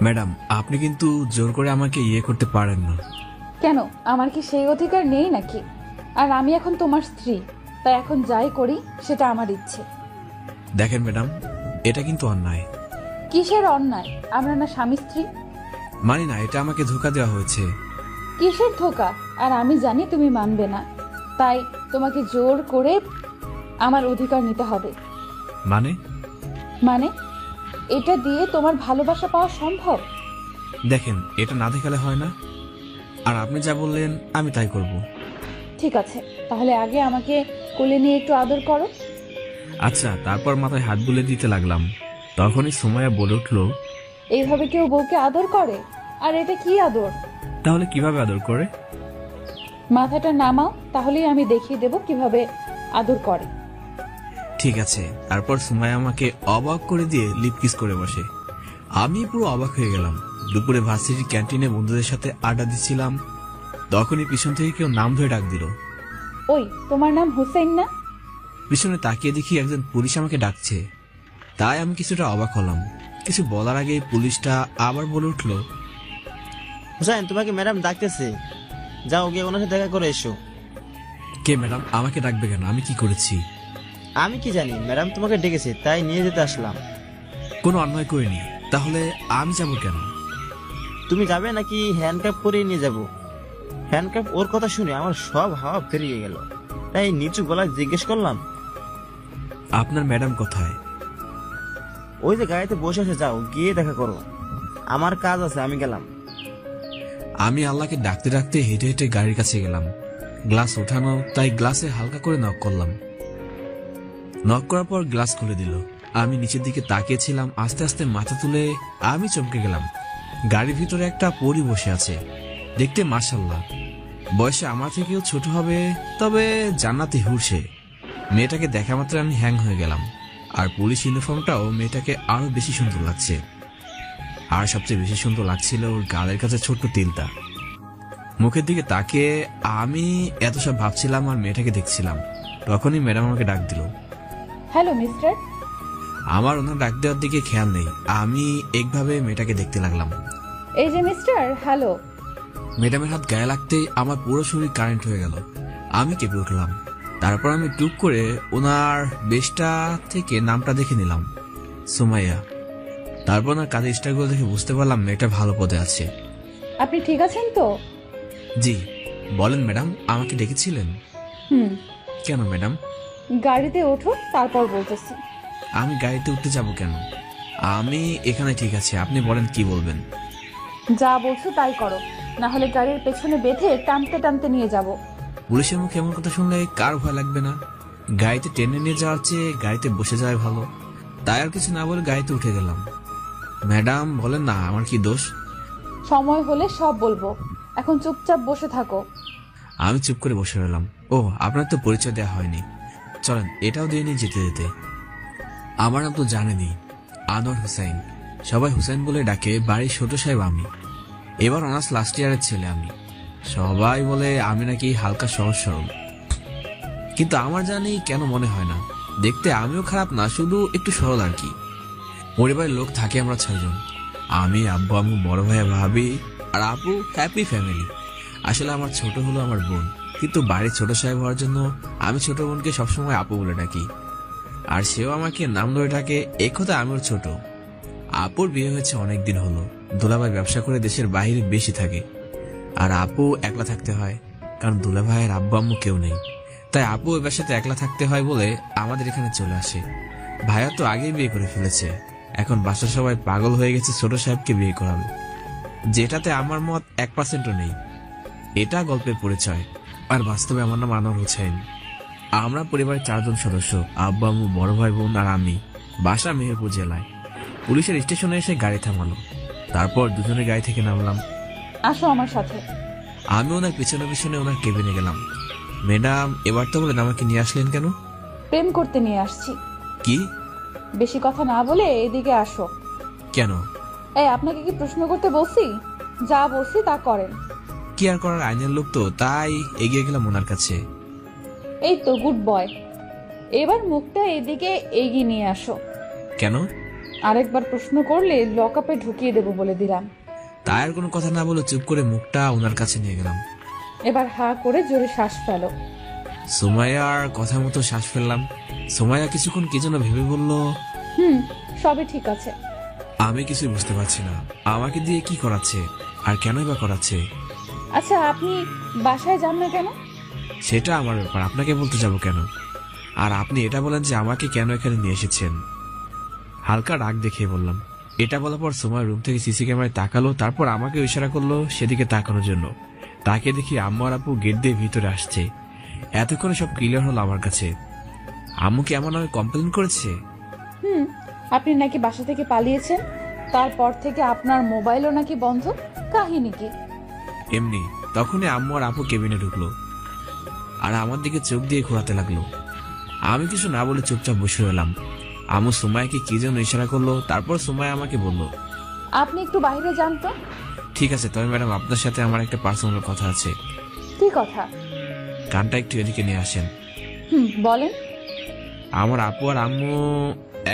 Madam, আপনি কিন্তু জোর করে আমাকে ইয়ে করতে পারেন না। কেন, আমার কি সেই অধিকার নেই নাকি? আর আমি এখন তোমার স্ত্রী, তাই এখন যাই করি সেটা আমার ইচ্ছে। দেখেন ম্যাডাম, এটা কিন্তু অন্যায়। কিসের অন্যায়? আমরা না স্বামী স্ত্রী? মানি না, এটা আমাকে ধোঁকা দেওয়া হয়েছে। কিসের ধোঁকা? আর আমি জানি তুমি মানবে না, তাই তোমাকে জোর করে আমার অধিকার নিতে হবে। মানে? মানে এটা দিয়ে তোমার ভালোবাসা পাওয়া সম্ভব? দেখেন, এটা না দেখালে হয় না। আর আপনি যা বললেন আমি তাই করব। ঠিক আছে, তাহলে আগে আমাকে কোলে নিয়ে একটু আদর করো। আচ্ছা। তারপর মাথায় হাত বুলিয়ে দিতে লাগলাম। তখনই সুমাইয়া বলে উঠল, এইভাবে কেউ বউকে আদর করে? আর এটা কি আদর? তাহলে কিভাবে আদর করে? মাথাটা নামাও, তাহলেই আমি দেখিয়ে দেব কিভাবে আদর করে। ঠিক আছে। তারপর সুমাইয়া আমাকে অবাক করে দিয়ে লিপ কিস করে বসে। আমি পুরো অবাক হয়ে গেলাম। দুপুরে ভার্সিটির ক্যান্টিনে বন্ধুদের সাথে আড্ডা দিচ্ছিলাম, তখনই পিছন থেকে কেউ নাম ধরে ডাক দিল। ওই, তোমার নাম হুসেইন না? পিছনে তাকিয়ে দেখি একজন পুলিশ আমাকে ডাকছে। তাই আমি কিছুটা অবাক হলাম। কিছু বলার আগে পুলিশটা আবার বলে উঠল, হুসাইন, তোমাকে ম্যাডাম ডাকতেছে, যাও গিয়ে ওনার সাথে দেখা করে এসো। কে ম্যাডাম? আমাকে ডাকবে কেন? আমি কি করেছি? আমি কি জানি, ম্যাডাম তোমাকে ডেকেছে তাই নিয়ে যেতে আসলাম। কোনো অন্যায় করিনি, তাহলে আমি যাবো কেন? তুমি যাবে নাকি হ্যান্ডকাপ পরিয়ে নিয়ে যাব? হ্যান্ডকাপ ওর কথা শুনে আমার সব হাওয়া ফেরিয়ে গেল, তাই নিচু গলায় জিজ্ঞেস করলাম, আপনার ম্যাডাম কোথায়? ওই যে গাড়িতে বসে আছে, যাও গিয়ে দেখা করো, আমার কাজ আছে, আমি গেলাম। আমি আল্লাহকে ডাকতে ডাকতে হেঁটে হেঁটে গাড়ির কাছে গেলাম। গ্লাস ওঠানো, তাই গ্লাসে হালকা করে নক করলাম। নক করার পর গ্লাস খুলে দিল। আমি নিচের দিকে তাকিয়েছিলাম। আস্তে আস্তে মাথা তুলে আমি চমকে গেলাম। গাড়ির ভিতরে একটা পরী বসে আছে, দেখতে মাশাআল্লাহ। বয়সে আমার থেকেও ছোট হবে, তবে জান্নাতি হুর সে। মেয়েটাকে দেখা মাত্র আমি হ্যাং হয়ে গেলাম। আর পুলিশ ইউনিফর্মটাও মেয়েটাকে আরো বেশি সুন্দর লাগছে। আর সবচেয়ে বেশি সুন্দর লাগছিল ওর গালের কাছে ছোট্ট তিলটা। মুখের দিকে তাকিয়ে আমি এত সব ভাবছিলাম আর মেয়েটাকে দেখছিলাম। তখনই ম্যাডাম আমাকে ডাক দিল। Hello mister. আমার ওনার ডাক দেওয়ার দিকে খেয়াল নেই, আমি একভাবে মেয়েটাকে দেখতে লাগলাম। এই যে মিস্টার, হ্যালো। ম্যাডামের হাত গায়ে লাগতেই আমার পুরো শরীর কারেন্ট হয়ে গেল। আমি কেঁপে উঠলাম। তারপর আমি টুক করে ওনার বেশটা থেকে নামটা দেখে নিলাম, সুমাইয়া। তারপর ওনার কাজের স্টাইলগুলো দেখে বুঝতে পারলাম মেয়েটা ভালো পদে আছে। আপনি ঠিক আছেন তো? জি বলেন ম্যাডাম, আমাকে ডেকেছিলেন? কেন ম্যাডাম? গাড়িতে ওঠো, তারপর বলতেছি। আমি গাড়িতে উঠতে যাব কেন? আমি এখানে ঠিক আছে, আপনি বলেন কি বলবেন। যা বলছো তাই করো, না হলে গাড়ির পেছনে বেঁধে টানতে টানতে নিয়ে যাব। পুলিশের মুখে এমন কথা শুনলে কার ভয় লাগবে না? গাড়িতে টেনে নিয়ে যাওয়ার চেয়ে গাড়িতে বসে যাওয়াই ভালো। তাই আর কিছু না বলে গাড়িতে উঠে গেলাম। ম্যাডাম বলেন না, আমার কি দোষ? সময় হলে সব বলবো, এখন চুপচাপ বসে থাকো। আমি চুপ করে বসে রইলাম। ও, আপনার তো পরিচয় দেওয়া হয়নি, চলেন এটাও দিয়ে নিয়ে যেতে যেতে। আমার নাম তো জানেনি, আনোয়ার হুসাইন। সবাই হুসাইন বলে ডাকে। বাড়ির ছোট সাহেব আমি। এবার অনার্স লাস্ট ইয়ারের ছেলে আমি। সবাই বলে আমি নাকি হালকা সহজ সরল, কিন্তু আমার জানি কেন মনে হয় না। দেখতে আমিও খারাপ না, শুধু একটু সরল আর কি। পরিবারের লোক থাকে আমরা 6 জন। আমি, আব্বু, আম্মু, বড় ভাইয়া, ভাবি আর আপু। Happy family. আসলে আমার ছোট হলো আমার বোন, কিন্তু বাড়ির ছোট সাহেব হওয়ার জন্য আমি ছোট বোনকে সবসময় আপু বলে ডাকি। আর সেও আমাকে নাম ধরে ডাকে। এক কথা আমিও ছোট। আপুর বিয়ে হয়েছে অনেকদিন হলো। দুলাভাই ব্যবসা করে দেশের বাইরে বেশি থাকে, আর আপু একলা থাকতে হয়, কারণ দুলাভাইয়ের আব্বু আম্মু কেউ নেই। তাই আপু ওই বাসাতে একলা থাকতে হয় বলে আমাদের এখানে চলে আসে। ভাইয়া তো আগেই বিয়ে করে ফেলেছে। এখন বাসার সবাই পাগল হয়ে গেছে ছোট সাহেবকে বিয়ে করাবে, যেটাতে আমার মত 1%ও নেই। এটা গল্পের পরিচয়, আর বাস্তবে আমার নাম আনোয়ার হোসেন। আমরা পরিবারের 4 জন সদস্য, আব্বু আম্মু, বড় ভাই বোন আর আমি। বাসা মেহেরপুর জেলায়। পুলিশের স্টেশনে এসে গাড়ি থামালো। তারপর দুজনে গাড়ি থেকে নামলাম। আসো আমার সাথে। আমি ওনার পিছনে পিছনে ওনার কেবিনে গেলাম। ম্যাডাম, এবার তো বলেন আমাকে নিয়ে আসলেন কেন? প্রেম করতে নিয়ে আসছি। কি? বেশি কথা না বলে এদিকে আসো। কেন? এই, আপনাকে কি প্রশ্ন করতে বলছি? যা বলছি তা করেন। কি আর করার, আইনের লোক তো, তাই এগিয়ে গেলাম ওনার কাছে। এই তো, গুড বয়। এবার মুখটা এদিকে এগিয়ে নিয়ে আসো। কেন? আরেকবার প্রশ্ন করলে লকআপে ঢুকিয়ে দেবো বলে দিলাম। তাই আর কোনো কথা না বলে চুপ করে মুখটা ওনার কাছে নিয়ে গেলাম। এবার হা করে জোরে শ্বাস ফেলো। সুমাইয়ার কথা মতো শ্বাস ফেললাম। সুমাইয়া কিছুক্ষণ কি যেন ভেবে বলল, সবই ঠিক আছে। আমি কিছু বুঝতে পারছি না, আমাকে দিয়ে কি করাচ্ছে আর কেনই বা করাচ্ছে। আচ্ছা, আপনি বাসায় যান না কেন? সেটা আমার ব্যাপার, আপনাকে বলতে যাব কেন? আর আপনি এটা বলেন যে আমাকে কেন এখানে নিয়ে এসেছেন। হালকা রাগ দেখিয়ে বললাম। এটা বলার পর সময় রুম থেকে সিসি ক্যামেরায় তাকালো, তারপর আমাকে ইশারা করলো সেদিকে তাকানোর জন্য। তাকে দেখি আম্মু আর আপু গেট দিয়ে ভিতরে আসছে। এতক্ষণে সব ক্লিয়ার হলো আমার কাছে। আম্মু কি আমার নামে কমপ্লেন করেছে? আপনি নাকি বাসা থেকে পালিয়েছেন, তারপর থেকে আপনার মোবাইলও নাকি বন্ধ। কাহিনী কি? এমনি। তখনই আম্মু আর আপু কেবিনে ঢুকলো আর আমার দিকে চোখ দিয়ে ঘোরাতে লাগলো। আমি কিছু না বলে চুপচাপ বসে রইলাম। আম্মু সুমাইয়াকে কি যেন ইশারা করলো, তারপর সুমাইয়া আমাকে বলল, আপনি একটু বাইরে যান তো। ঠিক আছে, তবে ম্যাডাম আপনার সাথে আমার একটা পার্সোনাল কথা আছে। কি কথা? কানটা একটু এদিকে নিয়ে আসেন। বলেন। আমার আপু আর আম্মু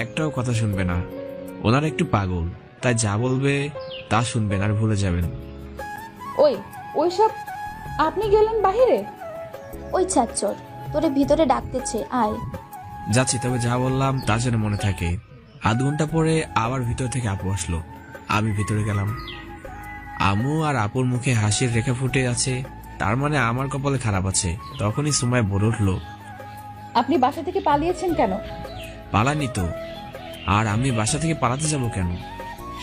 একটাও কথা শুনবে না। ওনারা একটু পাগল, তাই যা বলবে তা শুনবেন আর ভুলে যাবেন। ওইসব আপনি গেলেন বাহিরে? ওই ছাচ্চর তোরে ভিতরে ডাকতেছে, আয়। যাচ্ছি, তবে যা বললাম তা যেন মনে থাকে। আধ ঘন্টা পরে আবার ভিতর থেকে আপু আসলো। আমি ভিতরে গেলাম। আম্মু আর আপুর মুখে হাসির রেখা ফুটে আছে, তার মানে আমার কপালে খারাপ আছে। তখনই সুমাইয়া বলে উঠলো, আপনি বাসা থেকে পালিয়েছেন কেন? পালানি তো। আর আমি বাসা থেকে পালাতে যাব কেন?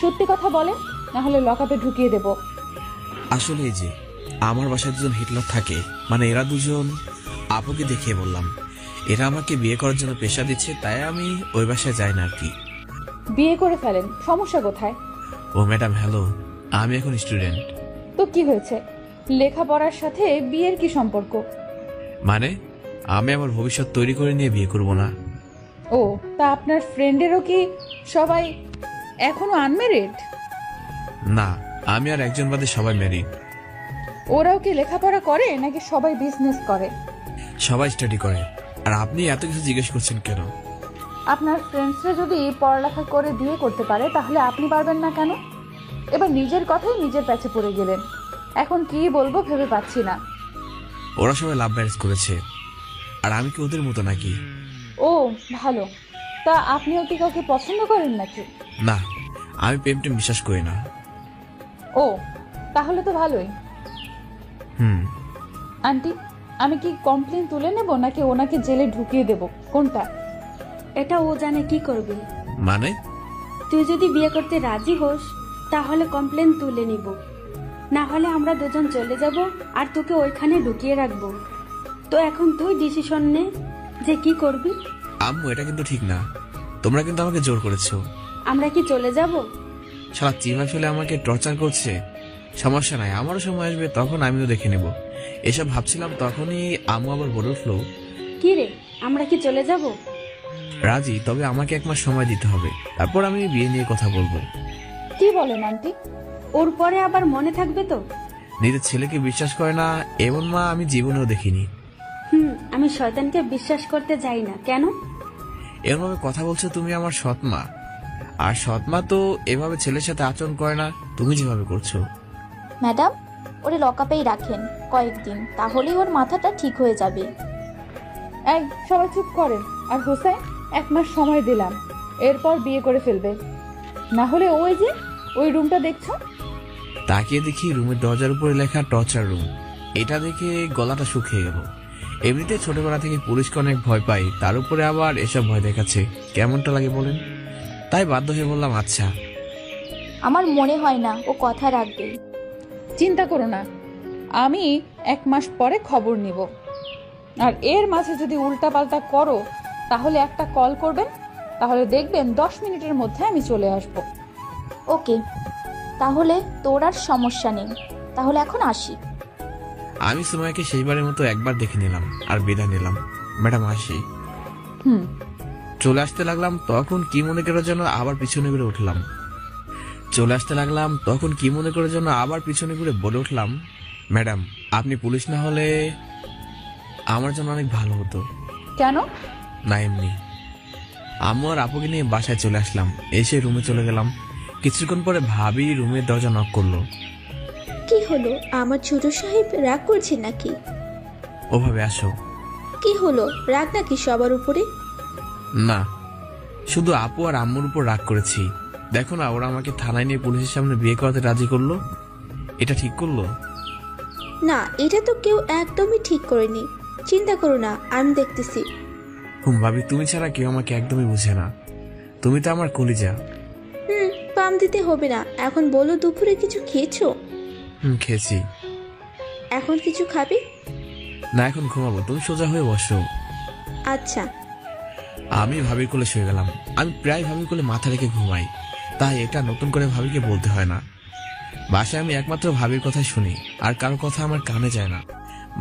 সত্যি কথা বলেন, না হলে লকআপে ঢুকিয়ে দেব। আসলে এই যে আমার বাসায় দুজন হিটলার থাকে, মানে এরা দুজন। আপুকে দেখিয়ে বললাম, এরা আমাকে বিয়ে করার জন্য পেশা দিচ্ছে, তাই আমি ওই বাসায় যাই না আর কি। বিয়ে করে ফেলেন, সমস্যা কোথায়? ও ম্যাডাম হ্যালো, আমি এখন স্টুডেন্ট। তো কি হয়েছে? লেখাপড়ার সাথে বিয়ের কি সম্পর্ক? মানে আমি আমার ভবিষ্যৎ তৈরি করে নিয়ে বিয়ে করব না। ও, তা আপনার ফ্রেন্ডেরও কি সবাই এখনো আনমেরিড? না, আমি আর একজন বাদে সবাই ম্যারিড। ওরাও কি লেখাপড়া করে নাকি সবাই বিজনেস করে? সবাই স্টাডি করে। আর আপনি এত কিছু জিজ্ঞেস করছেন কেন? আপনার ফ্রেন্ডসরা যদি পড়ালেখা করে বিয়ে করতে পারে, তাহলে আপনি পারবেন না কেন? এবার নিজের কথাই নিজের প্যাচে পড়ে গেলেন। এখন কি বলবো ভেবে পাচ্ছি না। ওরা সবাই লাভ ম্যারেজ করেছে, আর আমি কি ওদের মতো নাকি? ও ভালো। তা আপনিও কি কাউকে পছন্দ করেন নাকি? না, আমি প্রেমটা বিশ্বাস করি না। ও, তাহলে তো ভালোই। আন্টি, আমি কি কমপ্লেন তুলে নেব নাকি ওনাকে জেলে ঢুকিয়ে দেব, কোনটা? এটা ও জানে কি করবে। মানে তুই যদি বিয়ে করতে রাজি হোস তাহলে কমপ্লেন তুলে নিব, না হলে আমরা দুজন চলে যাব আর তোকে ওইখানে ঢুকিয়ে রাখবো। তো এখন তুই ডিসিশন নে যে কি করবি। আম্মু এটা কিন্তু ঠিক না, তোমরা কিন্তু আমাকে জোর করেছো। আমরা কি চলে যাব? শালা চিমা ফেলে আমাকে টর্চার করছে। সমস্যা নাই, আমারও সময় আসবে, তখন আমিও দেখে নেব। এসব ভাবছিলাম, তখনই আম্মু আবার বলে উঠলো, কি রে, আমরা কি চলে যাব? রাজি, তবে আমাকে 1 মাস সময় দিতে হবে, তারপর আমি বিয়ে নিয়ে কথা বলবো। কি বলেন আন্টি? ওর পরে আবার মনে থাকবে তো? নিজের ছেলেকে বিশ্বাস করে না এমন মা আমি জীবনেও দেখিনি। আমি শয়তানকে বিশ্বাস করতে যাই না। কেন এভাবে কথা বলছো? তুমি আমার সৎ মা, আর সৎ মা তো এভাবে ছেলের সাথে আচরণ করে না, তুমি যেভাবে করছো। ম্যাডাম, ওরে লকআপেই রাখেন কয়েকদিন, তাহলেই ওর মাথাটা ঠিক হয়ে যাবে। এই সবাই চুপ করেন। আর হোসেন, 1 মাস সময় দিলাম, এরপর বিয়ে করে ফেলবে। না হলে ওই যে ওই রুমটা দেখছো? তাকিয়ে দেখি রুমের দরজার উপরে লেখা টর্চার রুম। এটা দেখে গলাটা শুকিয়ে গেল। এমনিতে ছোটবেলা থেকে পুলিশকে অনেক ভয় পাই, তার উপরে আবার এসব ভয় দেখাচ্ছে, কেমনটা লাগে বলেন? তাই বাধ্য হয়ে বললাম, আচ্ছা। আমার মনে হয় না ও কথা রাখবে। চিন্তা করো না, আমি 1 মাস পরে খবর নিব। আর এর মাঝে যদি উল্টাপাল্টা করো তাহলে একটা কল করবেন, তাহলে দেখবেন 10 মিনিটের মধ্যে আমি চলে আসব। ওকে, তাহলে তোর আর সমস্যা নেই। তাহলে এখন আসি। আমি সুমাইয়াকে সেইবারের মতো একবার দেখে নিলাম আর বিদায় নিলাম। ম্যাডাম আসি। চলে আসতে লাগলাম, তখন কি মনে করে যেন আবার পিছনে ঘুরে উঠলাম। বলে উঠলাম, ম্যাডাম আপনি পুলিশ না হলে আমার জন্য অনেক ভালো হতো। কেন? না এমনি, আম্মু আর আপুকে নিয়ে বাসায় চলে আসলাম। এসে রুমে চলে গেলাম। কিছুক্ষণ পরে ভাবি রুমের দরজা নক করলো। কি হলো, আমার ছোট সাহেব রাগ করছে নাকি? ওভাবে আসো। কি হলো, রাগ নাকি সবার উপরে? না, শুধু আপু আর আম্মুর উপর রাগ করেছি। দেখো না, ওরা আমাকে থানায় নিয়ে পুলিশের সামনে বিয়ে করাতে রাজি করলো। এটা ঠিক করলো? না, এটা তো কেউ একদমই ঠিক করেনি। চিন্তা করো না, আমি দেখতেছি। ভাবি, তুমি ছাড়া কেউ আমাকে একদমই বুঝে না। তুমি তো আমার কলিজা। পাম দিতে হবে না। এখন বলো, দুপুরে কিছু খেয়েছো? খেয়েছি। এখন কিছু খাবে? না, এখন ঘুমাবো। তুমি সোজা হয়ে বসো। আচ্ছা। আমি ভাবির কোলে শুয়ে গেলাম। আমি প্রায় ভাবির কোলে মাথা রেখে ঘুমাই, তাই এটা নতুন করে ভাবিকে বলতে হয় না। বাসায় আমি একমাত্র ভাবির কথাই শুনি, আর কারোর কথা আমার কানে যায় না।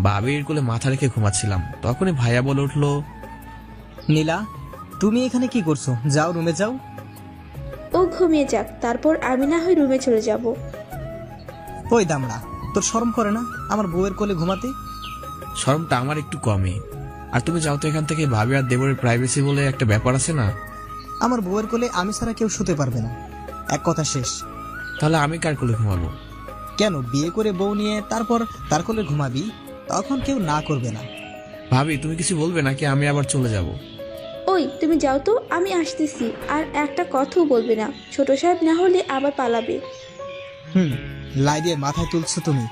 ভাবির কোলে মাথা রেখে ঘুমাচ্ছিলাম, তখনই ভাইয়া বলে উঠলো, নীলা, তুমি এখানে কি করছো? যাও, রুমে যাও। ও ঘুমিয়ে যাক, তারপর আমি না হয় রুমে চলে যাব। ওই দামড়া, তোর শরম করে না আমার বউয়ের কোলে ঘুমাতে? শরমটা আমার একটু কমই। আর তুমি যাও তো এখান থেকে। ভাবি আর দেবরের প্রাইভেসি বলে একটা ব্যাপার আছে না? আমার বউয়ের কোলে আমি ছাড়া কেউ শুতে পারবে না, এক কথা শেষ। তাহলে আমি কার কোলে ঘুমাবো? কেন, বিয়ে করে বউ নিয়ে তারপর তার কোলে ঘুমাবি, তখন কেউ না করবে না। ভাবি, তুমি কিছু বলবে নাকি আমি আবার চলে যাব? ওই তুমি যাও তো, আমি আসতেছি। আর একটা কথাও বলবে না, ছোট সাহেব না হলে আবার পালাবে। লাই দিয়ে মাথায় তুলছো তুমি,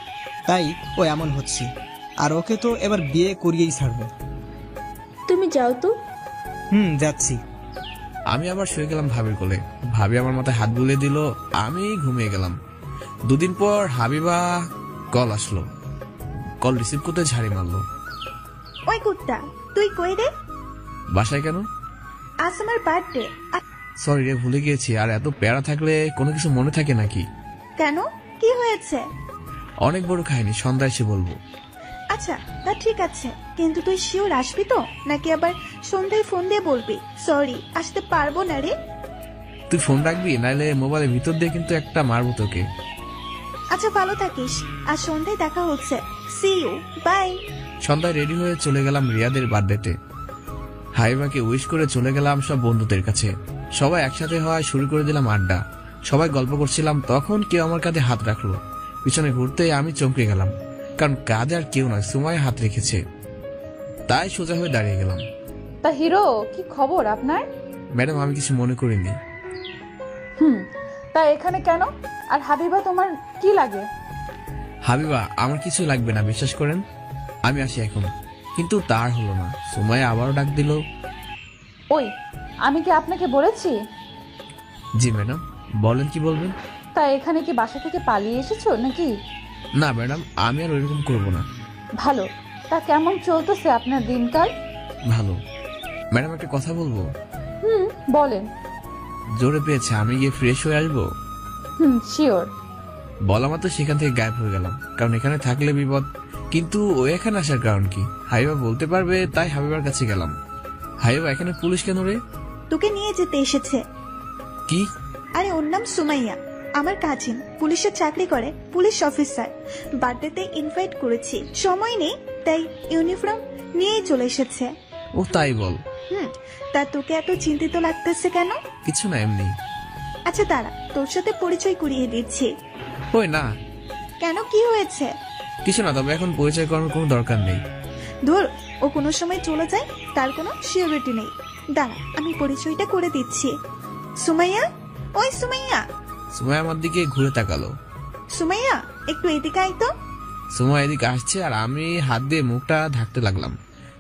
তাই ও এমন হচ্ছে। আর ওকে তো এবার বিয়ে করিয়েই ছাড়বো। তুমি যাও তো। যাচ্ছি। আমি আবার শুয়ে গেলাম ভাবির কোলে। ভাবি আমার মাথায় হাত বুলিয়ে দিল, আমি ঘুমিয়ে গেলাম। দুদিন পর হাবিবা কল আসলো। কল রিসিভ করতে ঝাড়ি মারলো। ওই কুত্তা, তুই কই রে? বাসায় কেন? আজ আমার বার্থডে। সরি রে, ভুলে গিয়েছি। আর এত প্যারা থাকলে কোনো কিছু মনে থাকে নাকি? কেন, কি হয়েছে? অনেক বড় কাহিনী, সন্ধ্যায় এসে বলবো। আচ্ছা, তা ঠিক আছে, কিন্তু তুই শিওর আসবি তো, নাকি আবার সন্ধ্যায় ফোন দিয়ে বলবি সরি আসতে পারবো না রে? তুই ফোন রাখবি, নাইলে মোবাইলের ভিতর দিয়ে কিন্তু একটা মারবো তোকে। আচ্ছা, ভালো থাকিস। আর সন্ধ্যায় দেখা হচ্ছে। See you, bye. সন্ধ্যায় রেডি হয়ে চলে গেলাম রিয়াদের বার্থডেতে। হাইবাকে উইশ করে চলে গেলাম সব বন্ধুদের কাছে। সবাই একসাথে হওয়ায় শুরু করে দিলাম আড্ডা। সবাই গল্প করছিলাম, তখন কেউ আমার কাঁধে হাত রাখলো। পিছনে ঘুরতে আমি চমকে গেলাম, কারণ কাঁধে আর কেউ নয়, সুমাইয়া হাত রেখেছে। তাই সোজা হয়ে দাঁড়িয়ে গেলাম। তা হিরো, কি খবর আপনার? ম্যাডাম, আমি কিছু মনে করিনি। তা এখানে কেন? আর হাবিবা তোমার কি লাগে? হাবিবা, আমার কিছু লাগবে না, বিশ্বাস করেন। আমি আসি এখন। কিন্তু তার হলো না, সুমাইয়া আবারও ডাক দিল। ওই, আমি কি আপনাকে বলেছি? জি ম্যাডাম, বলেন, কি বলবেন? তা এখানে কি বাসা থেকে পালিয়ে এসেছো নাকি? না ম্যাডাম, আমি আর ওইরকম করবো না। ভালো। তা কেমন চলতেছে আপনার দিনকাল? ভালো। ম্যাডাম, একটা কথা বলবো? বলেন। জোরে পেয়েছে, আমি গিয়ে ফ্রেশ হয়ে আসবো। শিওর। বলা মাত্র সেখান থেকে গায়েব হয়ে গেলাম, কারণ এখানে থাকলে বিপদ। কিন্তু ও এখানে আসার কারণ কি হাবিবা বলতে পারবে, তাই হাবিবার কাছে গেলাম। হাবিবা, এখানে পুলিশ কেন রে? তোকে নিয়ে যেতে এসেছে। কি? আরে, ওর নাম সুমাইয়া, আমার কাজিন, পুলিশের চাকরি করে, পুলিশ অফিসার। বার্থডেতে ইনভাইট করেছি, সময় নেই, তাই ইউনিফর্ম নিয়েই চলে এসেছে। ও তাই বল। তা তোকে এত চিন্তিত লাগতেছে কেন? কিছু না, এমনি। আচ্ছা দাঁড়া, তোর সাথে পরিচয় করিয়ে দিচ্ছি। ওই না। কেন, কি হয়েছে? কিছু না, তবে এখন পরিচয় করানোর কোনো দরকার নেই। ধর, ও কোনো সময় চলে যায়, তার কোনো সিওরিটি নেই। দাঁড়া, আমি পরিচয়টা করে দিচ্ছি। সুমাইয়া, ওই সুমাইয়া। সুমাইয়া আমার দিকে ঘুরে তাকালো। সুমাইয়া, একটু এদিকে আয় তো। সুমাইয়া এদিকে আসছে, আর আমি হাত দিয়ে মুখটা ঢাকতে লাগলাম।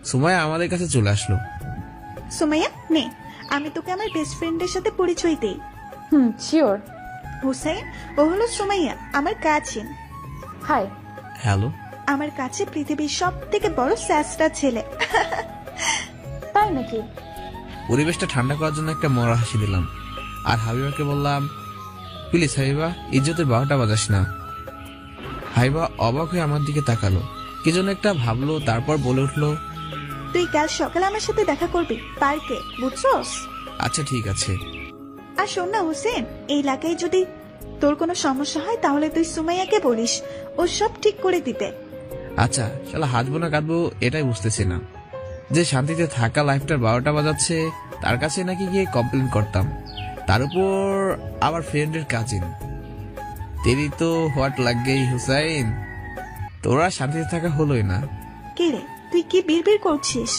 সুমাইয়া আমাদের কাছে চলে আসলো। সুমাইয়া, নে, আমি তোকে আমার বেস্ট ফ্রেন্ডের সাথে পরিচয় দেই। শিওর। হুসাইন, ও হলো সুমাইয়া, আমার কাজিন। হাই। হ্যালো। আমার কাছে পৃথিবীর সব থেকে বড় স্যাসটা ছেলে। তাই নাকি? পরিবেশটা ঠান্ডা করার জন্য একটা মরা হাসি দিলাম, আর হাবিবাকে বললাম, প্লিজ হাবিবা, ইজ্জতের 12টা বাজাস না। হাবিবা অবাক হয়ে আমার দিকে তাকালো, কি জন্য একটা ভাবলো, তারপর বলে উঠলো, তুই কাল সকালে আমার সাথে দেখা করবি পার্কে, বুঝছস? আচ্ছা ঠিক আছে। আর শোন না হোসেন, এই এলাকায় যদি তোর কোনো সমস্যা হয় তাহলে তুই সুমাইয়াকে বলিস, ও সব ঠিক করে দিতে। আচ্ছা, শালা হাসবো না কাঁদবো এটাই বুঝতেছি না। যে শান্তিতে থাকা লাইফটার 12টা বাজাচ্ছে, তার কাছে নাকি গিয়ে কমপ্লেন করতাম, তার উপর আবার ফ্রেন্ডের কাজিন। তেরি তো হোয়াট লাগেই হুসাইন, তোরা শান্তিতে থাকা হলোই না। কে রে, তুই কি বিড়বিড় করছিস?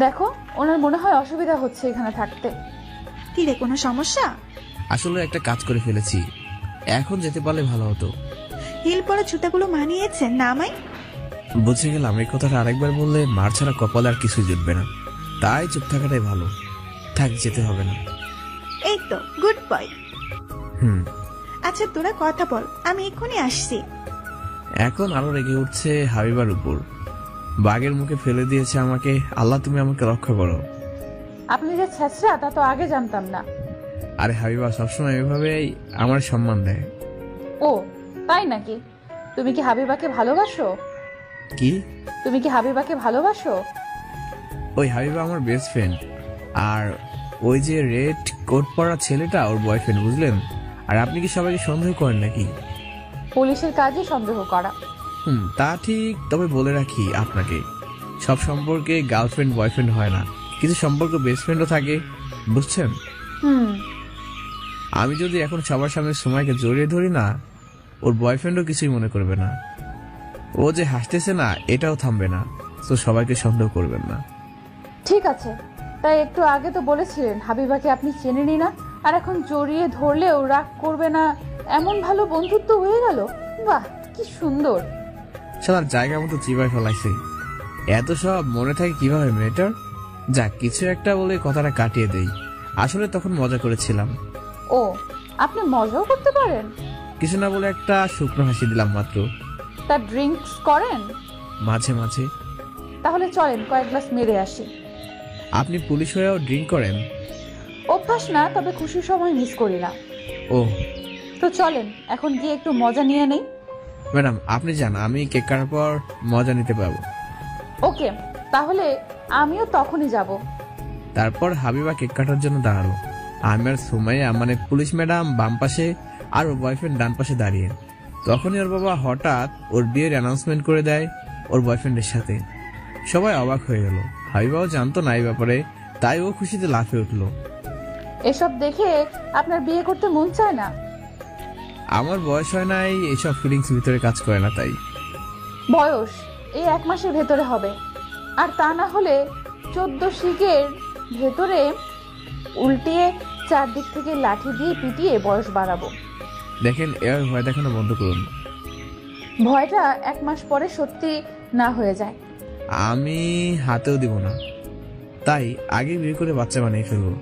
দেখো, ওনার মনে হয় অসুবিধা হচ্ছে এখানে থাকতে। কি রে, কোনো সমস্যা? আসলে একটা কাজ করে ফেলেছি, এখন যেতে পারলে ভালো হতো। হিল পরা জুতাগুলো মানিয়েছে না আমায়? বুঝে গেলাম এই কথাটা আরেকবার বললে মার ছাড়া কপালে আর কিছু জুটবে না, তাই চুপ থাকাটাই ভালো। থাক, যেতে হবে না। এই তো গুড বয়। হুম। আচ্ছা তোরা কথা বল, আমি এক্ষুনি আসছি। এখন আরো রেগে উঠছে হাবিবার উপর। বাঘের মুখে ফেলে দিয়েছে আমাকে। আল্লাহ তুমি আমাকে রক্ষা করো। আপনি যে ছেঁচড়া তা তো আগে জানতাম না। আরে হাবিবা সবসময় এভাবেই আমার সম্মান দেয়। ও তাই নাকি? তুমি কি হাবিবাকে ভালোবাসো? কি? তুমি কি হাবিবাকে ভালোবাসো? ওই হাবিবা আমার বেস্ট ফ্রেন্ড, আর ওই যে রেড কোট পরা ছেলেটা ওর বয়ফ্রেন্ড, বুঝলেন? আর আপনি কি সবাইকে সন্দেহ করেন নাকি? পুলিশের কাজে সন্দেহ করা। তা ঠিক, তবে বলে রাখি আপনাকে, সব সম্পর্কে গার্লফ্রেন্ড বয়ফ্রেন্ড হয় না, কিছু সম্পর্ক বেস্ট ফ্রেন্ডও থাকে, বুঝছেন? আমি যদি এখন সবার সামনে সময়কে জড়িয়ে ধরি না, ওর বয়ফ্রেন্ডও কিছুই মনে করবে না। ও যে হাসতেছে না, এটাও থামবে না। তো সবাইকে সন্দেহ করবেন না। ঠিক আছে, তাই একটু আগে তো বলেছিলেন হাবিবাকে আপনি চেনেনই না, আর এখন জড়িয়ে ধরলেও রাগ করবে না, এমন ভালো বন্ধুত্ব হয়ে গেল। বাহ, কি সুন্দর। শালার জায়গা মতো চিবাই ফেলাইছে। এত সব মনে থাকে কিভাবে মেয়েটার? যাক, কিছু একটা বলে কথাটা কাটিয়ে দেই। আসলে তখন মজা করেছিলাম। ও, আপনি মজাও করতে পারেন? কিছু না বলে একটা শুকনো হাসি দিলাম মাত্র। তা ড্রিঙ্কস করেন? মাঝে মাঝে। তাহলে চলেন কয়েক গ্লাস মেরে আসি। আপনি পুলিশ হয়েও ড্রিঙ্ক করেন? অভ্যাস না, তবে খুশির সময় মিস করি না। ও, তো চলেন এখন গিয়ে একটু মজা নিয়ে নেই। ম্যাডাম আপনি যান, আমি কেক কাটার পর মজা নিতে পারবো। ওকে, তাহলে আমিও তখনই যাব। তারপর হাবিবা কেক কাটার জন্য দাঁড়ালো। আমি আর সুমাইয়া মানে পুলিশ ম্যাডাম বাম পাশে আর ওর বয়ফ্রেন্ড ডান পাশে দাঁড়িয়ে। তখনই ওর বাবা হঠাৎ ওর বিয়ের অ্যানাউন্সমেন্ট করে দেয় ওর বয়ফ্রেন্ডের সাথে। সবাই অবাক হয়ে গেল। হাবিবাও জানতো না এই ব্যাপারে, তাই ও খুশিতে লাফে উঠলো। এসব দেখে আপনার বিয়ে করতে মন চায় না? আমার বয়স হয় নাই, এইসব ফিলিংস ভিতরে কাজ করে না। তাই বয়স এই 1 মাসের ভেতরে হবে, আর তা না হলে 14 শিকের ভেতরে উল্টিয়ে চারদিক থেকে লাঠি দিয়ে পিটিয়ে বয়স বাড়াবো। দেখেন, এর ভয় দেখানো বন্ধ করুন। ভয়টা 1 মাস পরে সত্যি না হয়ে যায়। আমি হাতেও দিব না, তাই আগে বিয়ে করে বাচ্চা বানিয়ে ফেলবো।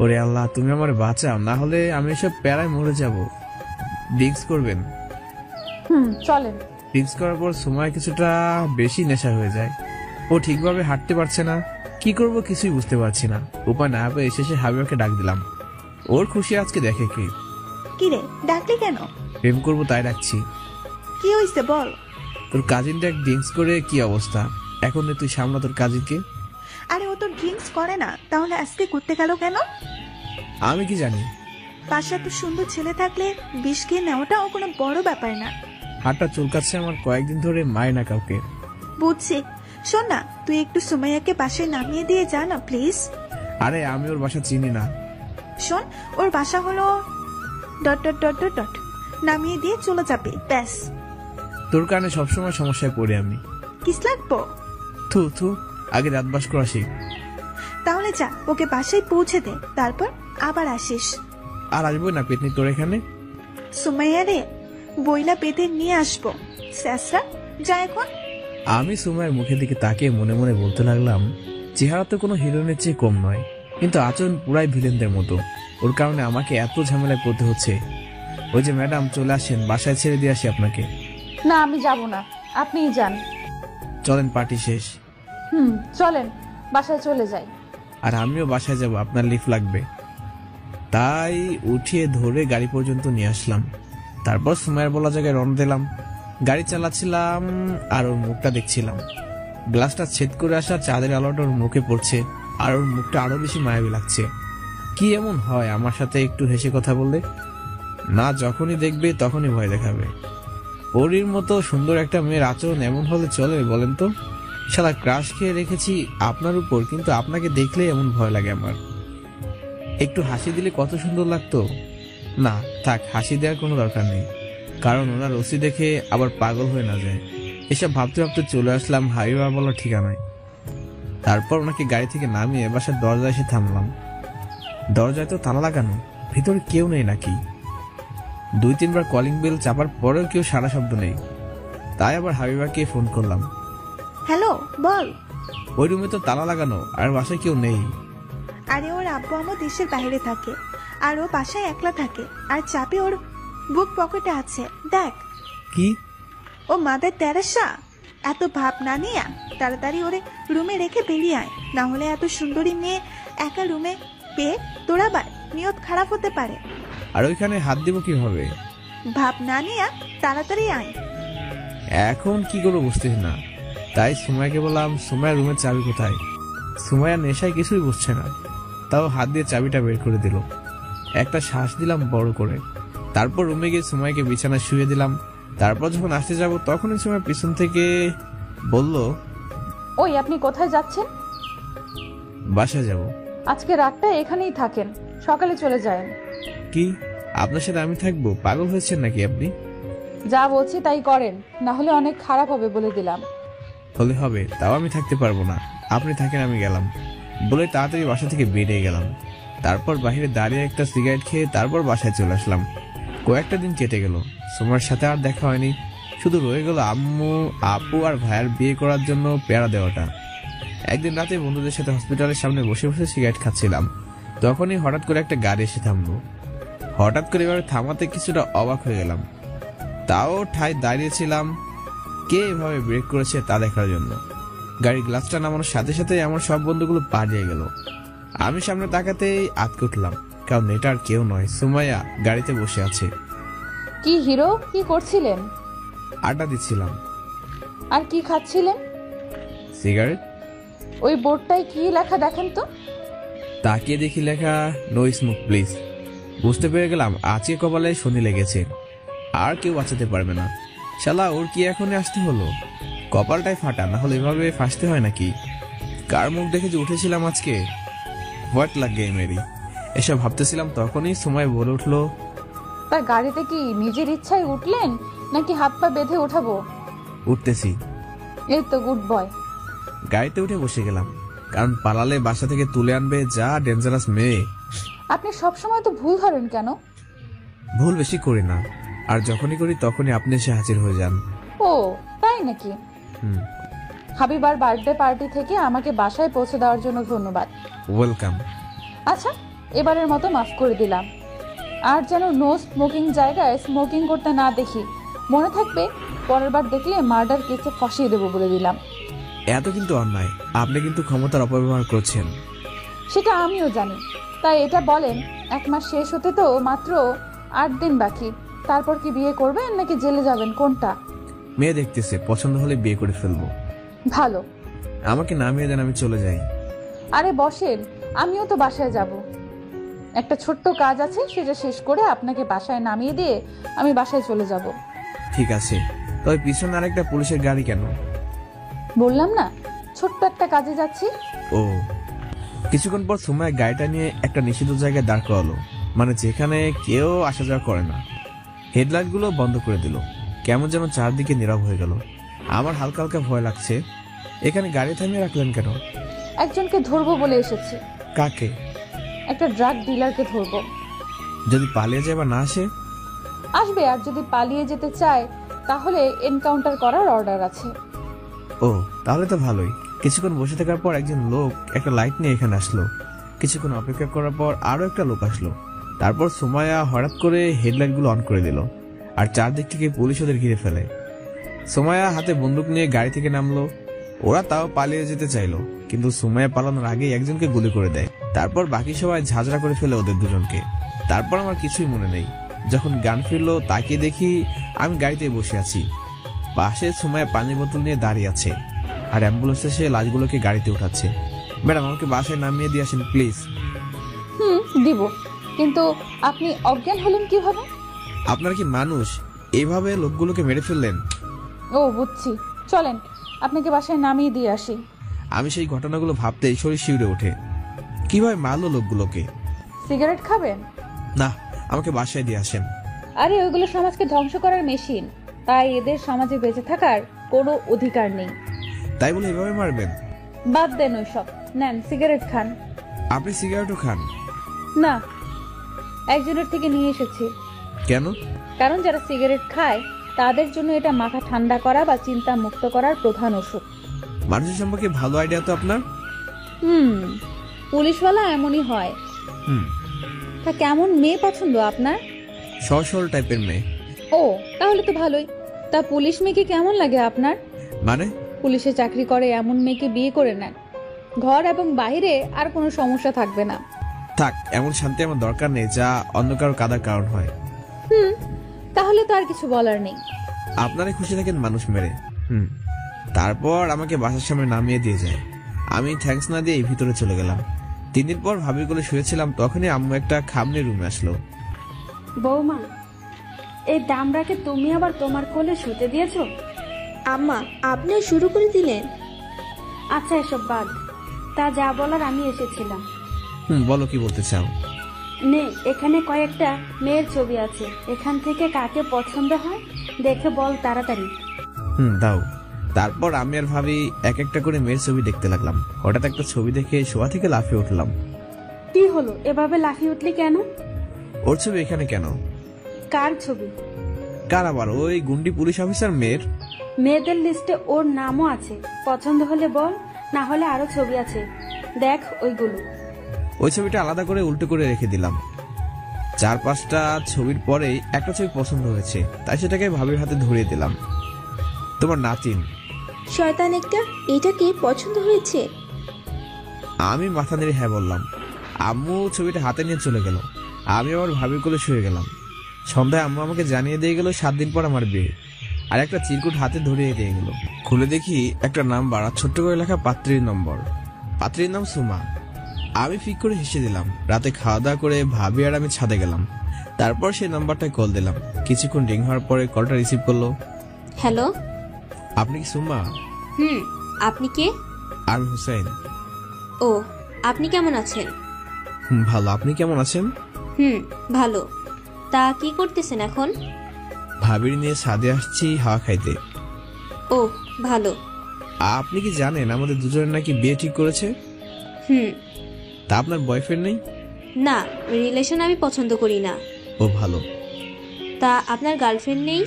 ওরে আল্লাহ, তুমি আমার বাঁচাও, না হলে আমি এসব প্যারায় মরে যাব। ড্রিঙ্কস করবেন? চলেন। ড্রিঙ্কস করার পর সময় কিছুটা বেশি নেশা হয়ে যায়। ও ঠিকভাবে হাঁটতে পারছে না, কি করব কিছুই বুঝতে পারছি না। উপায় না পেয়ে শেষে হাবিবাকে ডাক দিলাম। ওর খুশি আজকে দেখে কি। কি রে, ডাকলি কেন? প্রেম করবো তাই ডাকছি। কি হইছে বল? তোর কাজিনটা ড্রিঙ্কস করে কি অবস্থা, এখন তুই সামলা তোর কাজিনকে। আরে ও তো ড্রিঙ্কস করে না, তাহলে আজকে করতে গেল কেন? আমি কি জানি। পাশে এত সুন্দর ছেলে থাকলে বিষ খেয়ে নেওয়াটাও কোনো বড় ব্যাপার না। হাতটা চুলকাচ্ছে আমার, কয়েকদিন ধরে মায় না কাউকে। বুঝছি। শোন না, তুই একটু সুমাইয়াকে বাসায় নামিয়ে দিয়ে যা না প্লিজ। আরে আমি ওর বাসা চিনি না। শোন, ওর বাসা হলো ... নামিয়ে দিয়ে চলে যাবে, ব্যাস। তোর কারণে সবসময় সমস্যায় পড়ি আমি। কিস লাগবো? থু, আগে রাত বাস করা শিখ। তাহলে যা, ওকে বাসায় পৌঁছে দে, তারপর আবার আসিস। আর আসবো না পেতনি তোর এখানে। সুমাইয়া রে, বইলা পেতে নিয়ে আসবো। স্যাসরা, যা এখন। আমি সুমাইয়ের মুখের দিকে তাকিয়ে মনে মনে বলতে লাগলাম, চেহারা তো কোনো হিরোইনের চেয়ে কম নয়, কিন্তু আচরণ পুরাই ভিলেনদের মতো। ওর কারণে আমাকে এত ঝামেলায় পড়তে হচ্ছে। ওই যে ম্যাডাম চলে আসেন, বাসায় ছেড়ে দিয়ে আসি আপনাকে। না, আমি যাব না, আপনিই যান। চলেন, পার্টি শেষ। চলেন বাসায় চলে যাই। আর আমিও বাসায় যাব, আপনার লিফট লাগবে। তাই উঠিয়ে ধরে গাড়ি পর্যন্ত নিয়ে আসলাম। তারপর সুমাইয়ের বলা জায়গায় রওনা দিলাম। গাড়ি চালাচ্ছিলাম আর ওর মুখটা দেখছিলাম। গ্লাসটা ছেদ করে আসা চাঁদের আলোটা ওর মুখে পড়ছে, আর ওর মুখটা আরো বেশি মায়াবী লাগছে। কি এমন হয় আমার সাথে একটু হেসে কথা বললে? না, যখনই দেখবে তখনই ভয় দেখাবে। ওরির মতো সুন্দর একটা মেয়ের আচরণ এমন হলে চলে বলেন তো? শালা ক্রাশ খেয়ে রেখেছি আপনার উপর, কিন্তু আপনাকে দেখলে এমন ভয় লাগে আমার। একটু হাসি দিলে কত সুন্দর লাগতো। না থাক, হাসি দেওয়ার কোনো দরকার নেই, কারণ ওনার ওসি দেখে আবার পাগল হয়ে না যায়। এসব ভাবতে ভাবতে চলে আসলাম হাবিবা বলার ঠিকানায়। তারপর ওনাকে গাড়ি থেকে নামিয়ে বাসার দরজায় এসে থামলাম। দরজায় তো তালা লাগানো, ভিতরে কেউ নেই নাকি। 2-3 বার কলিং বেল চাপার পরেও কেউ সারা শব্দ নেই। তাই আবার হাবিবাকে ফোন করলাম। হ্যালো, বল। ওই রুমে তো তালা লাগানো আর বাসায় কেউ নেই। আরে ওর আব্বু আম্মু দেশের বাইরে থাকে, আর ও বাসায় একলা থাকে, আর চাবি ওর বুক পকেটে আছে। দেখ। কি? ও মাদার তেরেসা, এত ভাব না নিয়া তাড়াতাড়ি ওরে রুমে রেখে বেরিয়ে আয়, না হলে এত সুন্দরী মেয়ে একা রুমে পেয়ে তোর আবার নিয়ত খারাপ হতে পারে। আর ওইখানে হাত দিব কিভাবে? ভাব না নিয়া তাড়াতাড়ি আয়। এখন কি করবো বুঝতেছি না, তাই সুমাইয়াকে বললাম সুমাইয়ার রুমের চাবি কোথায়। সুমাইয়া নেশায় কিছুই বুঝছে না, তাও হাত দিয়ে চাবিটা বের করে দিল। একটা শ্বাস দিলাম বড় করে, তারপর রুমে গিয়ে সুমাইয়াকে বিছানায় শুয়ে দিলাম। তারপর যখন আসতে যাব তখনই সুমাইয়া পিছন থেকে বলল, ওই আপনি কোথায় যাচ্ছেন? বাসায় যাব। আজকে রাতটা এখানেই থাকেন, সকালে চলে যাবেন। কি, আপনার সাথে আমি থাকবো? পাগল হয়েছেন নাকি আপনি? যা বলছি তাই করেন, না হলে অনেক খারাপ হবে বলে দিলাম। হলে হবে, তাও আমি থাকতে পারবো না। আপনি থাকেন, আমি গেলাম বলে তাড়াতাড়ি বাসা থেকে বেরিয়ে গেলাম। তারপর বাইরে দাঁড়িয়ে একটা সিগারেট খেয়ে তারপর বাসায় চলে আসলাম। কয়েকটা দিন কেটে গেল, সুমার সাথে আর দেখা হয়নি। শুধু রয়ে গেল আম্মু, আপু আর ভাইয়ের বিয়ে করার জন্য প্যারা দেওয়াটা। একদিন রাতে বন্ধুদের সাথে হসপিটালের সামনে বসে বসে সিগারেট খাচ্ছিলাম, তখনই হঠাৎ করে একটা গাড়ি এসে থামলো। হঠাৎ করে এভাবে থামাতে কিছুটা অবাক হয়ে গেলাম, তাও ঠাই দাঁড়িয়েছিলাম কে এভাবে ব্রেক করেছে তা দেখার জন্য। গাড়ির গ্লাসটা নামানোর সাথে সাথে আমার সব বন্ধুগুলো পালিয়ে গেল। আমি সামনে তাকাতেই আটকে উঠলাম, কারণ এটা আর কেউ নয়, সুমাইয়া গাড়িতে বসে আছে। কি হিরো, কি করছিলেন? আড্ডা দিচ্ছিলাম। আর কি খাচ্ছিলেন? সিগারেট। ওই বোর্ডটায় কি লেখা দেখেন তো। তাকিয়ে দেখি লেখা নো স্মোক প্লিজ। বুঝতে পেরে গেলাম আজকে কপালে শনি লেগেছে, আর কেউ বাঁচাতে পারবে না। শালা ওর কি এখনই আসতে হলো? কপালটাই ফাটা, না হলে এভাবে ফাঁসতে হয় নাকি? কার মুখ দেখে যে উঠেছিলাম আজকে, হোয়াট লাগে মেরি। এসব ভাবতেছিলাম তখনই সময় বলে উঠলো, তার গাড়িতে কি নিজের ইচ্ছায় উঠলেন নাকি হাত পা বেঁধে উঠাবো? উঠতেছি। এই তো গুড বয়। গাড়িতে উঠে বসে গেলাম, কারণ পালালে বাসা থেকে তুলে আনবে, যা ডেঞ্জারাস মেয়ে। আপনি সবসময় তো ভুল ধরেন কেন? ভুল বেশি করি না, আর যখনই করি তখনই আপনি এসে হাজির হয়ে যান। ও তাই নাকি? হাবিবার বার্থডে পার্টি থেকে আমাকে বাসায় পৌঁছে দেওয়ার জন্য ধন্যবাদ। ওয়েলকাম। আচ্ছা, এবারের মতো মাফ করে দিলাম। আর যেন নো স্মোকিং জায়গায় স্মোকিং করতে না দেখি, মনে থাকবে। পরের বার দেখলে মার্ডার কেসে ফাঁসিয়ে দেবো বলে দিলাম। এত কিন্তু অন্যায়, আপনি কিন্তু ক্ষমতার অপব্যবহার করছেন। সেটা আমিও জানি, তাই এটা বলেন 1 মাস শেষ হতে তো মাত্র 8 দিন বাকি। তারপর কি বিয়ে করবেন নাকি জেলে যাবেন, কোনটা? মেয়ে দেখতেছে, পছন্দ হলে বিয়ে করে ফেলবো। ভালো। আমাকে নামিয়ে দেন, আমি চলে যাই। আরে বসেন, আমিও তো বাসায় যাব। একটা ছোট্ট কাজ আছে, সেটা শেষ করে আপনাকে বাসায় নামিয়ে দিয়ে আমি বাসায় চলে যাব। ঠিক আছে, তবে পিছনে আরেকটা পুলিশের গাড়ি কেন? বললাম না, ছোট্ট একটা কাজে যাচ্ছি। ও। কিছুক্ষণ পর সময় গাড়িটা নিয়ে একটা নিষিদ্ধ জায়গায় দাঁড় করালো, মানে যেখানে কেউ আসা যাওয়া করে না। হেডলাইট গুলো বন্ধ করে দিল, কেমন যেন চারদিকে নীরব হয়ে গেল। আমার হালকা হালকা ভয় লাগছে। এখানে গাড়ি থামিয়ে রাখলেন কেন? একজনকে ধরবো বলে এসেছি। কাকে? একটা ড্রাগ ডিলারকে ধরবো। যদি পালিয়ে যায় বা না আসে? আসবে, আর যদি পালিয়ে যেতে চায় তাহলে এনকাউন্টার করার অর্ডার আছে। ও, তাহলে তো ভালোই। কিছুক্ষণ বসে থাকার পর একজন লোক একটা লাইট নিয়ে এখানে আসলো। কিছুক্ষণ অপেক্ষা করার পর আরো একটা লোক আসলো। তারপর সুমাইয়া হঠাৎ করে হেডলাইট গুলো অন করে দিল, আর চারদিক থেকে পুলিশ ওদের ঘিরে ফেলে। সুমাইয়া হাতে বন্দুক নিয়ে গাড়ি থেকে নামলো। ওরা তাও পালিয়ে যেতে চাইলো, কিন্তু সুমাইয়া পালানোর আগেই একজনকে গুলি করে দেয়। তারপর বাকি সবাই ঝাঁঝরা করে ফেলে ওদের দুজনকে। তারপর আমার কিছুই মনে নেই। যখন গান ফিরলো তাকিয়ে দেখি আমি গাড়িতে বসে আছি, পাশে সুমাইয়া পানির বোতল নিয়ে দাঁড়িয়ে আছে, আর অ্যাম্বুলেন্স এসে লাশগুলোকে গাড়িতে উঠাচ্ছে। ম্যাডাম, আমাকে বাসায় নামিয়ে দিয়ে আসেন প্লিজ। দিব, কিন্তু আপনি অজ্ঞান হলেন কিভাবে? আপনার কি মানুষ? এইভাবে লোকগুলোকে মেরে ফেললেন? ও বুঝছি, চলেন আপনাকে বাসায় নামিয়ে দিয়ে আসি। আমি সেই ঘটনাগুলো ভাবতেই শরীর শিউরে ওঠে। কিভাবে মারলো লোকগুলোকে? সিগারেট খাবেন? না, আমাকে বাসায় দিয়ে আসেন। আরে ওইগুলো সমাজকে ধ্বংস করার মেশিন, তাই এদের সমাজে বেঁচে থাকার কোনো অধিকার নেই। তাই বলে এভাবে মারবেন? বাদ দেন ওইসব, নেন সিগারেট খান। আপনি সিগারেটও খান? না, একজনের থেকে নিয়ে এসেছি। কেন? কারণ যারা সিগারেট খায় তাদের জন্য এটা মাথা ঠান্ডা করা বা চিন্তা মুক্ত করার প্রধান ওষুধ। মানুষের সম্পর্কে ভালো আইডিয়া তো আপনার। পুলিশওয়ালা এমনই হয়। তা কেমন মেয়ে পছন্দ আপনার? সরল টাইপের মেয়ে। ও, তাহলে তো ভালোই। তা পুলিশ মেয়েকে কেমন লাগে আপনার? মানে? পুলিশে চাকরি করে এমন মেয়েকে বিয়ে করে নেন, ঘর এবং বাইরে আর কোনো সমস্যা থাকবে না। থাক, এমন শান্তি আমার দরকার নেই যা অন্য কারো কাদার কারণ হয়। তাহলে তো আর কিছু বলার নেই। আপনারাই খুশি থাকেন মানুষ মেরে। তারপর আমাকে বাসার সামনে নামিয়ে দিয়ে যায়। আমি থ্যাঙ্কস না দিয়ে ভিতরে চলে গেলাম। 3 দিন পর ভাবির কোলে শুয়েছিলাম, তখনই আম্মু একটা খামনে রুমে আসলো। বৌমা, এই দামড়াকে তুমি আবার তোমার কোলে শুতে দিয়েছো? আম্মা, আপনিও শুরু করে দিলেন? আচ্ছা, এসব বাদ। তা যা বলার আমি এসেছিলাম। বলো, কি বলতে চাও? নে, এখানে কয়েকটা মেয়ের ছবি আছে, এখান থেকে কাকে পছন্দ হয় দেখে বল তাড়াতাড়ি। দাও। তারপর আমি আর ভাবি এক একটা করে মেয়ের ছবি দেখতে লাগলাম। হঠাৎ একটা ছবি দেখে শোয়া থেকে লাফিয়ে উঠলাম। কি হলো, এভাবে লাফিয়ে উঠলি কেন? ওর ছবি এখানে কেন? কার ছবি? কার আবার? ওই গুন্ডি পুলিশ অফিসার মেয়ের। মেয়েদের লিস্টে ওর নামও আছে, পছন্দ হলে বল, না হলে আরো ছবি আছে, দেখ ওইগুলো। ওই ছবিটা আলাদা করে উল্টো করে রেখে দিলাম। 4-5টা ছবির পরেই একটা ছবি পছন্দ হয়েছে, তাই সেটাকে ভাবির হাতে ধরিয়ে দিলাম। তোমার নাতিন। শয়তান একটা, এটা কি পছন্দ হয়েছে? আমি মাথা নেড়ে হ্যাঁ বললাম। আম্মু ছবিটা হাতে নিয়ে চলে গেল। আমি আবার ভাবির কোলে শুয়ে গেলাম। সন্ধ্যায় আম্মু আমাকে জানিয়ে দিয়ে গেল 7 দিন পর আমার বিয়ে, আর একটা চিরকুট হাতে ধরিয়ে দিয়ে গেল। খুলে দেখি একটা নাম্বার আর ছোট্ট করে লেখা পাত্রীর নম্বর। পাত্রীর নাম সুমা। আমি ফিক করে হেসে দিলাম। রাতে খাওয়া দাওয়া করে ভাবি আর আমি ছাদে গেলাম। তারপর সেই নাম্বারটায় কল দিলাম। কিছুক্ষণ রিং হওয়ার পরে কলটা রিসিভ করলো। হ্যালো, আপনি কি সুমা? আপনি কে? আমি হুসাইন। ও, আপনি কেমন আছেন? ভালো, আপনি কেমন আছেন? ভালো। তা কি করতেছেন এখন? ভাবির নিয়ে ছাদে আসছি হাওয়া খাইতে। ও, ভালো। আপনি কি জানেন আমাদের দুজনের নাকি বিয়ে ঠিক করেছে? তা আপনার বয়ফ্রেন্ড নেই? না, রিলেশন আমি পছন্দ করি না। ও, ভালো। তা আপনার গার্লফ্রেন্ড নেই?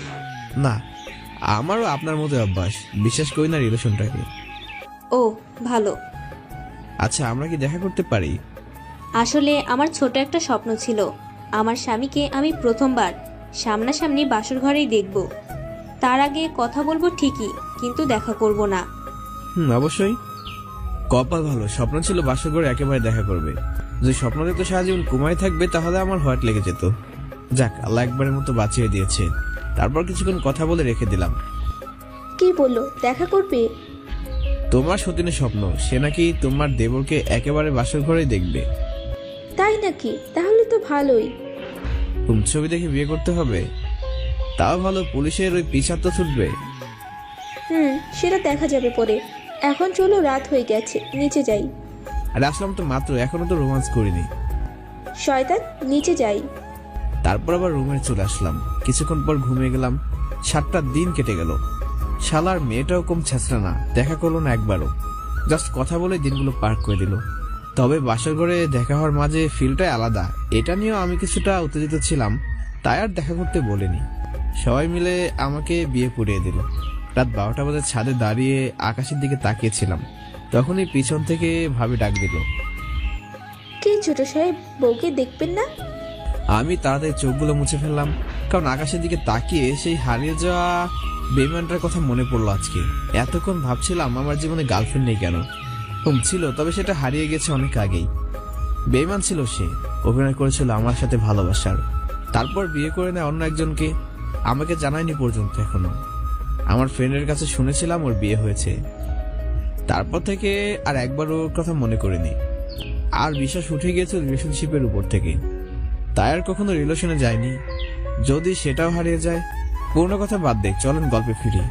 না, আমারও আপনার মতো অভ্যাস, বিশ্বাস করি না রিলেশনটাকে। ও, ভালো। আচ্ছা, আমরা কি দেখা করতে পারি? আসলে আমার ছোট একটা স্বপ্ন ছিল, আমার স্বামীকে আমি প্রথমবার সামনাসামনি বাসর ঘরেই দেখব। তার আগে কথা বলবো ঠিকই, কিন্তু দেখা করব না। অবশ্যই। কপাল ভালো, স্বপ্ন ছিল বাসর ঘরে একেবারে দেখা করবে। যদি স্বপ্ন দেখতো সারা জীবন ঘুমায় থাকবে, তাহলে আমার হোয়াট লেগে যেত। যাক, আল্লাহ একবারের মতো বাঁচিয়ে দিয়েছে। তারপর কিছুক্ষণ কথা বলে রেখে দিলাম। কি বললো, দেখা করবে? তোমার সতীনের স্বপ্ন, সে নাকি তোমার দেবরকে একেবারে বাসর ঘরেই দেখবে। তাই নাকি? তাহলে তো ভালোই। ছবি দেখে বিয়ে করতে হবে? তাও ভালো, পুলিশের ওই পিছা তো ছুটবে। সেটা দেখা যাবে পরে। এখন চলো, রাত হয়ে গেছে, নিচে যাই। আর আসলাম তো মাত্র, এখনো তো রোমান্স করিনি। শয়তান, নিচে যাই। তারপর আবার রুমে চলে আসলাম। কিছুক্ষণ পর ঘুমিয়ে গেলাম। 7টা দিন কেটে গেল। শালার মেয়েটাও কম ছেঁচড়া না, দেখা করলো না একবারও। জাস্ট কথা বলে দিনগুলো পার করে দিল। তবে বাসর ঘরে দেখা হওয়ার মাঝে ফিলটাই আলাদা, এটা নিয়েও আমি কিছুটা উত্তেজিত ছিলাম। তাই আর দেখা করতে বলিনি। সবাই মিলে আমাকে বিয়ে পড়িয়ে দিল। রাত 12টা বাজে ছাদে দাঁড়িয়ে আকাশের দিকে তাকিয়েছিলাম, তখনই পিছন থেকে ভাবি ডাক দিল। কি ছোট সাহেব, বউকে দেখবেন না? আমি তাড়াতাড়ি চোখগুলো মুছে ফেললাম, কারণ আকাশের দিকে তাকিয়ে সেই হারিয়ে যাওয়া বেইমানটার কথা মনে পড়লো আজকে। এতক্ষণ ভাবছিলাম আমার জীবনে গার্লফ্রেন্ড নেই কেন। ছিল, তবে সেটা হারিয়ে গেছে অনেক আগেই। বেইমান ছিল সে, অভিনয় করেছিল আমার সাথে ভালোবাসার। তারপর বিয়ে করে নেয় অন্য একজনকে, আমাকে জানায়নি পর্যন্ত এখনো। আমার ফ্রেন্ডের কাছে শুনেছিলাম ওর বিয়ে হয়েছে। তারপর থেকে আর একবার ওর কথা মনে করিনি। আর বিশ্বাস উঠে গিয়েছে রিলেশনশিপের উপর থেকে, তাই আর কখনো রিলেশনে যায়নি। যদি সেটাও হারিয়ে যায়, পুরোনো কথা বাদ দে, চলেন গল্পে ফিরি।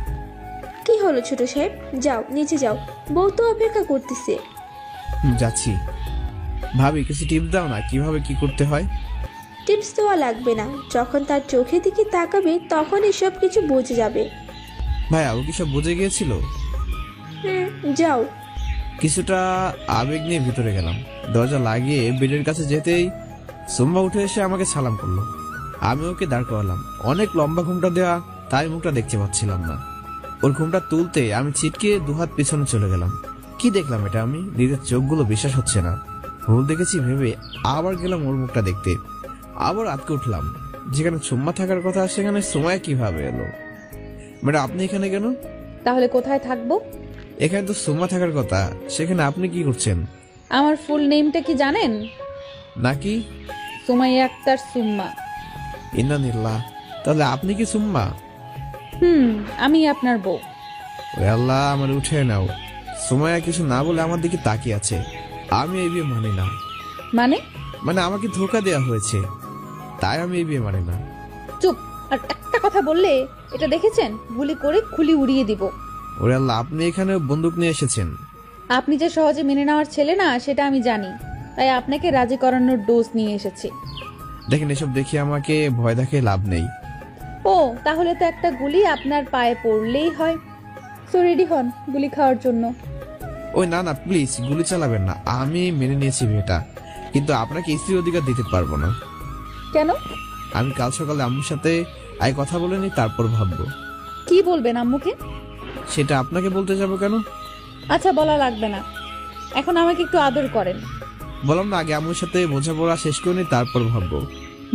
কি হলো ছোট সাহেব? যাও নিচে যাও, বউ তো অপেক্ষা করতেছে। যাচ্ছি। ভাবি কিছু টিপস দাও না, কিভাবে কি করতে হয়? টিপস দেওয়া লাগবে না, যখন তার চোখের দিকে তাকাবে তখন এসব কিছু বুঝে যাবে। ভাইয়া ও কি সব বুঝে গিয়েছিল? যাও। কিছুটা আবেগ নিয়ে ভিতরে গেলাম। দরজা লাগিয়ে বেডের কাছে যেতেই সুম্মা উঠে এসে আমাকে সালাম করলো। আমি ওকে দাঁড় করালাম। অনেক লম্বা ঘুমটা দেওয়া, তাই মুখটা দেখতে পাচ্ছিলাম না। ওর ঘুমটা তুলতে আমি ছিটকে দুহাত পিছনে চলে গেলাম। কি দেখলাম এটা? আমি নিজের চোখগুলো বিশ্বাস হচ্ছে না। ভুল দেখেছি ভেবে আবার গেলাম ওর মুখটা দেখতে। আবার আটকে উঠলাম। যেখানে সুম্মা থাকার কথা সেখানে সময় কিভাবে এলো? ম্যাডাম আপনি এখানে কেন? তাহলে কোথায় থাকবো? এখানে তো সুম্মা থাকার কথা, সেখানে আপনি কি করছেন? আমার ফুল নেমটা কি জানেন? নাকি? সুমাইয়া আক্তার সুম্মা। ইন্নানিল্লাহ, তাহলে আপনি কি সুম্মা? আমি আপনার বউ। ওরে আল্লাহ, আমার উঠে নাও। সুমাইয়া কিছু না বলে আমার দিকে তাকিয়ে আছে। আমি এই বিয়ে মানি না। মানে আমাকে ধোকা দেওয়া হয়েছে, তাই আমি এই বিয়ে মানি না। চুপ! আর একটা কথা বললে এটা দেখেছেন, গুলি করে খুলি উড়িয়ে দিব। ওরে আল্লাহ, আপনি এখানে বন্দুক নিয়ে এসেছেন? আপনি যে সহজে মেনে নেওয়ার ছেলে না সেটা আমি জানি, তাই আপনাকে রাজি করানোর ডোজ নিয়ে এসেছি। দেখেন, এসব দেখে আমাকে ভয় দেখে লাভ নেই। ও তাহলে তো একটা গুলি আপনার পায়ে পড়লেই হয়। সো রেডি হন গুলি খাওয়ার জন্য। ওই না না, প্লিজ গুলি চালাবেন না। আমি মেনে নিয়েছি বিয়েটা, কিন্তু আপনাকে স্ত্রীর অধিকার দিতে পারবো না। কেন? আমি কাল সকালে আম্মুর সাথে আই কথা বলে নি, তারপর ভাববো। কি বলবেন আম্মুকে? সেটা আপনাকে বলতে যাবো কেন? আচ্ছা বলা লাগবে না, এখন আমাকে একটু আদর করেন। বললাম না, আগে আম্মুর সাথে বোঝাপড়া শেষ করে নি, তারপর ভাববো।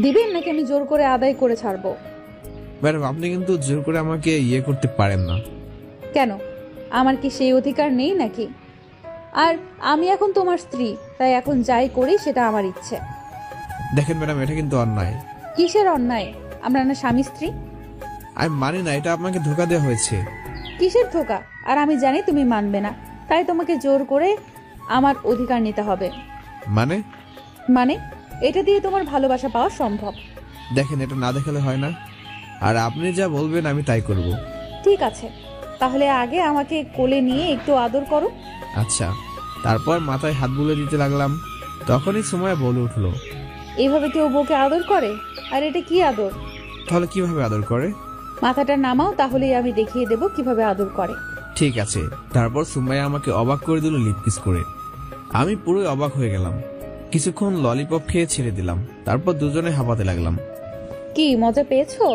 দিবেন নাকি আমি জোর করে আদায় করে ছাড়বো? ম্যাডাম আপনি কিন্তু জোর করে আমাকে ইয়ে করতে পারেন না। কেন? আমার কি সেই অধিকার নেই নাকি? আর আমি এখন তোমার স্ত্রী, তাই এখন যাই করি সেটা আমার ইচ্ছে। দেখেন ম্যাডাম, এটা কিন্তু অন্যায়। কিসের অন্যায়? আমরা না স্বামী স্ত্রী? আমি মানি না, এটা আপনাকে ধোকা দেওয়া হয়েছে। কিসের ধোকা? আর আমি জানি তুমি মানবে না, তাই তোমাকে জোর করে আমার অধিকার নিতে হবে। মানে এটা দিয়ে তোমার ভালোবাসা পাওয়া সম্ভব। দেখেন, এটা না দেখালে হয় না, আর আপনি যা বলবেন আমি তাই করব। ঠিক আছে, তাহলে আগে আমাকে কোলে নিয়ে একটু আদর করো। আচ্ছা। তারপর মাথায় হাত বুলে দিতে লাগলাম। তখনই সময় বলে উঠলো, এইভাবে কেউ বউকে আদর করে? আর এটা কি আদর? তাহলে কিভাবে আদর করে? মাথাটা নামাও, তাহলেই আমি দেখিয়ে দেব কিভাবে আদর করে। ঠিক আছে। তারপর সুমাইয়া আমাকে অবাক করে দিল লিপ কিস করে। আমি পুরোই অবাক হয়ে গেলাম। কিছুক্ষণ ললিপপ খেয়ে ছেড়ে দিলাম, তারপর দুজনে হাঁপাতে লাগলাম। কি মজা পেয়েছো?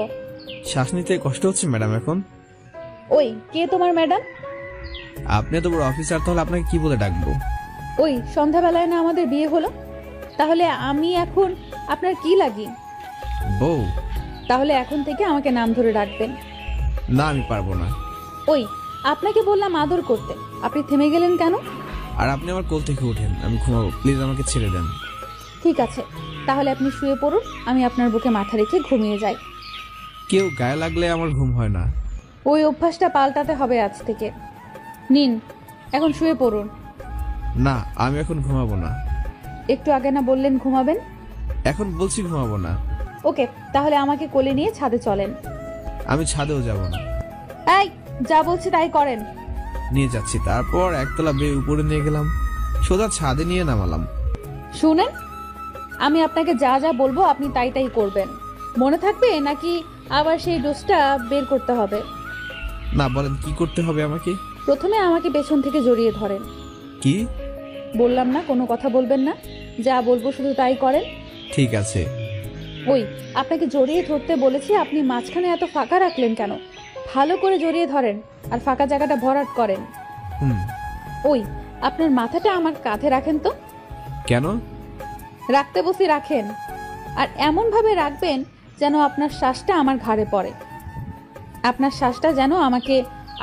শ্বাস নিতে কষ্ট হচ্ছে ম্যাডাম এখন। ওই কে তোমার ম্যাডাম? আপনি তো বড় অফিসার, তাহলে আপনাকে কি বলে ডাকবো? ওই সন্ধ্যাবেলায় না আমাদের বিয়ে হলো, তাহলে আমি এখন আপনার কি লাগি? বউ। তাহলে এখন থেকে আমাকে নাম ধরে ডাকবেন। না, আমি পারবো না। ওই আপনাকে বললাম আদর করতে, আপনি থেমে গেলেন কেন? আর আপনি আমার কোল থেকে উঠেন, আমি ঘুমাবো, প্লিজ আমাকে ছেড়ে দেন। ঠিক আছে, তাহলে আপনি শুয়ে পড়ুন, আমি আপনার বুকে মাথা রেখে ঘুমিয়ে যাই। কেউ গায়ে লাগলে আমার ঘুম হয় না। ওই অভ্যাসটা পাল্টাতে হবে আজ থেকে। নিন, এখন শুয়ে পড়ুন। না, আমি এখন ঘুমাবো না। একটু আগে না বললেন ঘুমাবেন? এখন বলছি ঘুমাবো না। ওকে, তাহলে আমাকে কোলে নিয়ে ছাদে চলেন। আমি ছাদেও যাব না। এই, যা বলছি তাই করেন। নিয়ে যাচ্ছি। তারপর একতলা বেয়ে উপরে নিয়ে গেলাম, সোজা ছাদে নিয়ে নামালাম। শুনেন, আমি আপনাকে যা যা বলবো আপনি তাই তাই করবেন, মনে থাকবে নাকি আবার সেই ডোজটা বের করতে হবে? না, বলেন কি করতে হবে আমাকে? প্রথমে আমাকে পেছন থেকে জড়িয়ে ধরেন। কি? বললাম না কোনো কথা বলবেন না, যা বলবো শুধু তাই করেন। ঠিক আছে। ওই আপনাকে জড়িয়ে ধরতে বলেছি, আপনি মাঝখানে এত ফাঁকা রাখলেন কেন? ভালো করে জড়িয়ে ধরেন আর ফাঁকা জায়গাটা ভরাট করেন। ওই আপনার মাথাটা আমার কাঁধে রাখেন তো। কেন? রাখতে বসে রাখেন, আর এমন ভাবে রাখবেন যেন আপনার শ্বাসটা আমার ঘাড়ে পড়ে। আপনার শ্বাসটা যেন আমাকে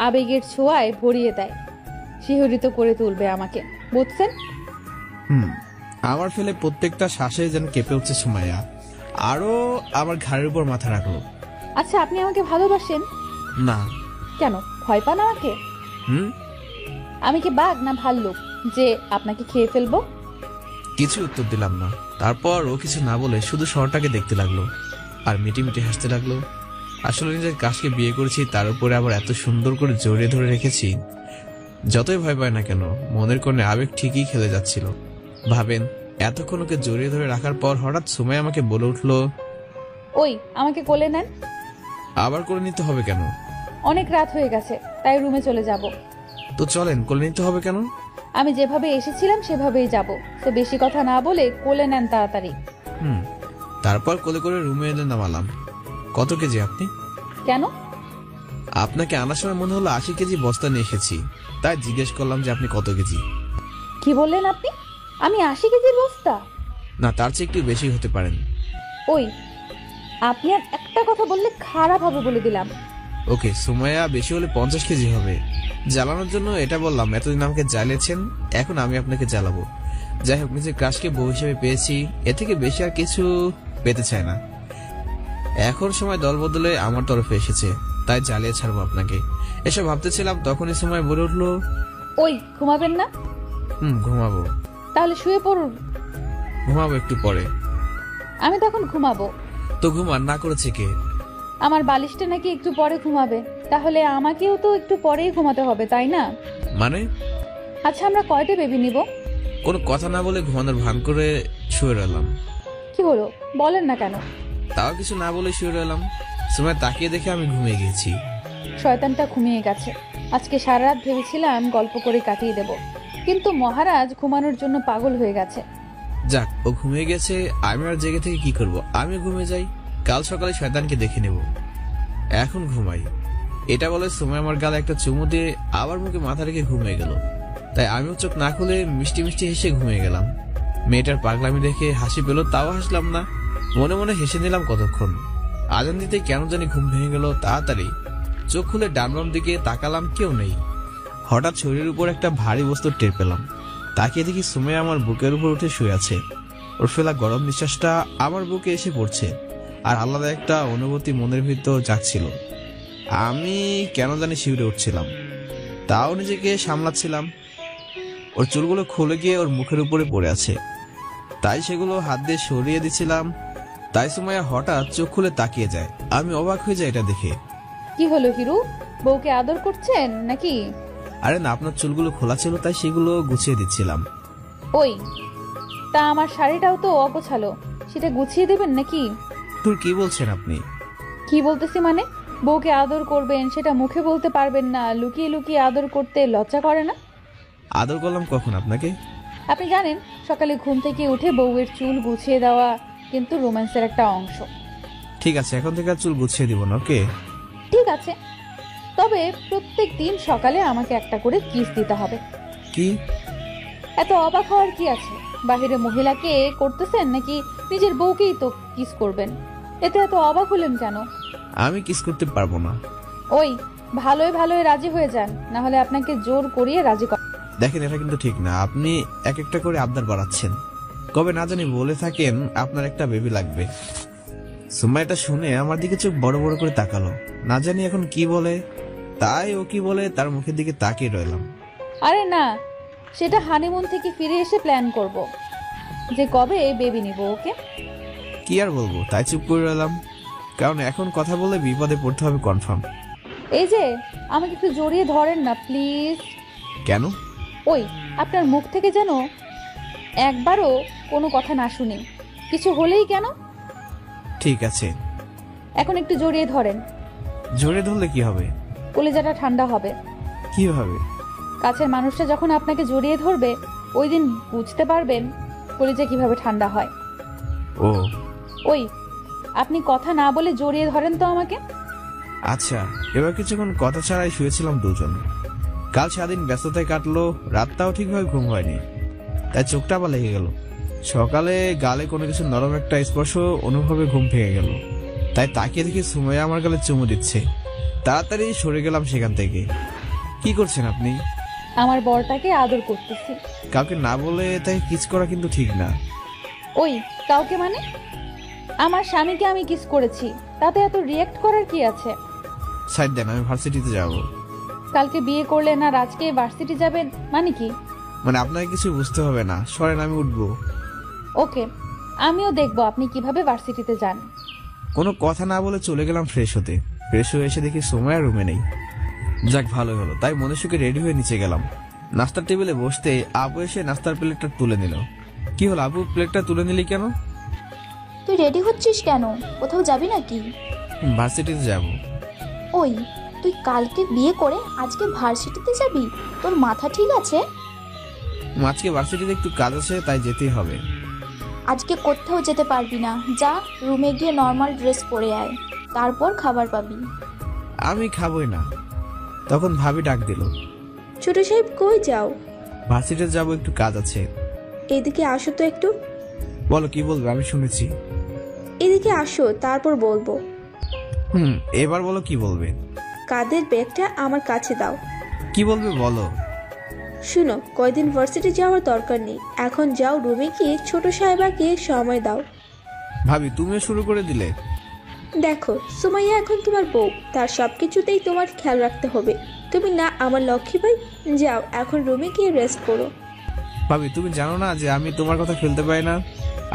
আবেগের ছোঁয়ায় ভরিয়ে দেয়, শিহরিত করে তুলবে আমাকে, বুঝছেন? আমার ফেলে প্রত্যেকটা শ্বাসে যেন কেঁপে উঠছে সুমাইয়া। আরো আমার ঘাড়ের উপর মাথা রাখলো। আচ্ছা, আপনি আমাকে ভালোবাসেন? না। কেন, ভয় পান আমাকে? আমি কি বাঘ না ভাল্লুক যে আপনাকে খেয়ে ফেলবো? কিছু উত্তর দিলাম না। তারপর ও কিছু না বলে শুধু শহরটাকে দেখতে লাগলো আর মিটি মিটি হাসতে লাগলো। আসলে নিজের কাজকে বিয়ে করেছি, তার উপরে আবার এত সুন্দর করে জড়িয়ে ধরে রেখেছি। যতই ভয় পায় না কেন, মনের কোণে আবেগ ঠিকই খেলে যাচ্ছিল। ভাবেন, এতক্ষণ ওকে জড়িয়ে ধরে রাখার পর হঠাৎ সুমাইয়া আমাকে বলে উঠলো, ওই আমাকে কোলে নেন। আবার করে নিতে হবে কেন? অনেক রাত হয়ে গেছে, তাই রুমে চলে যাব। তো চলেন, কোলে নিতে হবে কেন? আমি যেভাবে এসেছিলাম সেভাবেই যাব, তো বেশি কথা না বলে কোলে নেন তাড়াতাড়ি। তারপর কোলে করে রুমে এনে নামালাম। কত কেজি আপনি? কেন? আপনাকে আনার সময় মনে হলো 80 কেজি বস্তা নিয়ে এসেছি, তাই জিজ্ঞেস করলাম যে আপনি কত কেজি। কি বললেন আপনি? আমি 80 কেজির বস্তা? না, তার চেয়ে একটু বেশি হতে পারেন। ওই আপনি আর একটা কথা বললে খারাপ হবে বলে দিলাম। ওকে সুমাইয়া, বেশি হলে 50 কেজি হবে। জ্বালানোর জন্য এটা বললাম। এতদিন আমাকে জ্বালিয়েছেন, এখন আমি আপনাকে জ্বালাবো। যাই হোক, নিজের ক্রাশকে বউ হিসেবে পেয়েছি, এ থেকে বেশি আর কিছু পেতে চায় না। এখন সময় দল বদলে আমার তরফে এসেছে, তাই জ্বালিয়ে ছাড়বো আপনাকে। এসব ভাবতেছিলাম, তখনই সময় বলে উঠলো, ওই ঘুমাবেন না? ঘুমাবো। তাহলে শুয়ে পড়ুন। ঘুমাবো একটু পরে। আমি তখন ঘুমাবো। তো ঘুমান না করেছে কে? আমার বালিশটা নাকি একটু পরে ঘুমাবে, তাহলে আমাকেও তো একটু পরেই ঘুমাতে হবে, তাই না? মানে? আচ্ছা, আমরা কয়টা বেবি নিব? কোনো কথা না বলে ঘুমানোর ভান করে শুয়ে রইলাম। কি হলো বলেন না কেন? তাও কিছু না বলে শুয়ে রইলাম। সময় তাকিয়ে দেখে আমি ঘুমিয়ে গেছি। শয়তানটা ঘুমিয়ে গেছে। আজকে সারা রাত ভেবেছিলাম গল্প করে কাটিয়ে দেব, কিন্তু মহারাজ ঘুমানোর জন্য পাগল হয়ে গেছে। যাক, ও ঘুমিয়ে গেছে, আমি আর জেগে থেকে কি করব? আমি ঘুমিয়ে যাই, কাল সকালে শয়তানকে দেখে নেব। এখন ঘুমাই। এটা বলে সময় আমার গালে একটা চুমু দিয়ে আবার মুখে মাথা রেখে ঘুমিয়ে গেল। তাই আমিও চোখ না খুলে মিষ্টি মিষ্টি হেসে ঘুমিয়ে গেলাম। মেয়েটার পাগলামি দেখে হাসি পেল, তাও হাসলাম না, মনে মনে হেসে নিলাম কতক্ষণ। আজান দিতে কেন জানি ঘুম ভেঙে গেল তাড়াতাড়ি। চোখ খুলে ডান বাম দিকে তাকালাম, কেউ নেই। হঠাৎ শরীরের উপর একটা ভারী বস্তু টের পেলাম। তাকিয়ে দেখি সুমাইয়া আমার বুকের উপর উঠে শুয়ে আছে। ওর ফেলা গরম নিঃশ্বাসটা আমার বুকে এসে পড়ছে, আর আলাদা একটা অনুভূতি মনের ভিতর জাগছিল। আমি কেন জানি শিউরে উঠছিলাম, তাও নিজেকে সামলাচ্ছিলাম। ওর চুলগুলো খুলে গিয়ে ওর মুখের উপরে পড়ে আছে, তাই সেগুলো হাত দিয়ে সরিয়ে দিচ্ছিলাম। তাই সুমাইয়া হঠাৎ চোখ খুলে তাকিয়ে যায়। আমি অবাক হয়ে যাই এটা দেখে। কি হলো হিরু, বউকে আদর করছেন নাকি? আরে না, আপনার চুলগুলো খোলা ছিল তাই সেগুলো গুছিয়ে দিচ্ছিলাম। ওই তা আমার শাড়িটাও তো অগোছালো, সেটা গুছিয়ে দেবেন নাকি? তোর কি বলছেন আপনি? কি বলতেছি মানে, বউকে আদর করবেন সেটা মুখে বলতে পারবেন না, লুকিয়ে লুকিয়ে আদর করতে লজ্জা করে না? আদর করলাম কখন আপনাকে? আপনি জানেন সকালে ঘুম থেকে উঠে বউয়ের চুল গুছিয়ে দেওয়া কিন্তু রোম্যান্সের একটা অংশ। ঠিক আছে, এখন থেকে আর চুল গুছিয়ে দিব না। ওকে ঠিক আছে, তবে প্রত্যেক দিন সকালে আমাকে একটা করে কিস দিতে হবে। কি? এত অবাক হওয়ার কি আছে? বাহিরে মহিলাকে করতেছেন নাকি নিজের বউকেই তো কিস করবেন? এতে এত অবাক হলেন কেন? আমি কিস করতে পারবো না। ওই ভালোই ভালোই রাজি হয়ে যান, না হলে আপনাকে জোর করিয়ে রাজি কর। দেখেন, এটা কিন্তু ঠিক না। আপনি এক একটা করে আবদার বাড়াচ্ছেন। কবে না জানি বলে থাকেন আপনার একটা বেবি লাগবে। সুমাইয়া শুনে আমার দিকে চোখ বড় বড় করে তাকালো। না জানি এখন কি বলে, তাই ও কি বলে তার মুখের দিকে তাকিয়ে রইলাম। আরে না, সেটা হানিমুন থেকে ফিরে এসে প্ল্যান করব যে কবে বেবি নিব। ওকে কি আর বলবো, তাই চুপ করে রইলাম, কারণ এখন কথা বলে বিপদে পড়তে হবে কনফার্ম। এই যে আমাকে একটু জড়িয়ে ধরেন না প্লিজ। কেন? ওই আপনার মুখ থেকে যেন একবারও কোনো কথা না শুনি, কিছু হলেই কেন। ঠিক আছে, এখন একটু জড়িয়ে ধরেন। জড়িয়ে ধরলে কি হবে? কলিজাটা ঠান্ডা হবে। কিভাবে? কাছের মানুষটা যখন আপনাকে জড়িয়ে ধরবে, ওই দিন বুঝতে পারবেন কলিজা কিভাবে ঠান্ডা হয়। ও ওই আপনি কথা না বলে জড়িয়ে ধরেন তো আমাকে। আচ্ছা, এবার কিছুক্ষণ কথা ছাড়াই শুয়েছিলাম দুজন। কাল সারাদিন ব্যস্ততায় কাটলো, রাতটাও ঠিকভাবে ঘুম হয়নি, তাই চোখটা আবার লেগে গেল। সকালে গালে কোনো কিছু নরম একটা স্পর্শ অনুভবে ঘুম ভেঙে গেল, তাই তাকিয়ে দেখি সুমাইয়া আমার গালে চুমু দিচ্ছে। তাড়াতাড়ি সরে গেলাম সেখান থেকে। কি করছেন আপনি? আমার বরটাকে আদর করতেছি। কাউকে না বলে তাই কিস করা কিন্তু ঠিক না। ওই কাউকে মানে? আমার স্বামীকে আমি কিস করেছি, তাতে এত রিয়েক্ট করার কি আছে? সাইড দেন, আমি ভার্সিটিতে যাব। কালকে বিয়ে করলেন আর আজকে ভার্সিটি যাবেন মানে কি? মানে আপনাকে কিছু বুঝতে হবে না, সরেন, আমি উঠবো। ওকে, আমিও দেখবো আপনি কিভাবে ভার্সিটিতে যান। কোনো কথা না বলে চলে গেলাম ফ্রেশ হতে। ফ্রেশ হয়ে এসে দেখি সময় রুমে নেই। যাক ভালো হলো, তাই মনে সুখে রেডি হয়ে নিচে গেলাম। নাস্তার টেবিলে বসতে আবু এসে নাস্তার প্লেটটা তুলে নিল। কি হলো আবু, প্লেটটা তুলে নিলি কেন? তুই রেডি হচ্ছিস কেন? কোথাও যাবি নাকি? ভার্সিটিতে যাব। ওই, তুই কালকে বিয়ে করে আজকে ভার্সিটিতে যাবি? তোর মাথা ঠিক আছে? আজকে ভার্সিটিতে একটু কাজ আছে, তাই যেতেই হবে। আজকে কোথাও যেতে পারবি না, যা রুমে গিয়ে নর্মাল ড্রেস পরে আয়, তারপর খাবার পাবি। আমি খাবই না। তখন ভাবি ডাক দিল। ছোট সাহেব কই যাও? ভার্সিটিতে যাব, একটু কাজ আছে। এদিকে আসো তো একটু। বলো, কি বলবে? আমি শুনেছি। এদিকে আসো, তারপর বলবো। এবার বলো, কি বলবে? কাদের ব্যাগটা আমার কাছে দাও। কি বলবে বলো। শুনো, কয়দিন ভার্সিটি যাওয়ার দরকার নেই, এখন যাও রুমে গিয়ে ছোট সাহেবাকে সময় দাও। ভাবি, তুমিও শুরু করে দিলে। দেখো, সুমাইয়া এখন তোমার বউ, তার সবকিছুতেই তোমার খেয়াল রাখতে হবে। তুমি না আমার লক্ষ্মী ভাই? যাও এখন রুমে গিয়ে রেস্ট করো। ভাবি, তুমি জানো না যে আমি তোমার কথা ফেলতে পারি না,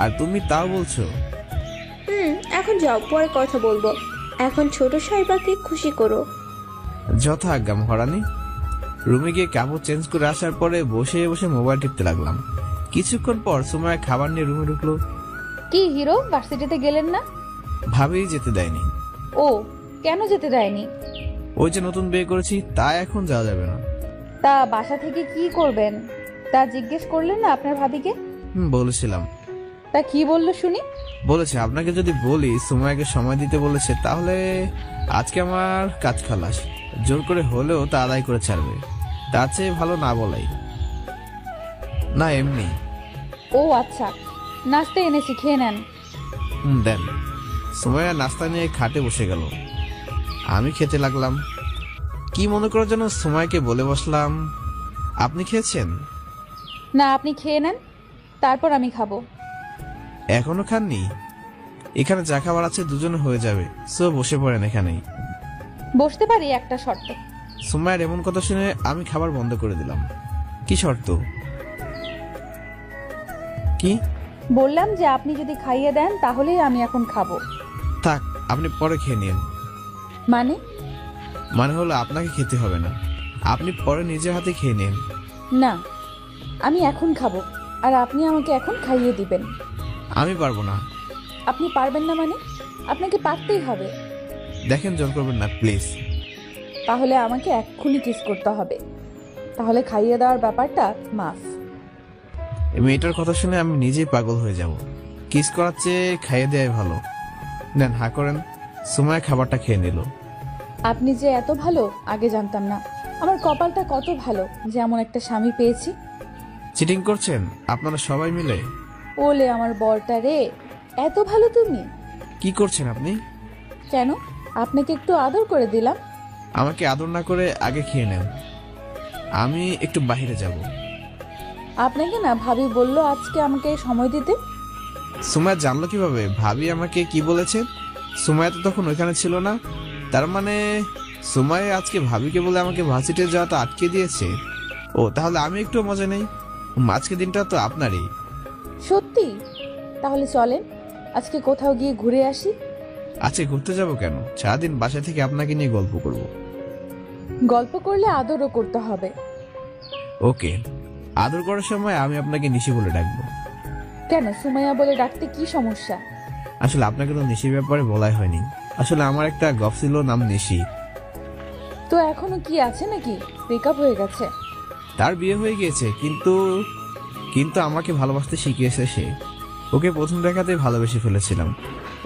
আর তুমি তাও বলছো। এখন যাও, পরে কথা বলবো। এখন ছোট সাহেবাকে খুশি করো। যথা আজ্ঞা মহারানী। রুমে গিয়ে কাপড় চেঞ্জ করে আসার পরে বসে বসে মোবাইল টিপতে লাগলাম। কিছুক্ষণ পর সময় খাবার নিয়ে রুমে ঢুকলো। কি হিরো, ভার্সিটিতে গেলেন না? ভাবি যেতে দেয়নি। ও, কেন যেতে দেয়নি? ওই যে নতুন বিয়ে করেছি, তাই এখন যাওয়া যাবে না। তা বাসা থেকে কি করবেন তা জিজ্ঞেস করলেন না আপনার ভাবিকে? বলেছিলাম। তা কি বললো শুনি? বলেছে আপনাকে যদি বলি সময়কে সময় দিতে বলেছে, তাহলে আজকে আমার কাজ খালাস, জোর করে হলেও তা আদায় করে ছাড়বে। তার চেয়ে ভালো না বলাই। না এমনি। ও আচ্ছা, নাস্তা এনেছি, খেয়ে নেন। দেন। সময় নাস্তা নিয়ে খাটে বসে গেল। আমি খেতে লাগলাম। কি মনে করে যেন সময়কে বলে বসলাম, আপনি খেয়েছেন? না, আপনি খেয়ে নেন, তারপর আমি খাবো। এখনো খাননি? এখানে যা খাবার আছে দুজনে হয়ে যাবে, সো বসে পড়েন এখানেই। বসতে পারি একটা শর্তে। সময়ের এমন কথা শুনে আমি খাবার বন্ধ করে দিলাম। কি শর্ত? কি? বললাম যে আপনি যদি খাইয়ে দেন তাহলেই আমি এখন খাবো। থাক, আপনি পরে খেয়ে নিন। মানে? মানে হলো আপনাকে খেতে হবে না, আপনি পরে নিজের হাতে খেয়ে নিন। না, আমি এখন খাবো, আর আপনি আমাকে এখন খাইয়ে দিবেন। আমি পারবো না। আপনি পারবেন না মানে? আপনাকে পারতেই হবে। দেখেন, জোর করবেন না প্লিজ। তাহলে আমাকে এক্ষুনি কিস করতে হবে, তাহলে খাইয়ে দেওয়ার ব্যাপারটা মাফ। মেয়েটার কথা শুনে আমি নিজেই পাগল হয়ে যাব। কিস করার চেয়ে খাইয়ে দেওয়াই ভালো। নেন, হা করেন। সময় খাবারটা খেয়ে নিল। আপনি যে এত ভালো আগে জানতাম না। আমার কপালটা কত ভালো যে এমন একটা স্বামী পেয়েছি। চিটিং করছেন আপনারা সবাই মিলে? ওলে আমার বরটা রে, এত ভালো তুমি। কি করছেন আপনি? কেন, আপনাকে একটু আদর করে দিলাম। আমাকে আদর না করে আগে খেয়ে নেন, আমি একটু বাইরে যাব। আপনাকে না ভাবি বললো আজকে আমাকে সময় দিতে। সুমায়া জানলো কিভাবে? ভাবি আমাকে কি বলেছে? সুমায়া তো তখন ওইখানে ছিল না। তার মানে সুমায়া আজকে ভাবিকে বলে আমাকে ভার্সিটিতে যাওয়াটা আটকে দিয়েছে। ও, তাহলে আমি একটু মজা নেই। আজকে দিনটা তো আপনারই। সত্যি? তাহলে চলেন আজকে কোথাও গিয়ে ঘুরে আসি। আজকে ঘুরতে যাব কেন? সারাদিন বাসা থেকে আপনাকে নিয়ে গল্প করব। গল্প করলে আদরও করতে হবে। ওকে, আদর করার সময় আমি আপনাকে নিশি বলে ডাকবো। কেন, সুমাইয়া বলে ডাকতে কি সমস্যা? আসলে আপনাকে তো নিশির ব্যাপারে বলাই হয়নি। আসলে আমার একটা গপ ছিল, নাম নিশি। তো এখনো কি আছে নাকি? ব্রেকআপ হয়ে গেছে? তার বিয়ে হয়ে গিয়েছে, কিন্তু আমাকে ভালোবাসতে শিখিয়েছে সে। ওকে প্রথম দেখাতে ভালোবেসে ফেলেছিলাম।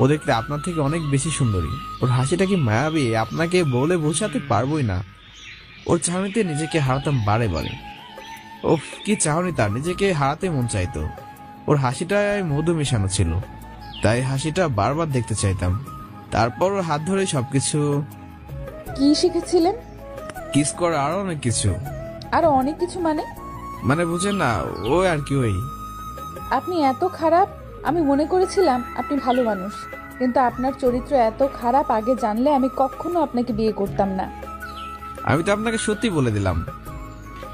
ও দেখতে আপনার থেকে অনেক বেশি সুন্দরী। ওর হাসিটা কি মায়াবী, আপনাকে বলে বোঝাতে পারবোই না। ওর চাহনিতে নিজেকে হারাতাম বারে বারে। ওফ, কি চাহনি তার, নিজেকে হারাতে মন চাইতো। ওর হাসিটায় মধু মেশানো ছিল, তাই হাসিটা বারবার দেখতে চাইতাম। তারপর ওর হাত ধরে সবকিছু। কি শিখেছিলেন? কিস করা, আরো অনেক কিছু। আরো অনেক কিছু মানে বুঝেন না, ও আর কি। ওই আপনি এত খারাপ, আমি মনে করেছিলাম আপনি ভালো মানুষ, কিন্তু আপনার চরিত্র এত খারাপ আগে জানলে আমি কখনো আপনাকে বিয়ে করতাম না। আমি তো আপনাকে সত্যি বলে দিলাম।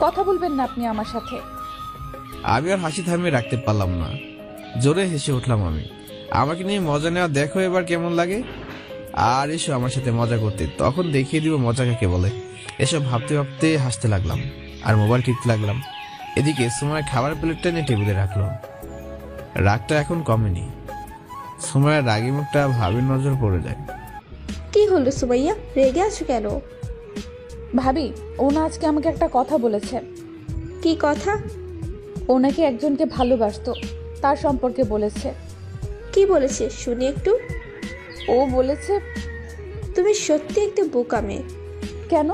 কথা বলবেন না আপনি আমার সাথে। আমি আর হাসি থামিয়ে রাখতে পারলাম না, জোরে হেসে উঠলাম আমি। আমাকে নিয়ে মজা নেওয়া দেখো এবার কেমন লাগে। আর এসো আমার সাথে মজা করতে, তখন দেখিয়ে দিব মজা কাকে বলে। এসব ভাবতে ভাবতে হাসতে লাগলাম আর মোবাইল টিপতে লাগলাম। এদিকে সুমাইয়া খাবার প্লেটটা নিয়ে টেবিলে রাখলো। রাগটা এখন কমেনি। সুমাইয়ার রাগী মুখটা ভাবির নজর পড়ে যায়। কি হলো সুমাইয়া, রেগে আছো কেন? ভাবি, ও না আজকে আমাকে একটা কথা বলেছে। কি কথা? ও নাকি একজনকে ভালোবাসতো, তার সম্পর্কে বলেছে। কি বলেছে শুনি একটু। ও বলেছে তুমি সত্যি একটা বোকা মেয়ে। কেন?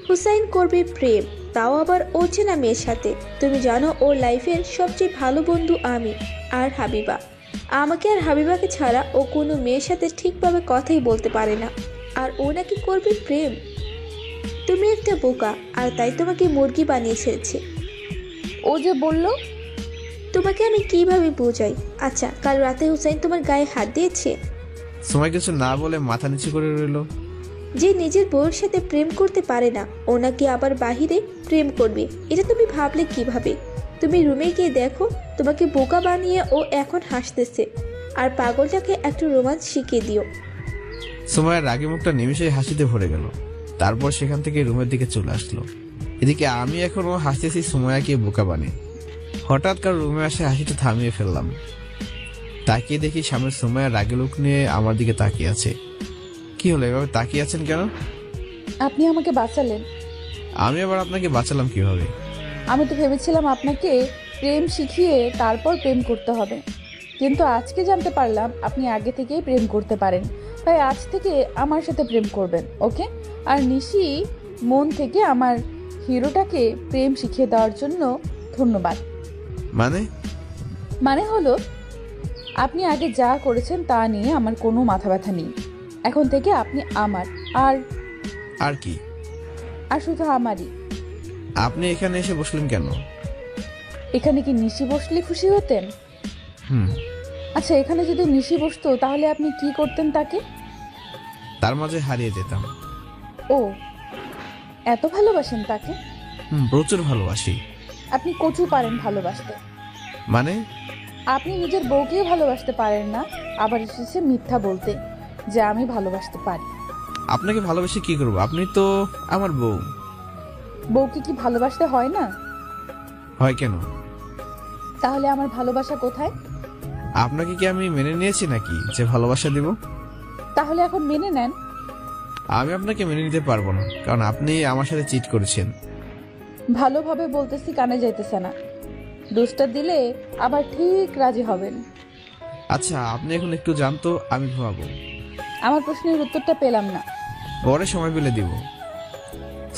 হুসাইন করবে প্রেম, তাও আবার অচেনা মেয়ের সাথে। তুমি জানো ওর লাইফের সবচেয়ে ভালো বন্ধু আমি আর হাবিবা। আমাকে আর হাবিবাকে ছাড়া ও কোনো মেয়ের সাথে ঠিকভাবে কথাই বলতে পারে না, আর ও নাকি করবে প্রেম। তুমি একটা বোকা, আর তাই তোমাকে মুরগি বানিয়ে ছেড়েছে। ও যে বলল। তোমাকে আমি কিভাবে বোঝাই? আচ্ছা, কাল রাতে হুসাইন তোমার গায়ে হাত দিয়েছে? সুমাইয়া কিছু না বলে মাথা নিচু করে রইল। যে নিজের বউয়ের সাথে প্রেম করতে পারে না, ও নাকি আবার বাহিরে প্রেম করবে, এটা তুমি ভাবলে কিভাবে? তুমি রুমে গিয়ে দেখো, তোমাকে বোকা বানিয়ে ও এখন হাসতেছে। আর পাগলটাকে একটু রোমান্স শিখিয়ে দিও। সুমাইয়ার রাগী মুখটা নিমিষেই হাসিতে ভরে গেল। তারপর সেখান থেকে রুমের দিকে চলে আসলো। এদিকে আমি এখনো হাসতেছি সুমাইয়াকে বোকা বানিয়ে। হঠাৎ কার রুমে আসে হাসিটা থামিয়ে ফেললাম। তাকিয়ে দেখি সামনে সুমাইয়া রাগী লোক নিয়ে আমার দিকে তাকিয়ে আছে। কি হলো, এভাবে তাকিয়ে আছেন কেন? আপনি আমাকে বাঁচালেন। আমি আবার আপনাকে বাঁচালাম কিভাবে? আমি তো ভেবেছিলাম আপনাকে প্রেম শিখিয়ে তারপর প্রেম করতে হবে, কিন্তু আজকে জানতে পারলাম আপনি আগে থেকেই প্রেম করতে পারেন। তাই আজ থেকে আমার সাথে প্রেম করবেন, ওকে? আর নিশি, মন থেকে আমার হিরোটাকে প্রেম শিখিয়ে দেওয়ার জন্য ধন্যবাদ। মানে হলো, আপনি আগে যা করেছেন তা নিয়ে আমার কোনো মাথা ব্যথা নেই। এখন থেকে আপনি আমার, আর কি? আর শুধু আমারই। আপনি এখানে এসে বসলেন কেন? এখানে কি নিশি বসলে খুশি হতেন? আচ্ছা, এখানে যদি নিশি বসতো তাহলে আপনি কি করতেন তাকে? তার মাঝে হারিয়ে যেতাম। ও, এত ভালোবাসেন তাকে? প্রচুর ভালোবাসি। আপনি কচু পারেন ভালোবাসতে। মানে? আপনি নিজের বউকেই ভালোবাসতে পারেন না, আবার এসেছে মিথ্যা বলতে যে আমি ভালোবাসতে পারি। আপনাকে ভালোবেসে কি করবো? আপনি তো আমার বউ। বউকে কি ভালোবাসতে হয় না? হয় কেন? তাহলে আমার ভালোবাসা কোথায়? আপনাকে কি আমি মেনে নিয়েছি নাকি যে ভালোবাসা দিব? তাহলে এখন মেনে নেন। আমি আপনাকে মেনে নিতে পারবো না, কারণ আপনি আমার সাথে চিট করেছেন। ভালোভাবে বলতেছি, কানে যাইতেছে না। দোষটা দিলে আবার ঠিক রাজি হবেন। আচ্ছা, আপনি এখন একটু জানতো, আমি ঘুমাবো। আমার প্রশ্নের উত্তরটা পেলাম না। পরে সময় পেলে দিব।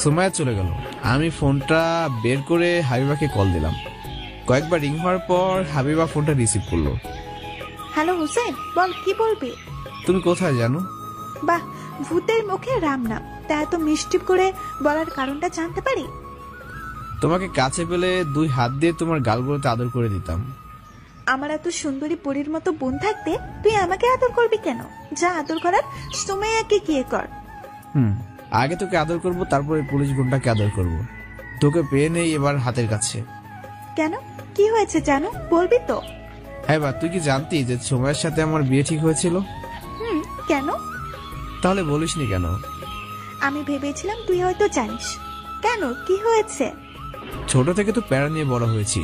সুমাইয়া চলে গেল। আমি ফোনটা বের করে হাবিবাকে কল দিলাম। কয়েকবার রিং হওয়ার পর হাবিবা ফোনটা রিসিভ করলো। হ্যালো হুসেন, বল কি বলবি? তুমি কোথায় জানো? বাহ, ভূতের মুখে রাম নাম। তা এত মিষ্টি করে বলার কারণটা জানতে পারি? তোমাকে কাছে পেলে 2 হাত দিয়ে তোমার গালগুলোতে আদর করে দিতাম। আমার এত সুন্দরী পরীর মতো বোন থাকতে তুই আমাকে আদর করবি কেন? যা আদর করার সুমাইয়াকে গিয়ে কর। আগে তোকে আদর করব, তারপরে পুলিশ গুন্ডাকে আদর করব। তোকে পেয়ে নেই এবার হাতের কাছে। কেন, কি হয়েছে জানো? বলবি তো? হ্যাঁ, তুই কি জানতি যে সুমাইয়ার সাথে আমার বিয়ে ঠিক হয়েছিল? কেন? তাহলে বলিসনি কেন? আমি ভেবেছিলাম তুই হয়তো জানিস। কেন, কি হয়েছে? ছোট থেকে তো প্যারা নিয়ে বড় হয়েছি,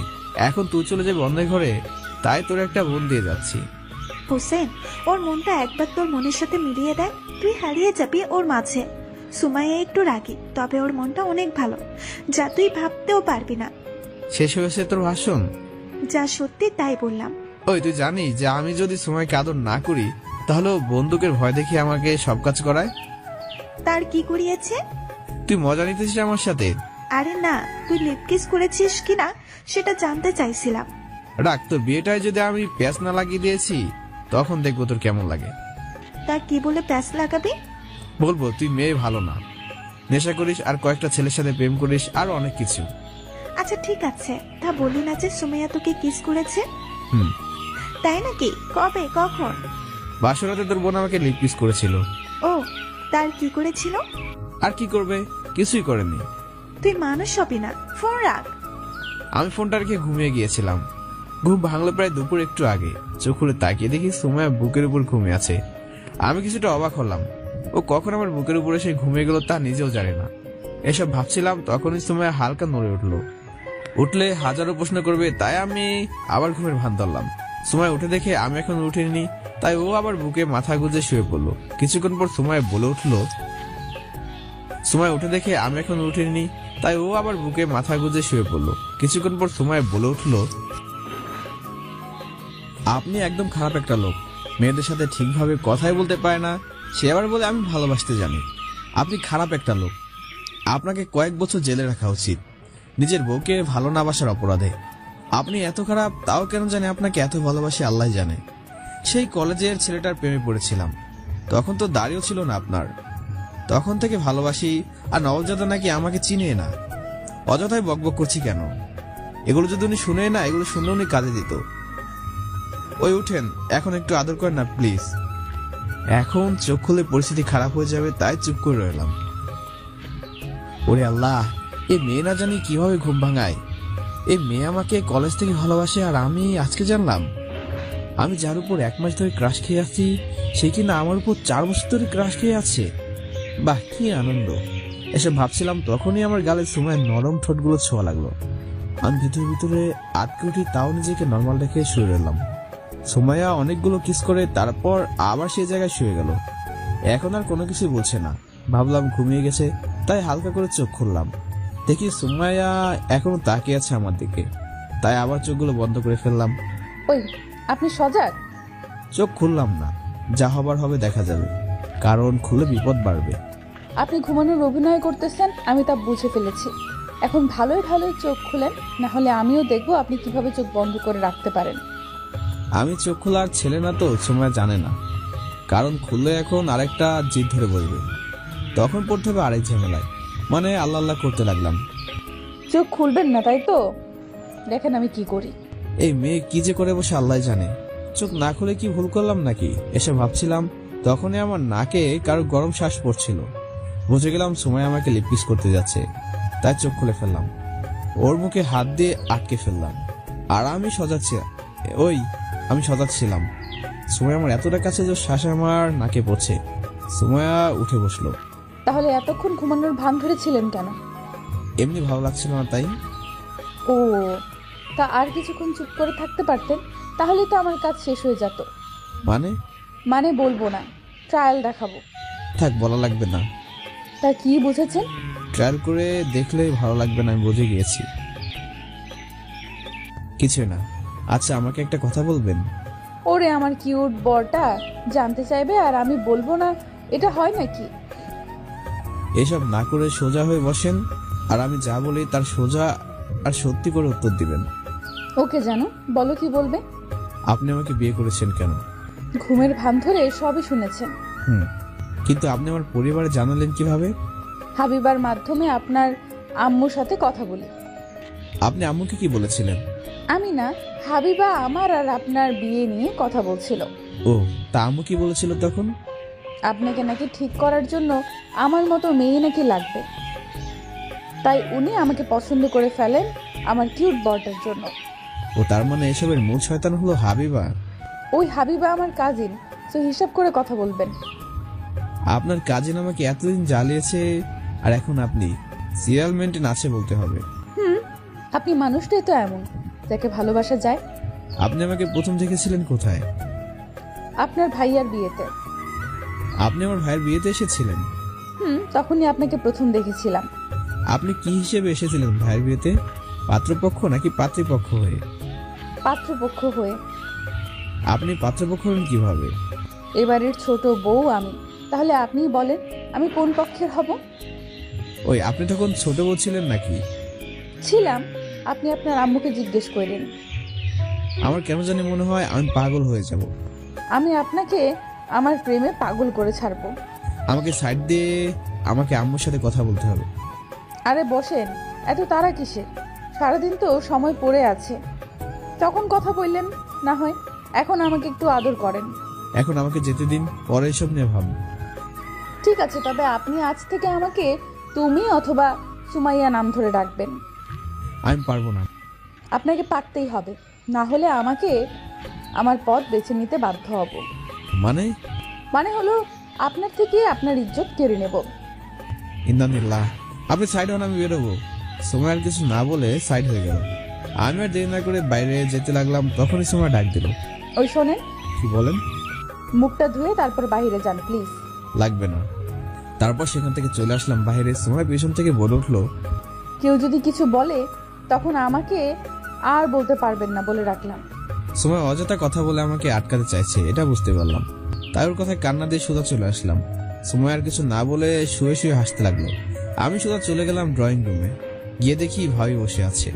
এখন তুই চলে যাবি অন্যের ঘরে, তাই তোর একটা বোন দিয়ে যাচ্ছি। হোসেন, ওর মনটা একবার তোর মনের সাথে মিলিয়ে দেয়, তুই হারিয়ে যাবি ওর মাঝে। সুমাইয়া একটু রাগী, তবে ওর মনটা অনেক ভালো, যা তুই ভাবতেও পারবি না। শেষ হয়েছে তোর ভাষণ? যা সত্যি তাই বললাম। ওই, তুই জানিস যে আমি যদি সুমাইয়াকে আদর না করি তাহলে বন্দুকের ভয় দেখিয়ে আমাকে সব কাজ করায়। তার কি করিয়েছে? তুই মজা নিতেছিস আমার সাথে? আরে না, তুই লিপকিস করেছিস কিনা সেটা জানতে চাইছিলাম। রাখ, তোর বিয়েটায় যদি আমি প্যাঁচ না লাগিয়ে দিয়েছি তখন দেখবো তোর কেমন লাগে। তা কি বলে প্যাঁচ লাগাবি? বলবো তুই মেয়ে ভালো না, নেশা করিস, আর কয়েকটা ছেলের সাথে প্রেম করিস, আর অনেক কিছু। আচ্ছা ঠিক আছে, তা বলি না যে সুমাইয়া তোকে কিস করেছে? তাই নাকি? কবে, কখন? বাসরাতে তোর বোন আমাকে লিপ কিস করেছিল। ও, তার কি করেছিল? আর কি করবে, কিছুই করেনি। তুই মানুষ হবি না, ফোন রাখ। আমি ফোনটা রেখে ঘুমিয়ে গিয়েছিলাম। ঘুম ভাঙলো প্রায় দুপুর একটু আগে। চোখ খুলে তাকিয়ে দেখি সুমাইয়া বুকের উপর ঘুমিয়ে আছে, আমি কিছুটা অবাক হলাম। ও কখন আমার বুকের উপরে এসে ঘুমিয়ে গেল তা নিজেও জানে না। এসব ভাবছিলাম, তখনই সুমাইয়া হালকা নড়ে উঠলে হাজারো প্রশ্ন করবে, তাই আমি আবার ঘুমের ভান ধরলাম। সুমাইয়া উঠে দেখে আমি এখন উঠিনি, তাই ও আবার বুকে মাথা গুঁজে শুয়ে পড়লো। কিছুক্ষণ পর সুমাইয়া বলে উঠলো, সুমাইয়া উঠে দেখে আমি এখন উঠিনি, তাই ও আবার বুকে মাথা গুঁজে শুয়ে পড়লো। কিছুক্ষণ পর সুমাইয়া বলে উঠলো, আপনি একদম খারাপ একটা লোক, মেয়েদের সাথে ঠিকভাবে কথাই বলতে পারে না, সে আবার বলে আমি ভালোবাসতে জানি। আপনি খারাপ একটা লোক, আপনাকে কয়েক বছর জেলে রাখা উচিত নিজের বউকে ভালো না বাসার অপরাধে। আপনি এত খারাপ, তাও কেন জানে আপনাকে এত ভালোবাসি আল্লাহ জানে। সেই কলেজের ছেলেটার প্রেমে পড়েছিলাম, তখন তো দাড়িও ছিল না আপনার। তখন থেকে ভালোবাসি, আর নবজাদা নাকি আমাকে চিনে না। অযথাই বকবক করছি কেন? এগুলো যদি উনি শুনে না, এগুলো শুনলে উনি কাজে দিত। ওই উঠেন, এখন একটু আদর করেন না প্লিজ। এখন চোখ খুলে পরিস্থিতি খারাপ হয়ে যাবে, তাই চুপ করে রইলাম। ওরে আল্লাহ, এই মেয়ে না জানি কিভাবে ঘুম ভাঙায়। এই মেয়ে আমাকে কলেজ থেকে ভালোবাসে, আর আমি আজকে জানলাম। আমি যার উপর 1 মাস ধরে ক্রাশ খেয়ে আছি, সে কিনা আমার উপর 4 বছর ধরে ক্রাশ খেয়ে আছে। বাহ, কি আনন্দ! এসব ভাবছিলাম, তখনই আমার গালে সুমাইয়ার নরম ঠোঁটগুলো ছোঁয়া লাগলো। আমি ভিতরে ভিতরে আটকে উঠি, তাও নিজেকে নর্মাল রেখে শুয়ে রইলাম। সুমাইয়া অনেকগুলো কিস করে তারপর আবার সেই জায়গায় শুয়ে গেল। এখন আর কোনো কিছু বলছে না। ভাবলাম ঘুমিয়ে গেছে, তাই হালকা করে চোখ খুললাম। দেখি সুমাইয়া এখনো তাকিয়ে আছে আমার দিকে, তাই আবার চোখগুলো বন্ধ করে ফেললাম। ওই, আপনি সজাগ? চোখ খুললাম না, যা হবার হবে দেখা যাবে, কারণ খুলে বিপদ বাড়বে। আপনি ঘুমানোর অভিনয় করতেছেন, আমি তা বুঝে ফেলেছি। এখন ভালোই ভালোই চোখ খুলেন, না হলে আমিও দেখবো আপনি কিভাবে চোখ বন্ধ করে রাখতে পারেন। আমি চোখ খোলার ছেলে না তো, সুমাইয়া জানে না, কারণ খুললে এখন আরেকটা জিদ ধরে বসবে, তখন পড়তে হবে আরেক ঝামেলায়। মানে আল্লাহ আল্লাহ করতে লাগলাম। চোখ খুলবেন না তাই তো? দেখেন আমি কি করি। এই মেয়ে কি যে করে বসে আল্লাহ জানে। চোখ না খুলে কি ভুল করলাম নাকি, এসে ভাবছিলাম, তখনই আমার নাকে কারো গরম শ্বাস পড়ছিল। বুঝে গেলাম সুমাইয়া আমাকে লিপকিস করতে যাচ্ছে, তাই চোখ খুলে ফেললাম। ওর মুখে হাত দিয়ে আটকে ফেললাম, আর আমি সজাগ ছিলাম। সুমাইয়া আমার এতটা কাছে যে শ্বাস আমার নাকে পড়ছে। সুমাইয়া উঠে বসলো। তাহলে এতক্ষণ ঘুমানোর ভান ধরেছিলেন কেন? এমনি ভালো লাগছিল না তাই। ও, তা আর কিছুক্ষণ চুপ করে থাকতে পারতেন, তাহলে তো আমার কাজ শেষ হয়ে যেত। মানে বলবো না, ট্রায়াল দেখাবো। থাক, বলা লাগবে না। তা কি বুঝেছেন? ট্রায়াল করে দেখলে ভালো লাগবে না, আমি বুঝে গিয়েছি। কিছু না। আচ্ছা, আমাকে একটা কথা বলবেন? ওরে আমার কিউট বরটা জানতে চাইবে আর আমি বলবো না, এটা হয় নাকি? এসব না করে সোজা হয়ে বসেন, আর আমি যা বলি তার সোজা আর সত্যি করে উত্তর দিবেন। ওকে জানো, বলো কি বলবে। আপনি আমাকে বিয়ে করেছেন কেন? ঘুমের ভান ধরে সবই শুনেছেন। কিন্তু আপনি আমার পরিবারে জানালেন কিভাবে? হাবিবার মাধ্যমে আপনার আম্মুর সাথে কথা বলি। আপনি আম্মুকে কি বলেছিলেন? আমি না, হাবিবা আমার আর আপনার বিয়ে নিয়ে কথা বলছিল। ও, তা আম্মু কি বলেছিল তখন? আপনাকে নাকি ঠিক করার জন্য আমার মতো মেয়ে নাকি লাগবে, তাই উনি আমাকে পছন্দ করে ফেলেন আমার কিউট বরটার জন্য। ও, তার মানে এসবের মূল শয়তান হলো হাবিবা? ওই হাবিবা আমার কাজিন, তো হিসাব করে কথা বলবেন। আপনার কাজিন আমাকে এতদিন জ্বালিয়েছে, আর এখন আপনি সিরিয়াল মেনটেন আছে বলতে হবে। আপনি মানুষটাই তো এমন, যাকে ভালোবাসা যায়। আপনি আমাকে প্রথম দেখেছিলেন কোথায়? আপনার ভাইয়ার বিয়েতে। আপনি আমার ভাইয়ের বিয়েতে এসেছিলেন? তখনই আপনাকে প্রথম দেখেছিলাম। আপনি কি হিসেবে এসেছিলেন ভাইয়ের বিয়েতে? পাত্রপক্ষ নাকি পাত্রীপক্ষ হয়ে? পাত্রপক্ষ হয়ে। আপনি পাত্রপক্ষ হলেন কিভাবে? এবারের ছোট বউ আমি, তাহলে আপনিই বলেন আমি কোন পক্ষের হব? ওই, আপনি তখন ছোট বউ ছিলেন নাকি? ছিলাম। আপনি আপনার আম্মুকে জিজ্ঞেস করেন। আমার কেন জানি মনে হয় আমি পাগল হয়ে যাব। আমি আপনাকে আমার প্রেমে পাগল করে ছাড়বো। আমাকে সাইড দিয়ে আমাকে আম্মুর সাথে কথা বলতে হবে। আরে বসেন, এত তাড়া কিসের? সারাদিন তো সময় পড়ে আছে, তখন কথা বললেন না হয়। এখন আমাকে একটু আদর করেন। এখন আমাকে যেতে দিন, পরে এসব নিয়ে ভাব। ঠিক আছে, তবে আপনি আজ থেকে আমাকে তুমি অথবা সুমাইয়া নাম ধরে ডাকবেন। আমি পারবো না। আপনাকে পারতেই হবে, না হলে আমাকে আমার পথ বেছে নিতে বাধ্য হব। মানে? মানে হলো আপনার থেকে আপনার ইজ্জত কেড়ে নেব। ইন্দানিল্লাহ, আপনি সাইড হন, আমি বেরোবো। সময় আর কিছু না বলে সাইড হয়ে গেল। আমি আর দেরি না করে বাইরে যেতে লাগলাম, তখনই সময় ডাক দিল। ওই শোনেন, কি বলেন? মুখটা ধুয়ে তারপর বাইরে যান প্লিজ। লাগবে না। তারপর সেখান থেকে চলে আসলাম বাইরে। সময় পিছন থেকে বলে উঠলো, কেউ যদি কিছু বলে তখন আমাকে আর বলতে পারবেন না বলে রাখলাম। সময় অযথা কথা বলে আমাকে আটকাতে চাইছে, এটা বুঝতে পারলাম। তাই ওর কথায় কান্না দিয়ে সোজা চলে আসলাম। সময় আর কিছু না বলে শুয়ে শুয়ে হাসতে লাগলো। আমি সোজা চলে গেলাম ড্রয়িং রুমে। গিয়ে দেখি ভাবি বসে আছে।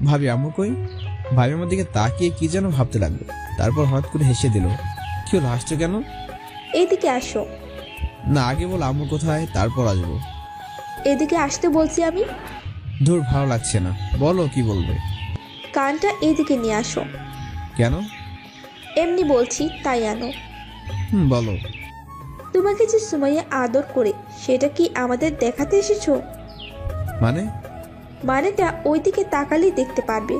ভাবি, আম্মু কই? ভাবি আমার দিকে তাকিয়ে কি যেন ভাবতে লাগলো। তারপর হঠাৎ করে হেসে দিল। কি হলো, হাসছো কেন? এদিকে আসো। না, আগে বল আম্মু কোথায়, তারপর আসবো। এদিকে আসতে বলছি আমি। ধুর, ভালো লাগছে না, বলো কি বলবে। কানটা এদিকে নিয়ে আসো। কেন? এমনি বলছি, তাই আনো। বলো। তোমাকে যে সুমাইয়া আদর করে সেটা কি আমাদের দেখাতে এসেছো? মানেটা ওইদিকে তাকালেই দেখতে পারবে।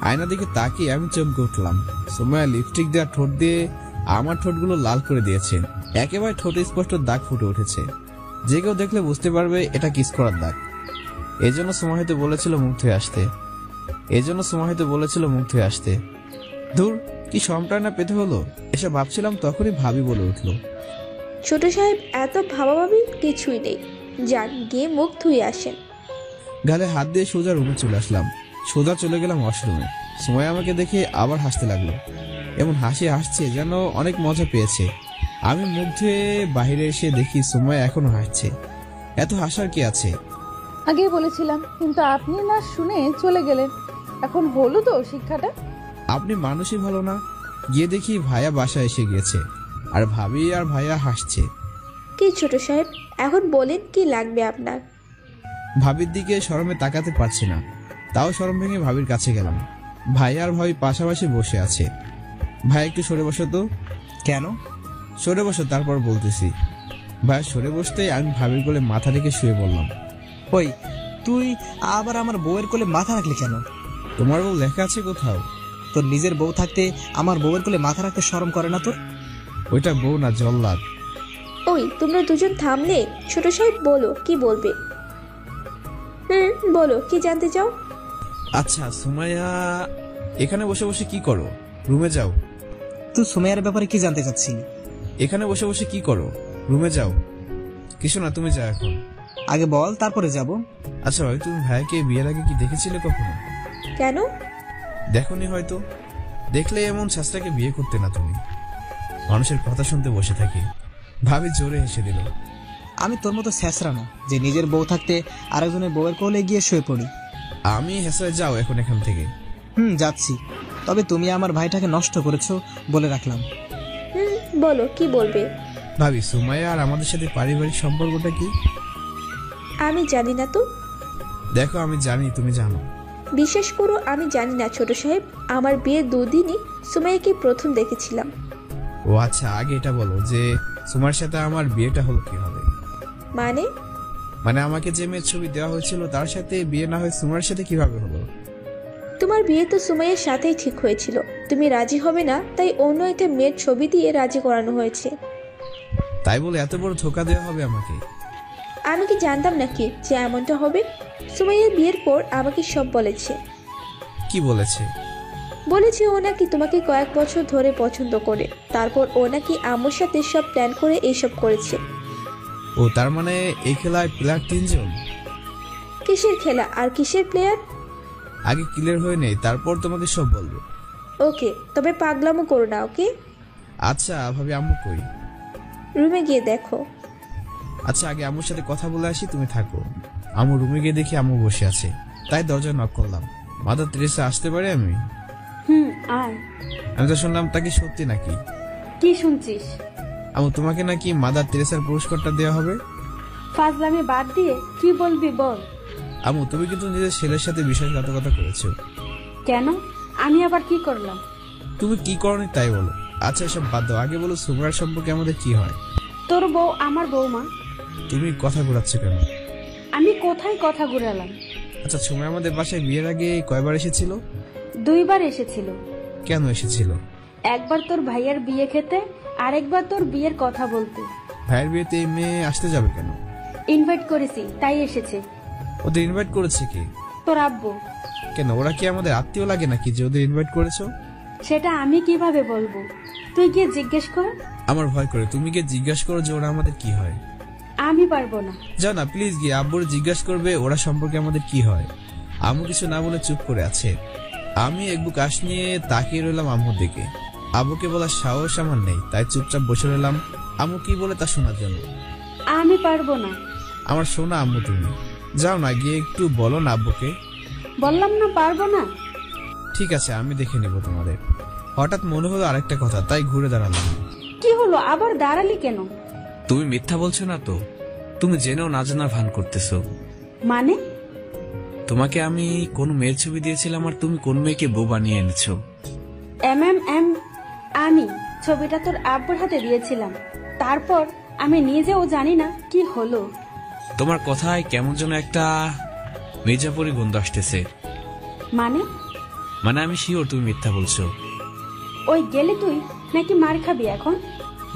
আয়না দিকে তাকিয়ে আমি চমকে উঠলাম। সুমাইয়া লিপস্টিক দেওয়া ঠোঁট দিয়ে আমার ঠোঁটগুলো লাল করে দিয়েছে। একেবারে ঠোঁটে স্পষ্ট দাগ ফুটে উঠেছে। যে কেউ দেখলে বুঝতে পারবে এটা কিস করার দাগ। এজন্য সুমাইয়া হয়তো বলেছিল মুখ ধুয়ে আসতে। ধুর, কি সমটা না পেতে হলো। এসব ভাবছিলাম, তখনই ভাবি বলে উঠলো, ছোট সাহেব, এত ভাবাভাবি কিছুই নেই, যান গিয়ে মুখ ধুয়ে আসেন। গালে হাত দিয়ে সোজা রুমে চলে আসলাম। সোজা চলে গেলাম ওয়াশরুমে। সময় আমাকে দেখে আবার হাসতে লাগলো। এমন হাসি হাসছে যেন অনেক মজা পেয়েছে। আমি মুখ ধুয়ে বাইরে এসে দেখি সময় এখনো হাসছে। এত হাসার কি আছে? আগে বলেছিলাম, কিন্তু আপনি না শুনে চলে গেলেন। এখন হলো তো শিক্ষাটা। আপনি মানুষই ভালো না। গিয়ে দেখি ভাইয়া বাসায় এসে গিয়েছে, আর ভাবি আর ভাইয়া হাসছে। কি ছোট সাহেব, এখন বলেন কি লাগবে আপনার? ভাবির দিকে শরমে তাকাতে পারছি না, তাও শরম ভেঙে ভাবির কাছে গেলাম। ভাইয়া আর ভাবি পাশাপাশি বসে আছে। ভাই, একটু সরে বসো তো। কেন? সরে বসো, তারপর বলতেছি। ভাইয়া সরে বসতেই আমি ভাবির কোলে মাথা রেখে শুয়ে বললাম, ওই তুই আবার আমার বউয়ের কোলে মাথা রাখলি কেন? তোমার বউ লেখা আছে কোথাও? তোর নিজের বউ থাকতে আমার বউয়ের কোলে মাথা রাখতে শরম করে না তোর? ওইটা বউ না, জল্লাদ। ওই তোমরা দুজন থামলে? ছোট সাহেব বলো, কি বলবে? বলো, কি জানতে চাও? আচ্ছা সুমাইয়া, এখানে বসে বসে কি করো? রুমে যাও। তুই সুমাইয়ার ব্যাপারে কি জানতে চাচ্ছিলি? এখানে বসে বসে কি করো? রুমে যাও। কিছু না, তুমি যাও এখন। আগে বল, তারপরে যাব। আচ্ছা ভাই, তুমি ভাইকে বিয়ের আগে কি দেখেছিলে কখনো? কেন? দেখোনি হয়তো। দেখলে এমন শাস্ত্রাকে বিয়ে করতে না তুমি। মানুষের কথা শুনতে বসে থাকি। ভাবি জোরে হেসে দিল। আমি তোর মতো স্যাঁচরা না যে নিজের বউ থাকতে আরেকজনের বউয়ের কোলে গিয়ে শুয়ে পড়ি। আমি হেসে যাও এখন এখান থেকে। যাচ্ছি। তবে তুমি আমার ভাইটাকে নষ্ট করেছো বলে রাখলাম। বলো, কি বলবে? ভাবি, সুমাইয়া আর আমাদের সাথে পারিবারিক সম্পর্কটা কি? আমি জানি না তো। দেখো, আমি জানি তুমি জানো। বিশ্বাস করো, আমি জানি না ছোট সাহেব। আমার বিয়ের দুদিনই সুমাইয়াকে প্রথম দেখেছিলাম। ও আচ্ছা, আগে এটা বলো যে সুমাইয়ার সাথে আমার বিয়েটা হলো কিভাবে? মানে আমাকে যে মেয়ের ছবি দেওয়া হয়েছিল তার সাথে বিয়ে না হয়ে সুমাইয়ার সাথে কিভাবে হলো? তোমার বিয়ে তো সুমাইয়ার সাথেই ঠিক হয়েছিল। তুমি রাজি হবে না, তাই অন্য একটা মেয়ের ছবি দিয়ে রাজি করানো হয়েছে। তাই বলে এত বড় ধোঁকা দেওয়া হবে আমাকে? আমি কি জানতাম নাকি যে এমনটা হবে? সুমাইয়ার বিয়ের পর আমাকে সব বলেছে। কি বলেছে? বলেছে ও নাকি তোমাকে কয়েক বছর ধরে পছন্দ করে। তারপর ও নাকি আম্মুর সাথে সব প্ল্যান করে এইসব করেছে। ও তার মানে এই খেলায় প্লেয়ার 3 জন? কিসের খেলা আর কিসের প্লেয়ার? আগে ক্লিয়ার হয়ে নেই, তারপর তোমাকে সব বলবো। ওকে, তবে পাগলামো করো না, ওকে? আচ্ছা ভাবি, আম্মু কই? রুমে গিয়ে দেখো। আচ্ছা, আগে আম্মুর সাথে কথা বলে আসি, তুমি থাকো। আম্মু রুমে গিয়ে দেখি আম্মু বসে আছে, তাই দরজা নক করলাম। মাদার তেরেসা আসতে পারে আমি? আয়। আমি তো শুনলাম তাকে সত্যি নাকি? কি শুনছিস? আম্মু, তোমাকে নাকি মাদার তেরেসার পুরস্কারটা দেওয়া হবে। ফাজলামি বাদ দিয়ে কি বলবি বল। আম্মু, তুমি কিন্তু নিজের ছেলের সাথে বিশ্বাসঘাতকতা করেছো। কেন? আমি আবার কি করলাম? তুমি কি করনি তাই বলো। আচ্ছা এসব বাদ দাও, আগে বলো সুমরার সম্পর্কে আমাদের কি হয়? তোর বউ আমার বউমা। তুমি কথা ঘুরাচ্ছ কেন? আমি কোথায় কথা ঘুরালাম? আচ্ছা, সুমরা আমাদের বাসায় বিয়ের আগে কয়বার এসেছিল? 2 বার এসেছিল। কেন এসেছিল? একবার তোর ভাইয়ের বিয়ে খেতে, আরেকবার তোর বিয়ের কথা বলতে। ভাইয়ের বিয়েতে এই মেয়ে আসতে যাবে কেন? ইনভাইট করেছি তাই এসেছে। ওদের ইনভাইট করেছে কি? তোর আব্বু। কেন, ওরা কি আমাদের আত্মীয় লাগে নাকি যে ওদের ইনভাইট করেছো? সেটা আমি কিভাবে বলবো, তুই গিয়ে জিজ্ঞেস কর। আমার ভয় করে, তুমি গিয়ে জিজ্ঞাসা করো যে ওরা আমাদের কি হয়। আমি পারবো না। যাও না প্লিজ, গিয়ে আব্বুর জিজ্ঞাসা করবে ওরা সম্পর্কে আমাদের কি হয়। আম্মু কিছু না বলে চুপ করে আছে। আমি একবু কাশ নিয়ে তাকিয়ে রইলাম আম্মুর দিকে। আব্বুকে বলার সাহস আমার নেই, তাই চুপচাপ বসে রইলাম আম্মু কি বলে তা শোনার জন্য। আমি পারবো না। আমার শোনা আম্মু, তুমি যাও না, গিয়ে একটু বলো না আব্বুকে। বললাম না পারবো না। ঠিক আছে, আমি দেখে নেব তোমাদের। হঠাৎ মনে হলো আরেকটা কথা, তাই ঘুরে দাঁড়ালাম। কি হলো, আবার দাঁড়ালি কেন? তুমি মিথ্যা বলছো না তো? তুমি জেনেও না জানার ভান করতেছো। মানে? তোমাকে আমি কোন মেয়ের ছবি দিয়েছিলাম আর তুমি কোন মেয়েকে বউ বানিয়ে এনেছো। আমি ছবিটা তোর আব্বুর হাতে দিয়েছিলাম, তারপর আমি নিজেও জানি না কি হলো। তোমার কথায় কেমন যেন একটা মির্জাপুরি গন্ধ আসতেছে। মানে আমি শিওর তুমি মিথ্যা বলছো। ওই গেলে তুই নাকি মার খাবি এখন?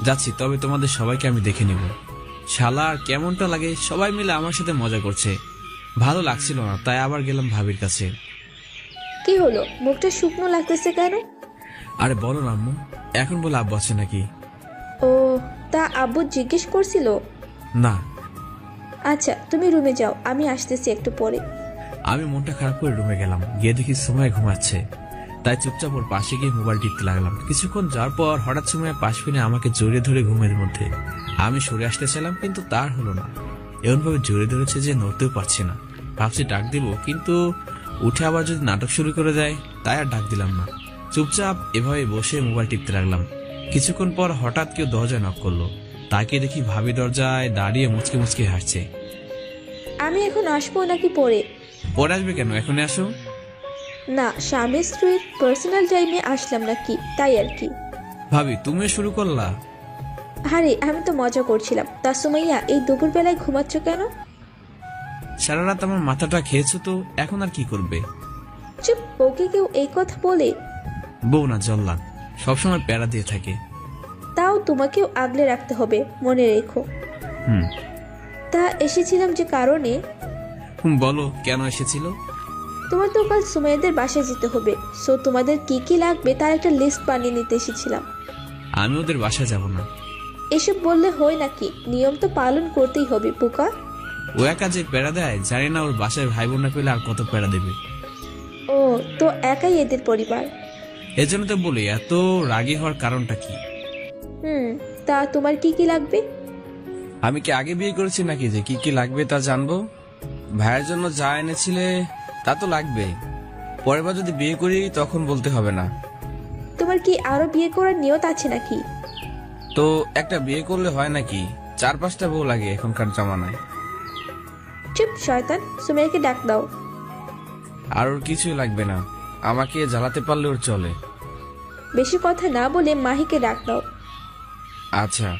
যাচ্ছি, তবে তোমাদের সবাইকে আমি দেখে নিব। শালা আর কেমনটা লাগে, সবাই মিলে আমার সাথে মজা করছে। ভালো লাগছিল না, তাই আবার গেলাম ভাবির কাছে। কি হলো, মুখটা শুকনো লাগতেছে কেন? আরে বলো না আম্মু, এখন বলে আব্বু আছে নাকি? ও, তা আব্বু জিজ্ঞেস করছিল? না। আচ্ছা তুমি রুমে যাও, আমি আসতেছি একটু পরে। আমি মনটা খারাপ করে রুমে গেলাম, গিয়ে দেখি সময় ঘুমাচ্ছে। তাই চুপচাপ ওর পাশে গিয়ে মোবাইল টিপতে লাগলাম। কিছুক্ষণ যাওয়ার পর হঠাৎ সময় পাশ ফিরে আমাকে জড়িয়ে ধরে ঘুমের মধ্যে। আমি সরে আসতে চাইলাম কিন্তু তার হলো না। এমন ভাবে জড়িয়ে ধরেছে যে নড়তেও পারছি না। ভাবছি ডাক দিব, কিন্তু উঠে আবার যদি নাটক শুরু করে দেয়, তাই আর ডাক দিলাম না। চুপচাপ এভাবে বসে মোবাইল টিপতে লাগলাম। কিছুক্ষণ পর হঠাৎ কেউ দরজায় নক করলো। তাকে দেখি ভাবি দরজায় দাঁড়িয়ে মুচকে মুচকে হাসছে। আমি এখন আসবো নাকি পরে? পরে আসবে কেন, এখনই আসো। না, স্বামী স্ত্রীর পার্সোনাল টাইমে আসলাম নাকি, তাই আর কি। ভাবি তুমিও শুরু করলা? আরে আমি তো মজা করছিলাম। তা সুমাইয়া, এই দুপুর বেলায় ঘুমাচ্ছ কেন? সারা রাত আমার মাথাটা খেয়েছো তো, এখন আর কি করবে? চুপ, ওকে কেউ এই কথা বলে? বউ না জল্লাদ, সবসময় প্যারা দিয়ে থাকে। তাও তোমাকেও আগলে রাখতে হবে, মনে রেখো। তা এসেছিলাম যে কারণে। বলো কেন এসেছিল? তোমার তো কাল সুমাইয়াদের বাসায় যেতে হবে, সো তোমাদের কি কি লাগবে তার একটা লিস্ট বানিয়ে নিতে এসেছিলাম। আমি ওদের বাসায় যাব না। এসব বললে হয় নাকি? নিয়ম তো পালন করতেই হবে পোকা। ও একা যে প্যারা দেয়, জানি না ওর বাসায় ভাই বোন না পেলে আর কত প্যারা দেবে। ও তো একাই এদের পরিবার। এজন্য তো বলি, এত রাগী হওয়ার কারণটা কি? তা তোমার কি কি লাগবে? আমি কি আগে বিয়ে করেছি নাকি যে কি কি লাগবে তা জানবো? ভাইয়ের জন্য যা এনেছিলে তা তো লাগবে। পরের বার যদি বিয়ে করি তখন বলতে হবে না। তোমার কি আরো বিয়ে করার নিয়ত আছে নাকি? তো একটা বিয়ে করলে হয় নাকি? 4-5টা বউ লাগে এখনকার জামানায়। চুপ শয়তান, সুমাইয়াকে ডাক দাও। আর ওর কিছুই লাগবে না, আমাকে জ্বালাতে পারলে ওর চলে। বেশি কথা না বলে মাহিকে ডাক দাও। আচ্ছা।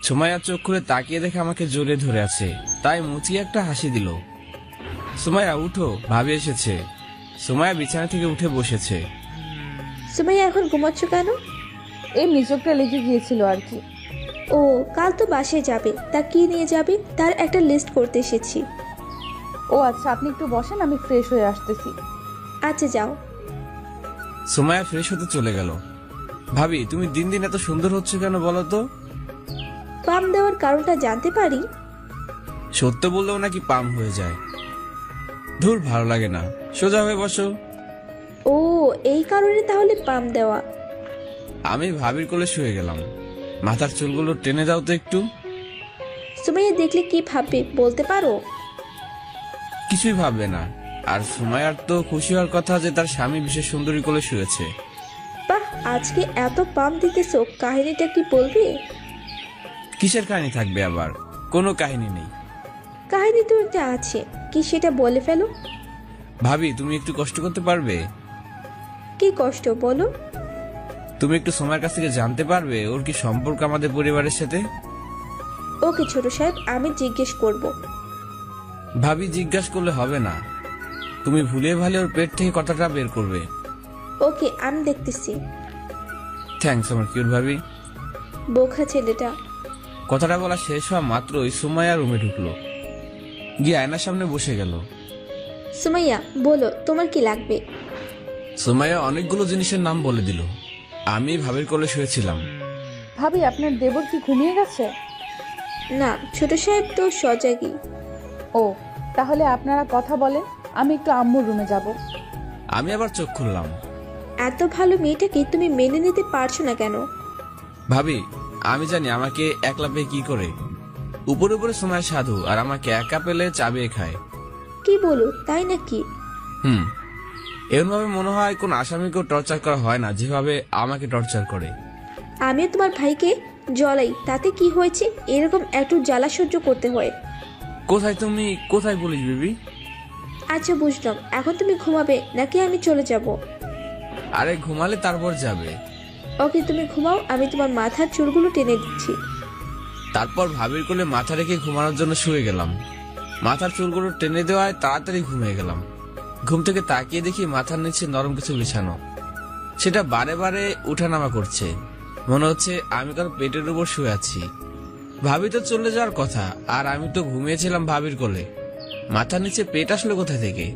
সুমাইয়া চোখ খুলে তাকিয়ে দেখে আমাকে জড়িয়ে ধরে আছে, তাই মুচি একটা হাসি দিল। সুমাইয়া উঠো, ভাবি এসেছে। সুমাইয়া বিছানা থেকে উঠে বসেছে। সুমাইয়া এখন ঘুমাচ্ছ কেন? এমনি চোখটা লেগে গিয়েছিল আর কি। ও, কাল তো বাসায় যাবে, তা কি নিয়ে যাবে তার একটা লিস্ট করতে এসেছি। ও আচ্ছা, আপনি একটু বসেন, আমি ফ্রেশ হয়ে আসতেছি। আচ্ছা যাও। সুমাইয়া ফ্রেশ হতে চলে গেল। ভাবি তুমি দিন দিন এত সুন্দর হচ্ছে কেন বলো তো? পাম দেওয়ার কারণটা জানতে পারি? সত্য বললেও নাকি পাম হয়ে যায়। ধুর, ভালো লাগে না। সোজা হয়ে বসো। ও, এই কারণে তাহলে পাম দেওয়া। আমি ভাবির কোলে শুয়ে গেলাম। মাথার চুলগুলো টেনে দাও তো একটু। সুমাইয়া দেখলে কি ভাববে বলতে পারো? কিছুই ভাববে না। আর সুমাইয়ার তো খুশি হওয়ার কথা যে তার স্বামী বিশেষ সুন্দরী কোলে শুয়েছে। বাহ, আজকে এত পাম দিতেছো, কাহিনীটা কি বলবে? কিসের কাহিনী থাকবে আবার? কোনো কাহিনী নেই। কাহিনী তো একটা আছে, কি সেটা বলে ফেলো। ভাবি তুমি একটু কষ্ট করতে পারবে? কি কষ্ট বলো? তুমি একটু সময়ের কাছ থেকে জানতে পারবে ওর কি সম্পর্ক আমাদের পরিবারের সাথে? ওকে ছোট সাহেব, আমি জিজ্ঞেস করব। ভাবি জিজ্ঞাসা করলে হবে না, তুমি ভুলে ভালে ওর পেট থেকে কথাটা বের করবে। ওকে, আমি দেখতেছি। থ্যাঙ্কস আমার কিউট ভাবি। বোকা ছেলেটা। কথাটা বলা শেষ হওয়া মাত্রই সুমাইয়া রুমে ঢুকলো, গিয়ে আয়নার সামনে বসে গেল। সুমাইয়া বলো তোমার কি লাগবে? সুমাইয়া অনেকগুলো জিনিসের নাম বলে দিল। আমি ভাবির কোলে শুয়েছিলাম। ভাবি আপনার দেবর কি ঘুমিয়ে গেছে? না, ছোট সাহেব তো সজাগই। ও, তাহলে আপনারা কথা বলেন, আমি একটু আম্মুর রুমে যাব। আমি আবার চোখ খুললাম। এত ভালো মেয়েটাকে তুমি মেনে নিতে পারছো না কেন? ভাবি, আমি জানি আমাকে একলা পেয়ে কি করে। উপরে উপরে সময় সাধু, আর আমাকে একা পেলে চাবিয়ে খায়। কি বলো, তাই নাকি? এমন ভাবে মনে হয় কোন আসামিকেও টর্চার করা হয় না যেভাবে আমাকে টর্চার করে। আমিও তোমার ভাইকে জ্বলাই, তাতে কি হয়েছে? এরকম একটু জ্বালা সহ্য করতে হয়। কোথায় তুমি, কোথায় পুলিশ বেবি? আচ্ছা বুঝলাম, এখন তুমি ঘুমাবে নাকি আমি চলে যাব? আরে ঘুমালে তারপর যাবে। ওকে, তুমি ঘুমাও, আমি তোমার মাথার চুলগুলো টেনে দিচ্ছি। তারপর ভাবির কোলে মাথা রেখে ঘুমানোর জন্য শুয়ে গেলাম। মাথার চুলগুলো টেনে দেওয়ায় তাড়াতাড়ি ঘুমিয়ে গেলাম। ঘুম থেকে তাকিয়ে দেখি মাথার নিচে নরম কিছু বিছানো, সেটা বারে বারে উঠানামা করছে। মনে হচ্ছে আমি কারো পেটের উপর শুয়ে আছি। ভাবি তো চলে যাওয়ার কথা, আর আমি তো ঘুমিয়েছিলাম ভাবির কোলে। মাথার নিচে পেট আসলে কোথায় থেকে?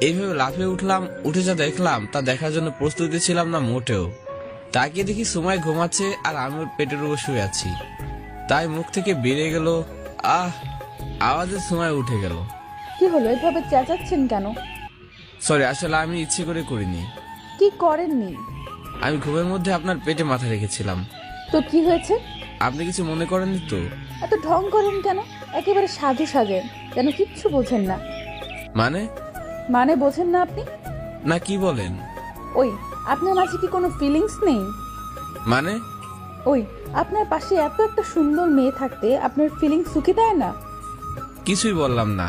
এইভাবে লাফিয়ে উঠলাম। উঠে যা দেখলাম তা দেখার জন্য প্রস্তুতি ছিলাম না মোটেও। তাকিয়ে দেখি সময় ঘুমাচ্ছে আর আমি ওর পেটের উপর শুয়ে আছি। তাই মুখ থেকে বেরিয়ে গেল আহ, আওয়াজে সময় উঠে গেল। কি হলো, এভাবে চেঁচাচ্ছেন কেন? সরি, আসলে আমি ইচ্ছে করে করিনি। কি করেননি? আমি ঘুমের মধ্যে আপনার পেটে মাথা রেখেছিলাম। তো কি হয়েছে? আপনি কিছু মনে করেননি তো? এত ঢং করেন কেন? একেবারে সাধু সাজেন, যেন কিচ্ছু বোঝেন না। মানে বোঝেন না আপনি? না, কি বলেন? ওই, আপনার মাঝে কি কোনো ফিলিংস নেই? মানে ওই, আপনার পাশে এত একটা সুন্দর মেয়ে থাকতে আপনার ফিলিংস সুখী দেয় না? কিছুই বললাম না,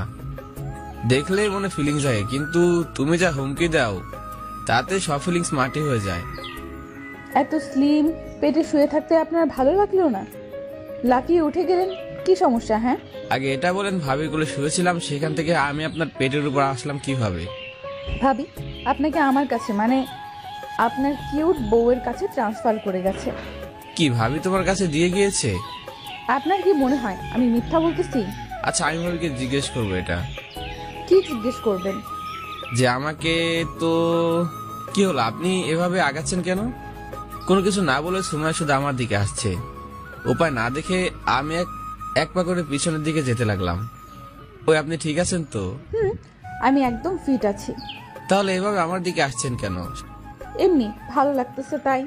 দেখলেই মনে ফিলিংস হয়, কিন্তু তুমি যা হুমকি দাও তাতে সব ফিলিংস মাটি হয়ে যায়। এত স্লিম পেটে শুয়ে থাকতে আপনার ভালো লাগলো না? লাফিয়ে উঠে গেলেন, কি সমস্যা? হ্যাঁ, আগে এটা বলেন, ভাবির কোলে শুয়েছিলাম, সেখান থেকে আমি আপনার পেটের উপর আসলাম কিভাবে? ভাবি আপনাকে আমার কাছে, মানে আপনার কিউট বউয়ের কাছে ট্রান্সফার করে গেছে। কি ভাবি তোমার কাছে দিয়ে গিয়েছে? আপনার কি মনে হয় আমি মিথ্যা বলতেছি? আচ্ছা, আমি ভাবিকে জিজ্ঞেস করবো এটা। কি জিজ্ঞেস করবেন? যে আমাকে তো কি হলো, আপনি এভাবে আগাচ্ছেন কেন? কোনো কিছু না বলে সময় শুধু আমার দিকে আসছে। উপায় না দেখে আমি এক পা করে পিছনের দিকে যেতে লাগলাম। ওই, আপনি ঠিক আছেন তো? আমি একদম ফিট আছি। তাহলে এভাবে আমার দিকে আসছেন কেন? এমনি ভালো লাগতেছে তাই।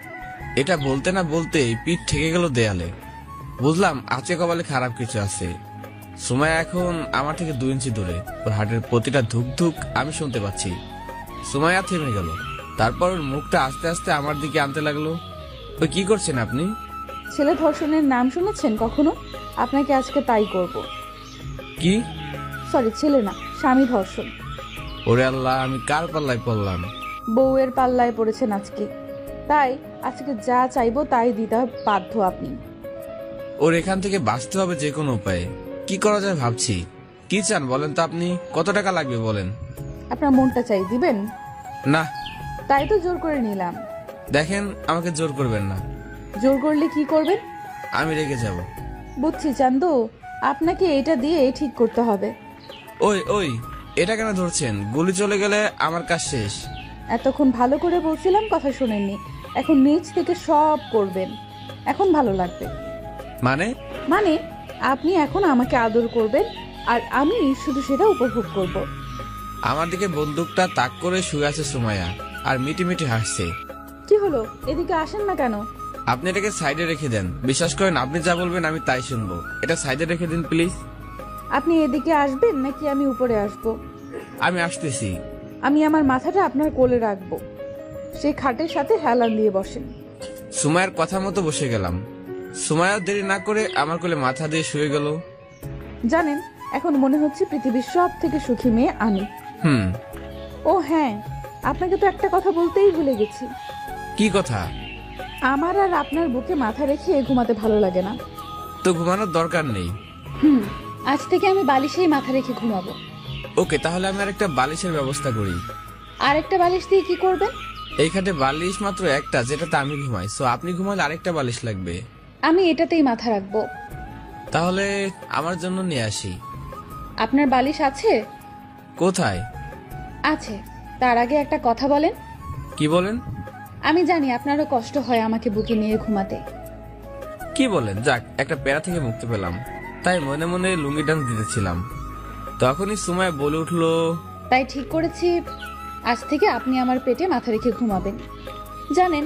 এটা বলতে না বলতেই পিঠ ঠেকে গেল দেয়ালে। বুঝলাম আজকে কপালে খারাপ কিছু আছে। সময় এখন আমার থেকে 2 ইঞ্চি দূরে, ওর হার্টের প্রতিটা ধুক ধুক আমি শুনতে পাচ্ছি। সময় থেমে গেল, তারপর ওর মুখটা আস্তে আস্তে আমার দিকে আনতে লাগলো। ওই, কি করছেন আপনি? ছেলে ধর্ষণের নাম শুনেছেন কখনো? আপনাকে আজকে তাই করব। কি? সরি, ছেলে না, স্বামী ধর্ষণ। ওরে আল্লাহ, আমি কার পাল্লায় পড়লাম? বউয়ের পাল্লায় পড়েছেন আজকে, তাই আজকে যা চাইবো তাই দিতে বাধ্য আপনি। ওর এখান থেকে বাঁচতে হবে যে কোনো উপায়ে। কি করা যায় ভাবছি। কি চান বলেন তো আপনি? কত টাকা লাগবে বলেন? আপনার মনটা চাই, দিবেন? না। তাই তো জোর করে নিলাম। দেখেন, আমাকে জোর করবেন না। জোর করলে কি করবেন? আমি রেগে যাব। বুঝছি চান্দু, আপনাকে এটা দিয়ে ঠিক করতে হবে। ওই, এটা কেন ধরছেন? গুলি চলে গেলে আমার কাজ শেষ। এতক্ষণ ভালো করে বলছিলাম, কথা শুনেননি। এখন নিচ থেকে সব করবেন, এখন ভালো লাগবে। মানে আপনি এখন আমাকে আদর করবেন, আর আমি শুধু সেটা উপভোগ করব। আমার দিকে বন্দুকটা তাক করে শুয়ে আছে সুমাইয়া, আর মিটি মিটি হাসছে। কি হলো, এদিকে আসেন না কেন? আপনি এটাকে সাইডে রেখে দেন। বিশ্বাস করেন, আপনি যা বলবেন আমি তাই শুনবো। এটা সাইডে রেখে দিন প্লিজ। আপনি এদিকে আসবেন নাকি আমি উপরে আসবো? আমি আসতেছি। আমি আমার মাথাটা আপনার কোলে রাখবো, সেই খাটের সাথে হেলান দিয়ে বসেন। সুমাইয়ার কথা মতো বসে গেলাম। সুমাইয়া দেরি না করে আমার কোলে মাথা দিয়ে শুয়ে গেল। জানেন, এখন মনে হচ্ছে পৃথিবীর সব থেকে সুখী মেয়ে আমি। ও হ্যাঁ, আপনাকে তো একটা কথা বলতেই ভুলে গেছি। কি কথা? আমার আর আপনার বুকে মাথা রেখে ঘুমাতে ভালো লাগে না। তো ঘুমানোর দরকার নেই। আজ থেকে আমি বালিশেই মাথা রেখে ঘুমাবো। ওকে, তাহলে আমি আর একটা বালিশের ব্যবস্থা করি। আর একটা বালিশ দিয়ে কি করবেন? এই খাটে বালিশ মাত্র একটা, যেটাতে আমি ঘুমাই, সো আপনি ঘুমালে আরেকটা বালিশ লাগবে। আমি এটাতেই মাথা রাখবো। তাহলে আমার জন্য নিয়ে আসি। আপনার বালিশ আছে? কোথায়? আছে। তার আগে একটা কথা বলেন। কি বলেন? আমি জানি আপনারও কষ্ট হয় আমাকে বুকে নিয়ে ঘুমাতে। কি বলেন? যাক, একটা প্যারা থেকে মুক্তি পেলাম। তাই মনে মনে লুঙ্গি ডান্স দিতেছিলাম, তখনই সুমাইয়া বলে উঠলো, তাই ঠিক করেছি আজ থেকে আপনি আমার পেটে মাথা রেখে ঘুমাবেন। জানেন,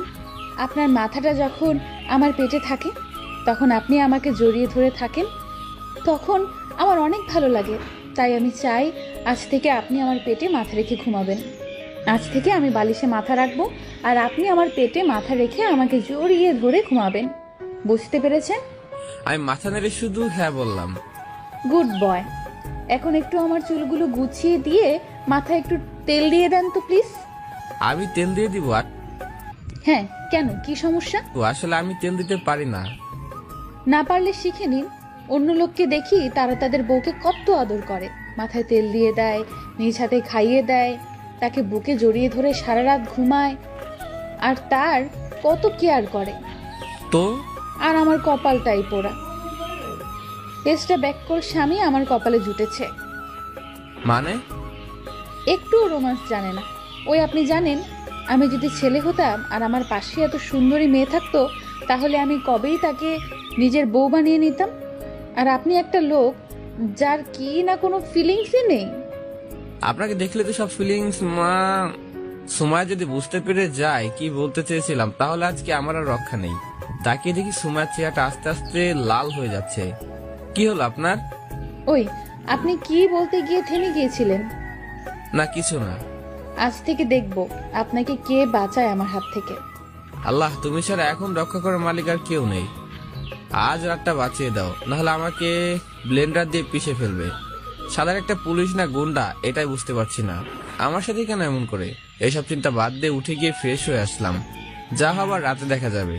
আপনার মাথাটা যখন আমার পেটে থাকে তখন আপনি আমাকে জড়িয়ে ধরে থাকেন, তখন আমার অনেক ভালো লাগে। তাই আমি চাই আজ থেকে আপনি আমার পেটে মাথা রেখে ঘুমাবেন। আজ থেকে আমি বালিশে মাথা রাখবো আর আপনি আমার পেটে মাথা রেখে আমাকে জড়িয়ে ধরে ঘুমাবেন। বুঝতে পেরেছেন? আমি মাথা নেড়ে শুধু হ্যাঁ বললাম। Good boy. এখন একটু আমার চুলগুলো গুছিয়ে দিয়ে মাথায় একটু তেল দিয়ে দেন তো প্লিজ। আমি তেল দিয়ে দিব? হ্যাঁ, কেন, কি সমস্যা? আসলে আমি তেল দিতে পারি না। না পারলে শিখে নিন। অন্য লোককে দেখি তারা তাদের বউকে কত আদর করে, মাথায় তেল দিয়ে দেয়, নিজ হাতে খাইয়ে দেয়, তাকে বুকে জড়িয়ে ধরে সারা রাত ঘুমায়, আর তার কত কেয়ার করে। তো আর আমার কপালটাই পোড়া। তেজটা ব্যাককল স্বামী আমার কপালে জুটেছে। মানে? একটু রোমান্স জানে না। ওই আপনি জানেন, আমি যদি ছেলে হতাম আর আমার পাশে এত সুন্দরী মেয়ে থাকতো, তাহলে আমি কবেই তাকে নিজের বউ বানিয়ে নিতাম। আর আপনি একটা লোক যার কি না কোনো ফিলিংসই নেই। আপনাকে দেখলে তো সব ফিলিংস। সুমাইয়া যদি বুঝতে পেরে যায় কি বলতে চেয়েছিলাম, তাহলে আজকে আমার আর রক্ষা নেই। তাকিয়ে দেখি সুমাইয়ার চেহারাটা আস্তে আস্তে লাল হয়ে যাচ্ছে। কি হলো আপনার? ওই আপনি কি বলতে গিয়ে থেমে গিয়েছিলেন? না, কিছু না। আজ থেকে দেখব আপনাকে কে বাঁচায় আমার হাত থেকে। আল্লাহ, তুমি ছাড়া এখন রক্ষা করার মালিক আর কেউ নেই। আজ রাতটা বাঁচিয়ে দাও, নাহলে আমাকে ব্লেন্ডার দিয়ে পিষে ফেলবে। সাধারণ একটা পুলিশ না গুন্ডা, এটাই বুঝতে পারছি না। আমার সাথে কেন এমন করে? এইসব চিন্তা বাদ দিয়ে উঠে গিয়ে ফ্রেশ হয়ে আসলাম। যা হবার রাতে দেখা যাবে।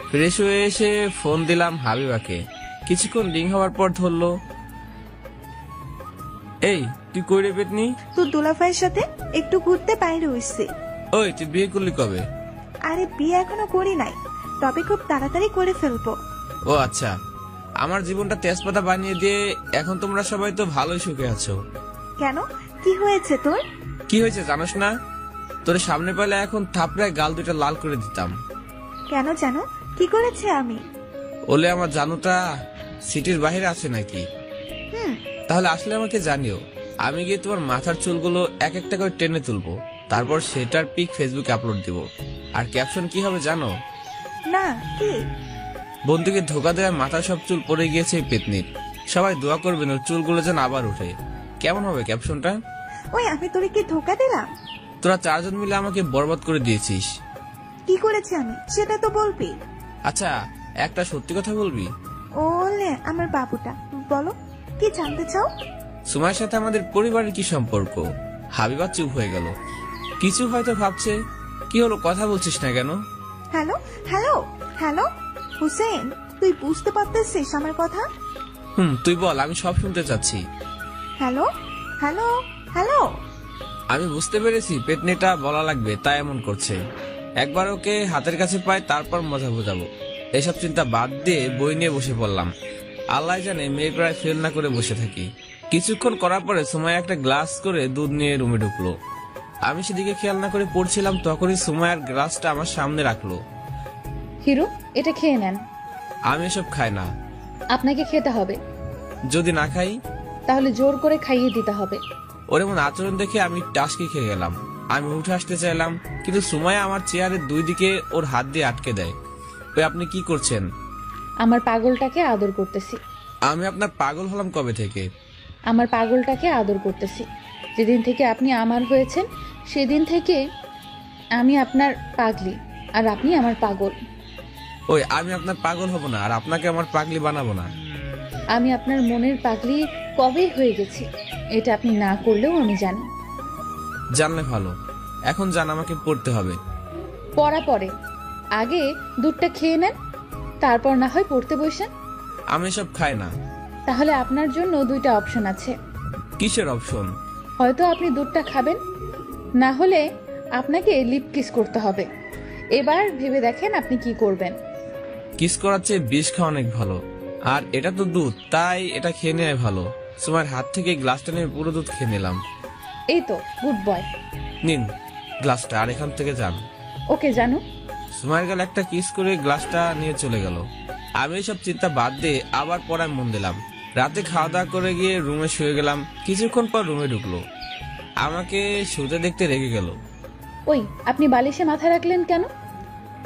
ফ্রেশ হয়ে এসে ফোন দিলাম হাবিবাকে। কিছুক্ষণ রিং হওয়ার পর ধরলো। এই, তুই কই রে পেটনি? তোর দুলাভাইয়ের সাথে একটু ঘুরতে বাইরে হইছে। ওই, তুই বিয়ে করলি কবে? আরে বিয়ে এখনো করি নাই, তবে খুব তাড়াতাড়ি করে ফেলবো। ও আচ্ছা। আমার জীবনটা তেজপাতা বানিয়ে দিয়ে এখন তোমরা সবাই তো ভালোই সুখে আছো। কেন, কি হয়েছে তোর? কি হয়েছে জানোস না? তোর সামনে পেলে এখন থাপড়ায় গাল দুটা লাল করে দিতাম। কেন জানো? কি করেছে আমি? ওলে আমার জানুটা সিটির বাইরে আছে নাকি? তাহলে আসলে আমাকে জানিও। আমি গিয়ে তোমার মাথার চুলগুলো এক একটা করে টেনে তুলবো, তারপর সেটার পিক ফেসবুকে আপলোড দিব। আর ক্যাপশন কি হবে জানো? না, কি? বন্ধুকে ধোকা দেওয়ার মাথার সব চুল পড়ে গিয়েছে এই পেতনির। সবাই দোয়া করবেন ওর চুলগুলো যেন আবার উঠে। কেমন হবে ক্যাপশনটা? ওই আমি তোরে কি ধোকা দিলাম? তোরা চারজন মিলে আমাকে বরবাদ করে দিয়েছিস। কি করেছি আমি সেটা তো বলবি। আচ্ছা, একটা সত্যি কথা বলবি? ওলে আমার বাবুটা, বলো কি জানতে চাও? সুমাইয়ার সাথে আমাদের পরিবারের কি সম্পর্ক? হাবিবা চুপ হয়ে গেল। কিছু হয়তো ভাবছে। কি হলো, কথা বলছিস না কেন? হ্যালো হ্যালো হ্যালো হুসেন, তুই বুঝতে পারতেছিস আমার কথা? তুই বল, আমি সব শুনতে চাচ্ছি। Hello hello hello. আমি বুঝতে পেরেছি পেটনিটা বলা লাগবে, তাই এমন করছে। একবার ওকে হাতের কাছে পাই, তারপর মজা বোঝাবো। এসব চিন্তা বাদ দিয়ে বই নিয়ে বসে পড়লাম। আল্লাহ জানে মেয়ে প্রায় ফেল না করে বসে থাকি। কিছুক্ষণ করার পরে সুমাইয়া একটা গ্লাস করে দুধ নিয়ে রুমে ঢুকলো। আমি সেদিকে খেয়াল না করে পড়ছিলাম, তখনই সুমাইয়ার গ্লাসটা আমার সামনে রাখলো। হিরো, এটা খেয়ে নেন। আমি এসব খাই না। আপনাকে খেতে হবে। যদি না খাই? তাহলে জোর করে খাইয়ে দিতে হবে। ওর এমন আচরণ দেখে আমি টাসকি খেয়ে গেলাম। আমি উঠে আসতে চাইলাম, কিন্তু সুমাইয়া আমার চেয়ারের দুই দিকে ওর হাত দিয়ে আটকে দেয়। ওই, আপনি কি করছেন? আমার পাগলটাকে আদর করতেছি। আমি আপনার পাগল হলাম কবে থেকে? আমার পাগলটাকে আদর করতেছি। যেদিন থেকে আপনি আমার হয়েছেন সেদিন থেকে আমি আপনার পাগলি, আর আপনি আমার পাগল। ওই, আমি আপনার পাগল হব না, আর আপনাকে আমার পাগলি বানাবো না। আমি আপনার মনের পাগলি কবে হয়ে গেছি, এটা আপনি না করলেও আমি জানি। জানলে ভালো। এখন জান, আমাকে পড়তে হবে। পড়া পরে, আগে দুধটা খেয়ে নেন, তারপর না হয় পড়তে বসেন। আমি সব খাই না। তাহলে আপনার জন্য দুইটা অপশন আছে। কিসের অপশন? হয়তো আপনি দুধটা খাবেন, না হলে আপনাকে লিপ কিস করতে হবে। এবার ভেবে দেখেন আপনি কি করবেন। কিস করার চেয়ে বিষ খাওয়া অনেক ভালো। আর এটা তো দুধ, তাই এটা খেয়ে নেওয়াই ভালো। সুমাইয়ের হাত থেকে গ্লাসটা নিয়ে পুরো দুধ খেয়ে নিলাম। এই তো গুড বয়। নিন গ্লাসটা, আর এখান থেকে যান। ওকে জানু। সুমাইয়ের গালে একটা কিস করে গ্লাসটা নিয়ে চলে গেল। আমি সব চিন্তা বাদ দিয়ে আবার পড়ায় মন দিলাম। রাতে খাওয়া দাওয়া করে গিয়ে রুমে শুয়ে গেলাম। কিছুক্ষণ পর রুমে ঢুকলো, আমাকে শুতে দেখতে রেগে গেল। ওই আপনি বালিশে মাথা রাখলেন কেন?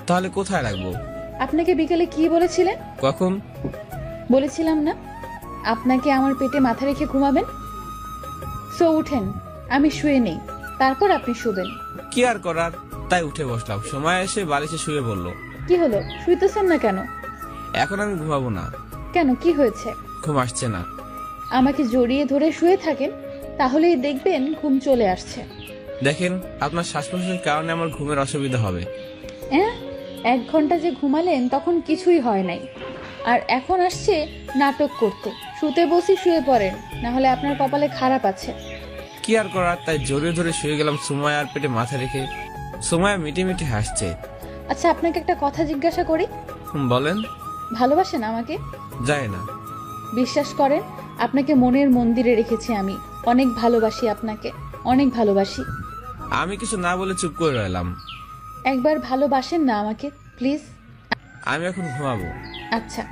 তাহলে কোথায় রাখবো? আপনাকে বিকেলে কি বলেছিলেন? কখন? বলেছিলাম না আপনাকে আমার পেটে মাথা রেখে ঘুমাবেন। সো উঠেন, আমি শুয়ে নেই, তারপর আপনি শুবেন। কি আর করার, তাই উঠে বসলাম। সময় এসে বালিশে শুয়ে বলল, কি হলো, শুইতেছেন না কেন? এখন আমি ঘুমাবো না। কেন, কি হয়েছে? ঘুম আসছে না। আমাকে জড়িয়ে ধরে শুয়ে থাকেন, তাহলেই দেখবেন ঘুম চলে আসছে। দেখেন, আপনার শ্বাস প্রশ্বাসের কারণে আমার ঘুমের অসুবিধা হবে। 1 ঘন্টা যে ঘুমালেন তখন কিছুই হয় নাই, আর এখন আসছে নাটক করতে। শুতে বসি শুয়ে পড়েন, না হলে আপনার কপালে খারাপ আছে। কি আর করার, তাই জড়িয়ে ধরে শুয়ে গেলাম সুমায়া আর পেটে মাথা রেখে। সুমায়া মিটি মিটি হাসছে। আচ্ছা, আপনাকে একটা কথা জিজ্ঞাসা করি। বলেন। ভালোবাসেন আমাকে? যায় না। বিশ্বাস করেন, আপনাকে মনের মন্দিরে রেখেছি আমি। অনেক ভালোবাসি আপনাকে, অনেক ভালোবাসি। আমি কিছু না বলে চুপ করে রইলাম। একবার ভালোবাসেন না আমাকে প্লিজ। আমি এখন ঘুমাবো। আচ্ছা।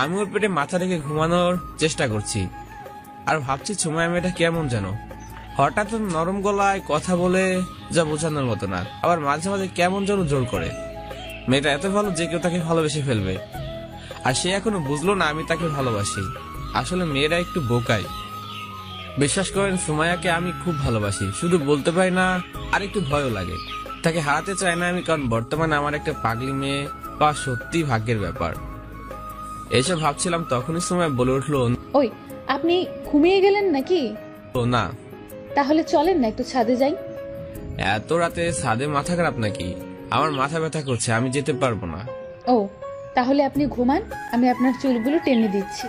আমি ওর পেটে মাথা রেখে ঘুমানোর চেষ্টা করছি, আর ভাবছি সুমায়া মেয়েটা কেমন যেন। হঠাৎ নরম গলায় কথা বলে, যা বোঝানোর মতো না। আবার মাঝে মাঝে কেমন যেন জোর করে। মেয়েটা এত ভালো যে কেউ তাকে ভালোবেসে ফেলবে, আর সে এখনো বুঝলো না আমি তাকে ভালোবাসি। আসলে মেয়েরা একটু বোকাই। বিশ্বাস করেন, সুমায়াকে আমি খুব ভালোবাসি, শুধু বলতে পারি না, আর একটু ভয়ও লাগে। তাকে হারাতে চাই না আমি, কারণ বর্তমানে আমার একটা পাগলি মেয়ে পাওয়া সত্যি ভাগ্যের ব্যাপার। এসব ভাবছিলাম, তখনই সুমায়া বলে উঠলো, ওই আপনি ঘুমিয়ে গেলেন নাকি? ও না। তাহলে চলেন না একটু ছাদে যাই। এত রাতে ছাদে মাথা খারাপ নাকি? আমার মাথা ব্যথা করছে, আমি যেতে পারবো না। ও, তাহলে আপনি ঘুমান, আমি আপনার চুলগুলো টেনে দিচ্ছি।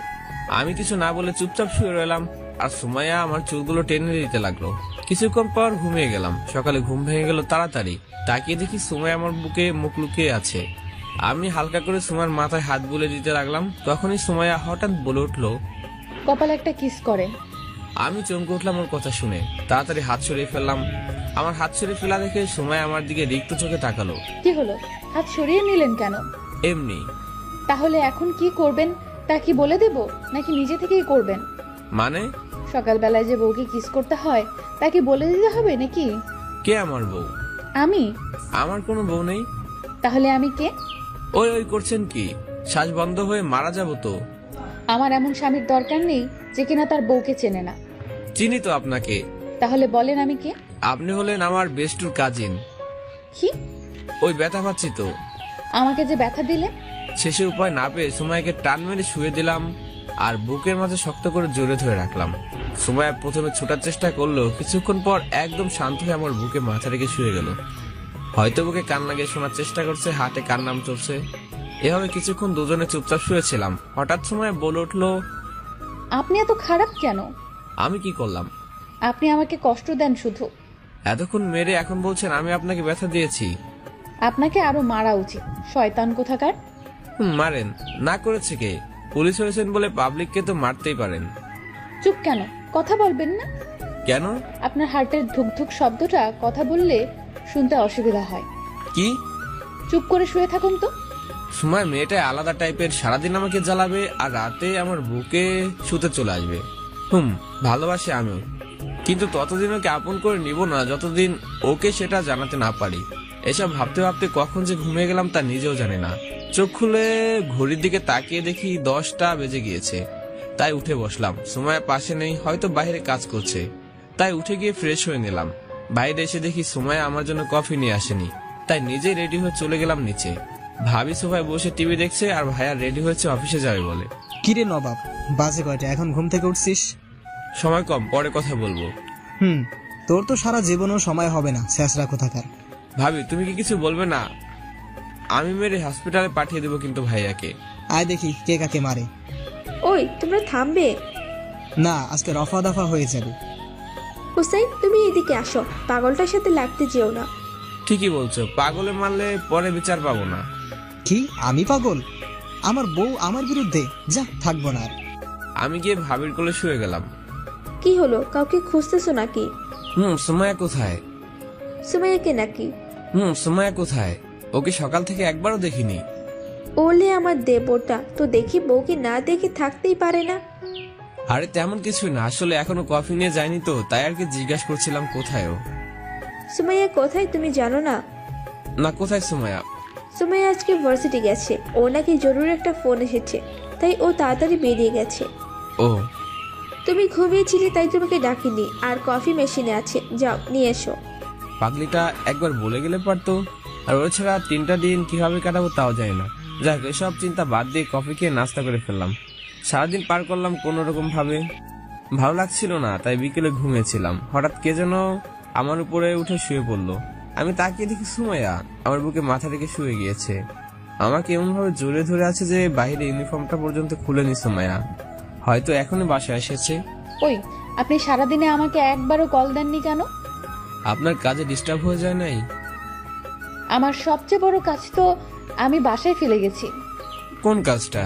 আমি কিছু না বলে চুপচাপ শুয়ে রইলাম, আর সুমাইয়া আমার চুলগুলো টেনে দিতে লাগলো। কিছুক্ষণ পর ঘুমিয়ে গেলাম। সকালে ঘুম ভেঙে গেল তাড়াতাড়ি। তাকিয়ে দেখি সুমাইয়া আমার বুকে মুখ লুকিয়ে আছে। আমি হালকা করে সুমার মাথায় হাত বুলে দিতে লাগলাম। তখনই সুমাইয়া হঠাৎ বলে উঠলো, কপালে একটা কিস করে। আমি চমকে উঠলাম ওর কথা শুনে। তাড়াতাড়ি হাত সরিয়ে ফেললাম। আমার হাত সরিয়ে ফেলা দেখে সুমাইয়া আমার দিকে রিক্ত চোখে তাকালো। কি হলো, হাত সরিয়ে নিলেন কেন? এমনি। তাহলে এখন কি করবেন তা কি বলে দেব, নাকি নিজে থেকেই করবেন? মানে? সকালবেলায় যে বউকে কিস করতে হয় তা কি বলে দিতে হবে নাকি? কে আমার বউ? আমি? আমার কোনো বউ নেই। তাহলে আমি কে? ওই ওই করছেন কি? শ্বাস বন্ধ হয়ে মারা যাব তো। আমার এমন স্বামীর দরকার নেই যে কিনা তার বউকে চেনে না। চিনি তো আপনাকে। তাহলে বলেন আমি কে? আপনি হলেন আমার বেস্টুর কাজিন। কি? ওই ব্যথা পাচ্ছি তো। আমাকে যে ব্যথা দিলে? শেষে উপায় না পেয়ে সুমাইয়াকে টান মেরে শুয়ে দিলাম, আর বুকের মাঝে শক্ত করে জোরে ধরে রাখলাম। সুমাইয়া প্রথমে ছোটার চেষ্টা করলো, কিছুক্ষণ পর একদম শান্ত হয়ে আমার বুকে মাথা রেখে শুয়ে গেল। হয়তো বুকে কান লাগিয়ে শোনার চেষ্টা করছে, হাতে কান নাম চলছে। এভাবে কিছুক্ষণ দুজনে চুপচাপ শুয়েছিলাম। হঠাৎ সুমাইয়া বলে উঠলো, আপনি এত খারাপ কেন? আমি কি করলাম? আপনি আমাকে কষ্ট দেন শুধু। এতক্ষণ মেরে এখন বলছেন আমি আপনাকে ব্যথা দিয়েছি। আপনাকে আরো মারা উচিত, শয়তান কোথাকার। মারেন না, করেছে কে? পুলিশ হয়েছেন বলে পাবলিককে তো মারতেই পারেন। চুপ কেন, কথা বলবেন না? কেন? আপনার হার্টের ধুকধুক শব্দটা কথা বললে শুনতে অসুবিধা হয়। কি? চুপ করে শুয়ে থাকুন তো। সময় মেয়েটা আলাদা টাইপের, সারাদিন আমাকে জ্বালাবে আর রাতে আমার বুকে শুতে চলে আসবে। ভালোবাসি আমি, কিন্তু ততদিন ওকে আপন করে নিব না যতদিন ওকে সেটা জানাতে না পারি। এসব ভাবতে ভাবতে কখন যে ঘুমিয়ে গেলাম তা নিজেও জানি না। চোখ খুলে ঘড়ির দিকে তাকিয়ে দেখি 10টা বেজে গিয়েছে। তাই উঠে বসলাম। সুমাইয়া পাশে নেই, হয়তো বাইরে কাজ করছে। তাই উঠে গিয়ে ফ্রেশ হয়ে নিলাম। বাইরে এসে দেখি সুমাইয়া আমার জন্য কফি নিয়ে আসেনি, তাই নিজেই রেডি হয়ে চলে গেলাম নিচে। ভাবি সোফায় বসে টিভি দেখছে, আর ভাইয়া রেডি হয়েছে অফিসে যাবে বলে। কিরে নবাব, বাজে কয়টা, এখন ঘুম থেকে উঠছিস? সময় কম, পরে কথা বলবো। তোর তো সারা জীবনও সময় হবে না, শেষরা কোথাকার। ভাবি তুমি কি কিছু বলবে না? আমি মেরে হসপিটালে পাঠিয়ে দেবো কিন্তু ভাইয়াকে। আয় দেখি কে কাকে মারে। ওই তোমরা থামবে না, আজকে রফা দফা হয়ে যাবে। হুসাইন, তুমি এদিকে আসো, পাগলটার সাথে লাগতে যেও না। ঠিকই বলছো, পাগলে মারলে পরে বিচার পাবো না। কি আমি পাগল? আমার বউ আমার বিরুদ্ধে? যা, থাকবো না আর। আমি গিয়ে ভাবির কোলে শুয়ে গেলাম। কি হলো, কাউকে খুঁজতেছো নাকি? সুমাইয়া কোথায়? সুমাইয়াকে নাকি? সুমাইয়া কোথায়? ওকে সকাল থেকে একবারও দেখিনি। ওলে আমার দেবতা, তো দেখি বউকে না দেখে থাকতেই পারে না। আরে তেমন কিছু না, আসলে এখনো কফি নিয়ে যায়নি তো, তাই আর কি জিজ্ঞাসা করছিলাম কোথায় ও। সুমাইয়া কোথায় তুমি জানো না? না, কোথায় সুমাইয়া? সুমাইয়া আজকে ভার্সিটি গেছে, ও নাকি জরুরি একটা ফোন এসেছে, তাই ও তাড়াতাড়ি বেরিয়ে গেছে। ও, তুমি ঘুমিয়েছিলে তাই তোমাকে ডাকিনি, আর কফি মেশিনে আছে, যাও নিয়ে এসো। পাগলিটা একবার বলে গেলে পারতো, আর ওর ছাড়া 3টা দিন কিভাবে কাটাবো তাও যায় না। যাক, এসব চিন্তা বাদ দিয়ে কফি খেয়ে নাস্তা করে ফেললাম। সারাদিন পার করলাম কোনো রকম ভাবে, ভালো লাগছিল না, তাই বিকেলে ঘুমিয়েছিলাম। হঠাৎ কে যেন আমার উপরে উঠে শুয়ে পড়লো। আমি তাকিয়ে দেখি সুমাইয়া আমার বুকে মাথা রেখে শুয়ে গিয়েছে। আমাকে এমন ভাবে জোরে ধরে আছে যে বাইরে ইউনিফর্মটা পর্যন্ত খুলেনি সুমাইয়া। হয়তো এখনই বাসায় এসেছে। ওই, আপনি সারাদিনে আমাকে একবারও কল দেননি কেন? আপনার কাজে ডিস্টার্ব হয়ে যায় নাই? আমার সবচেয়ে বড় কাজ তো আমি বাসায় ফেলে গেছি। কোন কাজটা?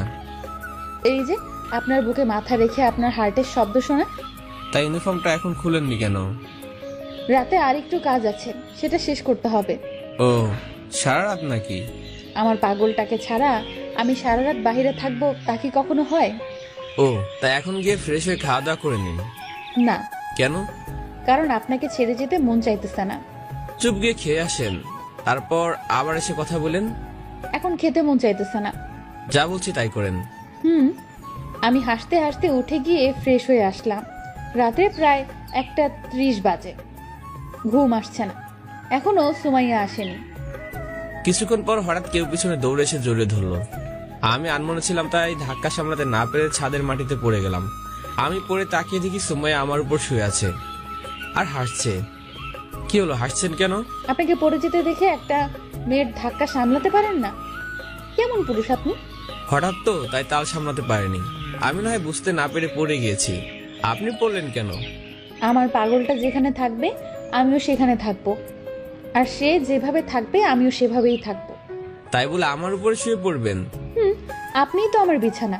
এই যে আপনার বুকে মাথা রেখে আপনার হার্টের শব্দ শোনা। তাই ইউনিফর্মটা এখন খুলেননি কেন? রাতে আরেকটু কাজ আছে, সেটা শেষ করতে হবে। ও, সারা রাত নাকি? আমার পাগলটাকে ছাড়া আমি সারা রাত বাহিরে থাকবো, তা কি কখনো হয়? ও, তাই এখন গিয়ে ফ্রেশ হয়ে খাওয়া দাওয়া করে নিন। না। কেন? কারণ আপনাকে ছেড়ে যেতে মন চাইতেছে না। চুপ গিয়ে খেয়ে আসেন, তারপর আবার এসে কথা বলেন। এখন খেতে মন চাইতেছে না। যা বলছি তাই করেন। আমি হাসতে হাসতে উঠে গিয়ে ফ্রেশ হয়ে আসলাম। রাতে প্রায় 1:30 বাজে। ঘুম আসছে না, এখনো সুমাইয়া আসেনি। কিছুক্ষণ পর হঠাৎ কেউ পিছনে দৌড়ে এসে জড়িয়ে ধরলো। আমি আনমনে ছিলাম, তাই ধাক্কা সামলাতে না পেরে ছাদের মাটিতে পড়ে গেলাম। আমি পড়ে তাকিয়ে দেখি সুমাইয়া আমার উপর শুয়ে আছে আর হাসছে। কি হলো, হাসছেন কেন? আপনাকে পড়ে যেতে দেখে একটা মেয়ের ধাক্কা সামলাতে পারেন না? কেমন পুরুষ আপনি? হঠাৎ তো, তাই তাল সামলাতে পারিনি। আমি না হয় বুঝতে না পেরে পড়ে গিয়েছি। আপনি পড়লেন কেন? আমার পাগলটা যেখানে থাকবে আমিও সেখানে থাকবো, আর সে যেভাবে থাকবে আমিও সেভাবেই থাকবো। তাই বলে আমার উপরে শুয়ে পড়বেন? আপনিই তো আমার বিছানা।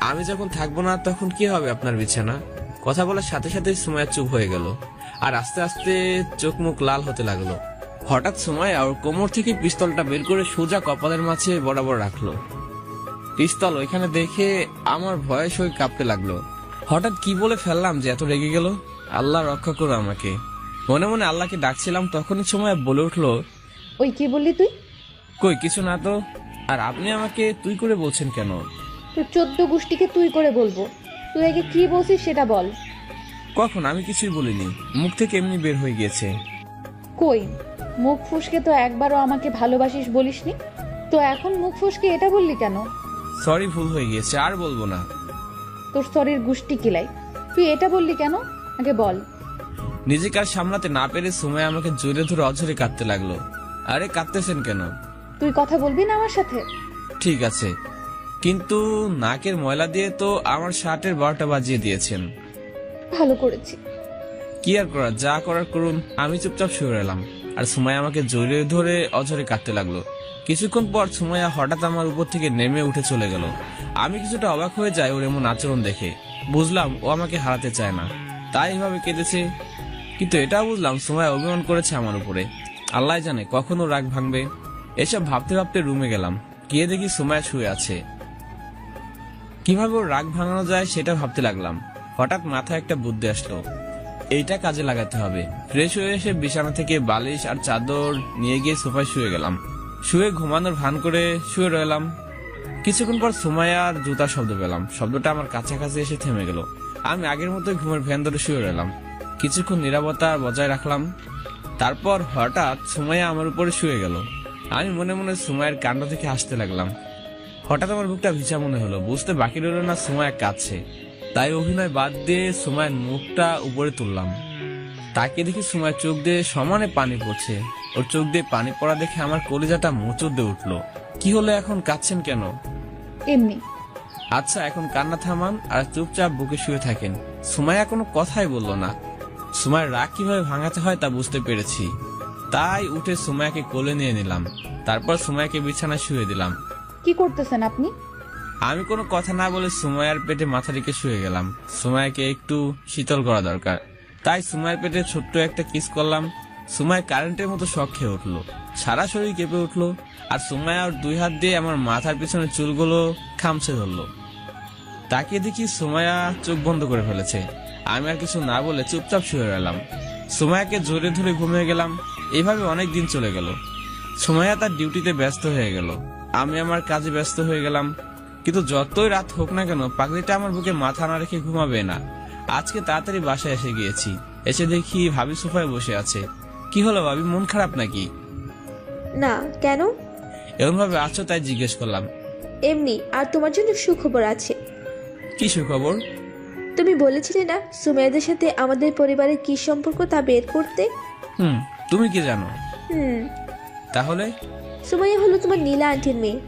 আমি যখন থাকবো না তখন কি হবে আপনার বিছানা? কথা বলার সাথে সাথে সুমাইয়া চুপ হয়ে গেল, আর আস্তে আস্তে চোখ মুখ লাল হতে লাগলো। হঠাৎ সুমাইয়া ওর কোমর থেকে পিস্তলটা বের করে সোজা কপালের মাঝে বরাবর রাখলো। পিস্তল ওইখানে দেখে আমার ভয়ে শরীর কাঁপতে লাগলো। হঠাৎ কি বলে ফেললাম যে এত রেগে গেল? আল্লাহ রক্ষা করো আমাকে। মনে মনে আল্লাহকে ডাকছিলাম, তখনই সুমাইয়া বলে উঠলো, ওই কি বললি তুই? কই কিছু না তো। আর আপনি আমাকে তুই করে বলছেন কেন? তোর 14 গোষ্ঠীকে তুই করে বলবো। তুই আগে কি বলছিস সেটা বল। কখন? আমি কিছুই বলিনি, মুখ থেকে এমনি বের হয়ে গিয়েছে। কই, মুখ ফুসকে তো একবারও আমাকে ভালোবাসিস বলিসনি, তো এখন মুখ ফুসকে এটা বললি কেন? সরি, ভুল হয়ে গিয়েছে, আর বলবো না। তোর শরীর গোষ্ঠী কিলাই, তুই এটা বললি কেন আগে বল। নিজেকে আর সামলাতে না পেরে সুমাইয়া আমাকে জোরে ধরে অঝরে কাঁদতে লাগলো। আরে কাঁদতেছেন কেন? তুই কথা বলবি না আমার সাথে? ঠিক আছে, কিন্তু নাকের ময়লা দিয়ে তো আমার শার্টের 12টা বাজিয়ে দিয়েছেন। ভালো করেছি। কি আর করার, যা করার করুন। আমি চুপচাপ শুয়ে এলাম, আর সুমাইয়া আমাকে জড়িয়ে ধরে অঝরে কাঁদতে লাগলো। কিছুক্ষণ পর সুমাইয়া হঠাৎ আমার উপর থেকে নেমে উঠে চলে গেল। আমি কিছুটা অবাক হয়ে যাই ওর এমন আচরণ দেখে। বুঝলাম ও আমাকে হারাতে চায় না, তাই এভাবে কেঁদেছে। কিন্তু এটাও বুঝলাম সুমাইয়া অভিমান করেছে আমার উপরে। আল্লাহ জানে কখন ও রাগ ভাঙবে। এসব ভাবতে ভাবতে রুমে গেলাম, গিয়ে দেখি সুমাইয়া শুয়ে আছে। কিভাবে ওর রাগ ভাঙানো যায় সেটা ভাবতে লাগলাম। হঠাৎ মাথায় একটা বুদ্ধি আসলো, এইটা কাজে লাগাতে হবে। ফ্রেশ হয়ে এসে বিছানা থেকে বালিশ আর চাদর নিয়ে গিয়ে সোফায় শুয়ে গেলাম। শুয়ে ঘুমানোর ভান করে শুয়ে রইলাম। কিছুক্ষণ পর সুমাইয়ার জুতার শব্দ পেলাম। শব্দটা আমার কাছাকাছি এসে থেমে গেল। আমি আগের মতোই ঘুমের ভ্যান ধরে শুয়ে রইলাম। কিছুক্ষণ নীরবতা বজায় রাখলাম। তারপর হঠাৎ সুমাইয়া আমার উপরে শুয়ে গেল। আমি মনে মনে সুমাইয়ের কাণ্ড থেকে হাসতে লাগলাম। হঠাৎ আমার বুকটা ভিজা মনে হলো। বুঝতে বাকি রইল না সুমাইয়া কাঁদছে। তাই অভিনয় বাদ দিয়ে সুমাইয়ের মুখটা উপরে তুললাম। তাকে দেখি সুমাইয়ের চোখ দিয়ে সমানে পানি পড়ছে। ওর চোখ দিয়ে পানি পড়া দেখে আমার কলিজাটা মোচড় দিয়ে উঠলো। কি হলো, এখন কাঁদছেন কেন? এমনি। আচ্ছা, এখন কান্না থামান আর চুপচাপ বুকে শুয়ে থাকেন। সুমাইয়া কোনো কথাই বলল না। সুমাইয়ের রাগ কিভাবে ভাঙাতে হয় তা বুঝতে পেরেছি। তাই উঠে সুমাইয়াকে কোলে নিয়ে নিলাম। তারপর সুমাইয়াকে বিছানায় শুয়ে দিলাম। কি করতেছেন আপনি? আমি কোনো কথা না বলে সুমাইয়ার পেটে মাথা রেখে শুয়ে গেলাম। সুমাইয়াকে একটু শীতল করা দরকার, তাই সুমাইয়ার পেটে ছোট্ট একটা কিস করলাম। সুমাইয়া কারেন্টের মতো শক খেয়ে উঠলো, সারা শরীর কেঁপে উঠলো, আর সুমাইয়া ওর 2 হাত দিয়ে আমার মাথার পিছনে চুলগুলো খামছে ধরলো। তাকিয়ে দেখি সুমাইয়া চোখ বন্ধ করে ফেলেছে। আমি আর কিছু না বলে চুপচাপ শুয়ে রইলাম। সুমাইয়াকে জোরে ধরে ঘুমিয়ে গেলাম। এইভাবে অনেক দিন চলে গেল। সুমাইয়া তার ডিউটিতে ব্যস্ত হয়ে গেল, আমি আমার কাজে ব্যস্ত হয়ে গেলাম। কিন্তু যতই রাত হোক না কেন, পাগলিটা আমার বুকে মাথা না রেখে ঘুমাবে না। আজকে তাড়াতাড়ি বাসায় এসে গিয়েছি। এসে দেখি ভাবি সোফায় বসে আছে। কি হলো ভাবি, মন খারাপ নাকি? না, কেন? এমন ভাবে আছো তাই জিজ্ঞেস করলাম। এমনি। আর তোমার জন্য সুখবর আছে। কি সুখবর? তুমি বলেছিলে না সুমাইয়াদের সাথে আমাদের পরিবারের কি সম্পর্ক তা বের করতে। তুমি কি জানো? তাহলে সুমাইয়া হলো তোমার নীলা আন্টির মেয়ে।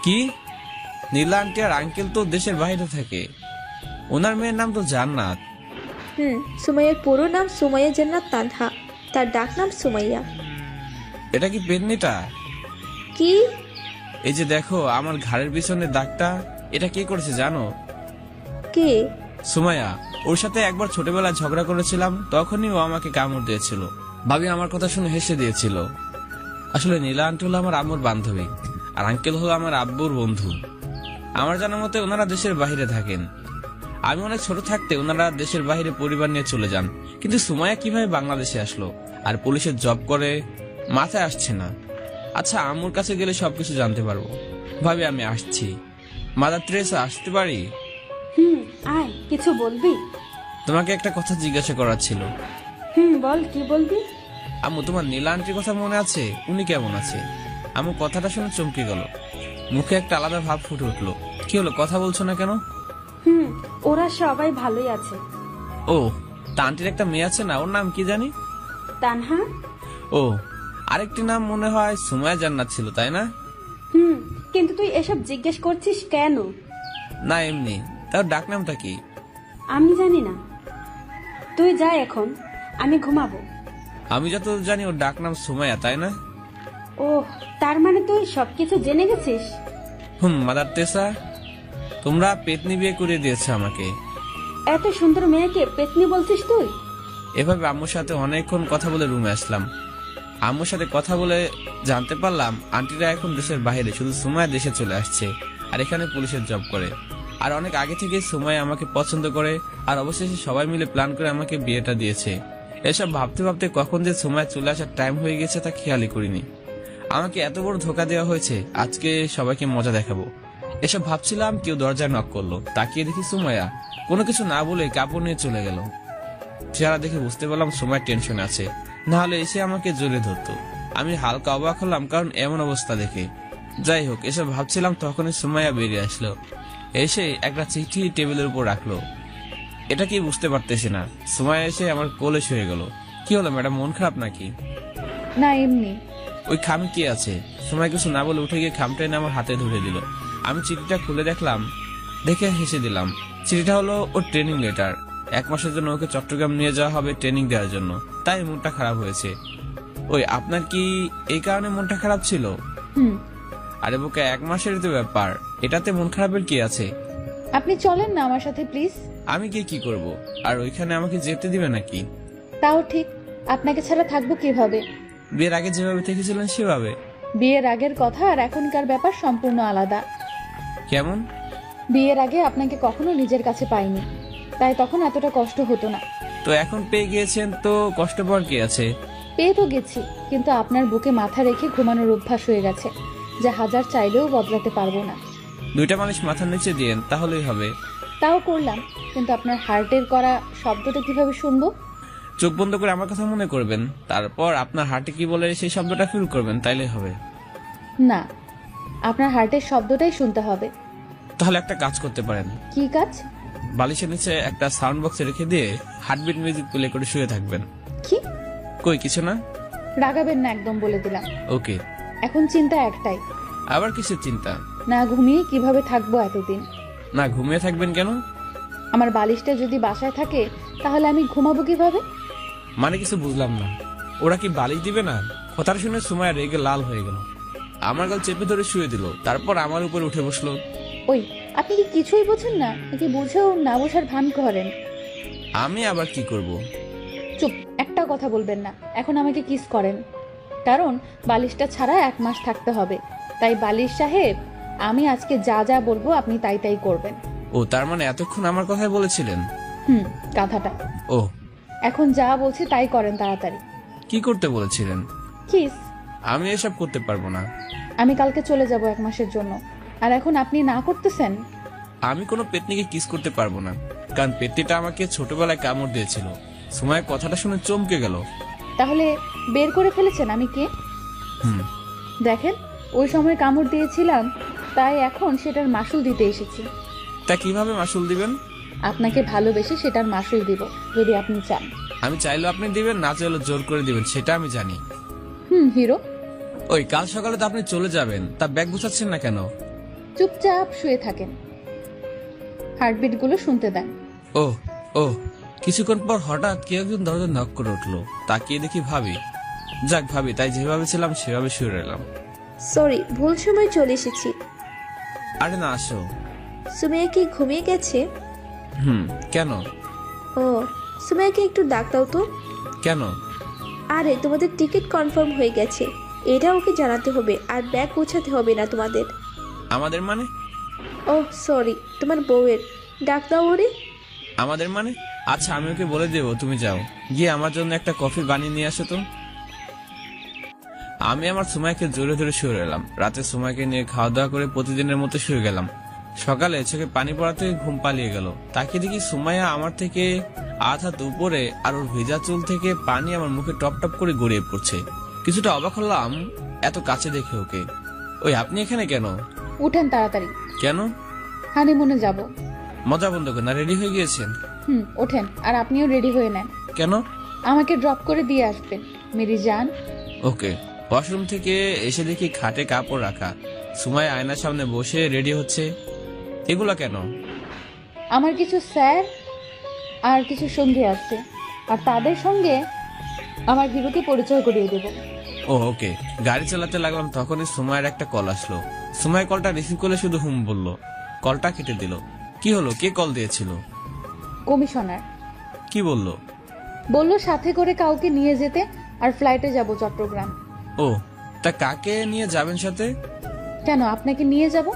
কি? নীলা আন্টি আর আঙ্কেল তো দেশের বাইরে থাকে। ওনার মেয়ের নাম তো জান্নাত। সুমাইয়ার পুরো নাম সুমাইয়া জান্নাত তানহা, তার ডাক নাম সুমাইয়া। এটা কি পেন্নিটা? কি? এই যে দেখো আমার ঘাড়ের পিছনে দাগটা, এটা কে করেছে জানো? কে? সুমাইয়া। ওর সাথে একবার ছোটবেলায় ঝগড়া করেছিলাম, তখনই ও আমাকে কামড় দিয়েছিল। ভাবি আমার কথা শুনে হেসে দিয়েছিল। আসলে নীলা আন্টি হলো আমার আম্মুর বান্ধবী, আর আঙ্কেল হলো আমার আব্বুর বন্ধু। আমার জানার মতে ওনারা দেশের বাইরে থাকেন। আমি অনেক ছোট থাকতে ওনারা দেশের বাইরে পরিবার নিয়ে চলে যান। কিন্তু সুমাইয়া কিভাবে বাংলাদেশে আসলো আর পুলিশের জব করে, মাথায় আসছে না। আচ্ছা, আম্মুর কাছে গেলে সবকিছু জানতে পারবো। ভাবি আমি আসছি। মাদার তেরেসা, আসতে পারি? আয়, কিছু বলবি? তোমাকে একটা কথা জিজ্ঞাসা করার ছিল। বল, কি বলবি? আম্মু, তোমার নীলা আন্টির কথা মনে আছে? উনি কেমন আছে? আম্মু কথাটা শুনে চমকে গেল, মুখে একটা আলাদা ভাব ফুটে উঠলো। কি হলো, কথা বলছো না কেন? ওরা সবাই ভালোই আছে। ও, তা আন্টির একটা মেয়ে আছে না, ওর নাম কি জানি? তানহা। ও, আরেকটি নাম মনে হয় সুমাইয়া জান্নাত ছিল, তাই না? কিন্তু তুই এসব জিজ্ঞেস করছিস কেন? না এমনি। তার ডাক নামটা কি? আমি জানি না, তুই যা, এখন আমি ঘুমাবো। আমি যত জানি ওর ডাক নাম সুমাইয়া, তাই না? ও, তার মানে তুই সবকিছু জেনে গেছিস? মাদার তেরেসা, তোমরা পেতনি বিয়ে করে দিয়েছো আমাকে। এত সুন্দর মেয়েকে পেতনি বলছিস তুই? এভাবে আম্মুর সাথে অনেকক্ষণ কথা বলে রুমে আসলাম। আম্মুর সাথে কথা বলে জানতে পারলাম আন্টিরা এখন দেশের বাইরে, শুধু সুমাইয়া দেশে চলে আসছে আর এখানে পুলিশের জব করে। আর অনেক আগে থেকে সুমাইয়া আমাকে পছন্দ করে, আর অবশেষে সবাই মিলে প্ল্যান করে আমাকে বিয়েটা দিয়েছে। এসব ভাবতে ভাবতে কখন যে সুমাইয়া চলে আসার টাইম হয়ে গেছে তা খেয়ালই করিনি। আমাকে এত বড় ধোকা দেওয়া হয়েছে, আজকে সবাইকে মজা দেখাবো। এসব ভাবছিলাম, কেউ দরজায় নক করলো। তাকিয়ে দেখি সুমাইয়া কোনো কিছু না বলে কাপড় নিয়ে চলে গেল। চেহারা দেখে বুঝতে পারলাম সুমাইয়া টেনশন আছে, না হলে এসে আমাকে জড়িয়ে ধরতো। আমি হালকা অবাক হলাম, কারণ এমন অবস্থা দেখে। যাই হোক, এসব ভাবছিলাম তখনই সুমাইয়া বেরিয়ে আসলো। এসে একটা চিঠি টেবিলের উপর রাখলো। এটা কি বুঝতে পারতেছি না। সুমাইয়া এসে আমার কোলে শুয়ে গেল। কি হলো ম্যাডাম, মন খারাপ নাকি? না, এমনি। ওই খামে কি আছে? সুমাইয়া কিছু না বলে উঠে গিয়ে খামটা এনে আমার হাতে ধরে দিল। আমি চিঠিটা খুলে দেখলাম, দেখে হেসে দিলাম। চিঠিটা হলো ওর ট্রেনিং লেটার। 1 মাসের জন্য ওকে চট্টগ্রাম নিয়ে যাওয়া হবে ট্রেনিং দেওয়ার জন্য, তাই মনটা খারাপ হয়েছে। ওই, আপনার কি এই কারণে মনটা খারাপ ছিল? আরে বোকা, 1 মাসের তো ব্যাপার, এটাতে মন খারাপের কি আছে? আপনি চলেন না আমার সাথে প্লিজ। আমি গিয়ে কি করব? আর ওইখানে আমাকে যেতে দিবে নাকি? তাও ঠিক, আপনাকে ছাড়া থাকবো কিভাবে? বিয়ের আগে যেভাবে থেকেছিলেন সেভাবে? বিয়ের আগের কথা আর এখনকার ব্যাপার সম্পূর্ণ আলাদা। কেমন? বিয়ের আগে আপনাকে কখনো নিজের কাছে পাইনি, তাই তখন এতটা কষ্ট হতো না। তো এখন পেয়ে গিয়েছেন, তো কষ্ট পাওয়ার কি আছে? পেয়ে তো গেছি, কিন্তু আপনার বুকে মাথা রেখে ঘুমানোর অভ্যাস হয়ে গেছে, যা হাজার চাইলেও বদলাতে পারবো না। 2টা মানুষ মাথার নিচে দিয়েন, তাহলেই হবে। তাও করলাম, কিন্তু আপনার হার্টের করা শব্দটা কিভাবে শুনবো? চোখ বন্ধ করে আমার কথা মনে করবেন, তারপর আপনার হার্টে কি বলে সেই শব্দটা ফিল করবেন, তাইলে হবে। না, আপনার হার্টের শব্দটাই শুনতে হবে। তাহলে একটা কাজ করতে পারেন। কি কাজ? বালিশের নিচে একটা সাউন্ড বক্স রেখে দিয়ে হার্টবিট মিউজিক প্লে করে শুয়ে থাকবেন। কি? কই কিছু না। রাগাবেন না, একদম বলে দিলাম। ওকে। এখন চিন্তা একটাই। আবার কিসের চিন্তা? না ঘুমিয়ে কিভাবে থাকবো এতদিন? না ঘুমিয়ে থাকবেন কেন? আমার বালিশটা যদি বাসায় থাকে তাহলে আমি ঘুমাবো কিভাবে? মানে কিছু বুঝলাম না। ওরা কি বালিশ দিবে না? কথাটা শুনে সুমাইয়া রেগে লাল হয়ে গেল, আমার গাল চেপে ধরে শুয়ে দিল, তারপর আমার উপরে উঠে বসলো। ওই, আপনি কি কিছুই বোঝেন না নাকি বুঝেও না বোঝার ভান করেন? আমি আবার কি করব? চুপ, একটা কথা বলবেন না। এখন আমাকে কিস করেন, কারণ বালিশটা ছাড়া 1 মাস থাকতে হবে। তাই বালিশ সাহেব, আমি আজকে যা যা বলবো আপনি তাই তাই করবেন। ও, তার মানে এতক্ষণ আমার কথাই বলেছিলেন? গাধাটা। ও, এখন যা বলছি তাই করেন তাড়াতাড়ি। কি করতে বলেছিলেন? কিস। আমি এসব করতে পারবো না। আমি কালকে চলে যাব 1 মাসের জন্য, আর এখন আপনি না করতেছেন। আমি কোনো পেতনিকে কিস করতে পারবো না, কারণ পেতনিটা আমাকে ছোটবেলায় কামড় দিয়েছিল। সময় কথাটা শুনে চমকে গেল। তাহলে বের করে ফেলেছেন আমি কে? দেখেন, ওই সময় কামড় দিয়েছিলাম, তাই এখন সেটার মাসুল দিতে এসেছি। তা কিভাবে মাসুল দিবেন? আপনাকে ভালোবেসে সেটার মাসুল দিব, যদি আপনি চান। আমি চাইলেও আপনি দিবেন, না চাইলেও জোর করে দিবেন, সেটা আমি জানি। হিরো। ওই, কাল সকালে তো আপনি চলে যাবেন, তা ব্যাগ গুছাচ্ছেন না কেন? চুপচাপ শুয়ে থাকেন, হার্টবিট গুলো শুনতে দেন। ও ও, কিছুক্ষণ পর হঠাৎ কেউ একজন দরজা নক করে উঠলো। তাকিয়ে দেখি ভাবি। যাক ভাবি, তাই যেভাবে ছিলাম সেভাবে শুয়ে রইলাম। সরি, ভুল সময় চলে এসেছি। আরে না, আসো। সুমাইয়া কি ঘুমিয়ে গেছে? কেন? ও, সুমাইয়াকে একটু ডাক দাও তো। কেন? আরে তোমাদের টিকিট কনফার্ম হয়ে গেছে, এটা ওকে জানাতে হবে, আর ব্যাগ গোছাতে হবে না তোমাদের। আমাদের মানে? ও সরি, তোমার বউয়ের। ডাক দাও ওরে। আমাদের মানে? আচ্ছা, আমি ওকে বলে দেবো, তুমি যাও গিয়ে আমার জন্য একটা কফি বানিয়ে নিয়ে আসো তো। আমি আমার সুমাইকে জোরে ধরে শুয়ে রইলাম। রাতে সুমাইকে নিয়ে খাওয়া দাওয়া করে প্রতিদিনের মতো শুয়ে গেলাম। সকালে চোখে পানি পড়া থেকে ঘুম পালিয়ে গেল। তাকে দেখি সুমাইয়া আমার থেকে 1 হাত উপরে, আর ওর ভেজা চুল থেকে পানি আমার মুখে টপ টপ করে গড়িয়ে পড়ছে। কিছুটা অবাক হলাম এত কাছে দেখে ওকে। ওই, আপনি এখানে কেন? উঠেন তাড়াতাড়ি। কেন? হানিমুনে যাব। মজা বন্ধ করে না, রেডি হয়ে গিয়েছেন? ওঠেন, আর আপনিও রেডি হয়ে নেন। কেন? আমাকে ড্রপ করে দিয়ে আসবেন মেরি জান। ওকে। ওয়াশরুম থেকে এসে দেখি খাটে কাপড় রাখা, সুমাইয়া আয়নার সামনে বসে রেডি হচ্ছে। এগুলা কেন? আমার কিছু স্যার আর কিছু সঙ্গী আছে, আর তাদের সঙ্গে আমার হিরোকে পরিচয় করিয়ে দেব। ও ওকে। গাড়ি চালাতে লাগলাম, তখনই সুমাইয়ের একটা কল আসলো। সুমাইয়া কলটা রিসিভ করলে শুধু বললো। কলটা কেটে দিল। কি হলো, কে কল দিয়েছিল? কমিশনার। কি বললো? বললো সাথে করে কাউকে নিয়ে যেতে, আর ফ্লাইটে যাব চট্টগ্রাম। ও, তা কাকে নিয়ে যাবেন সাথে? কেন, আপনাকে নিয়ে যাব,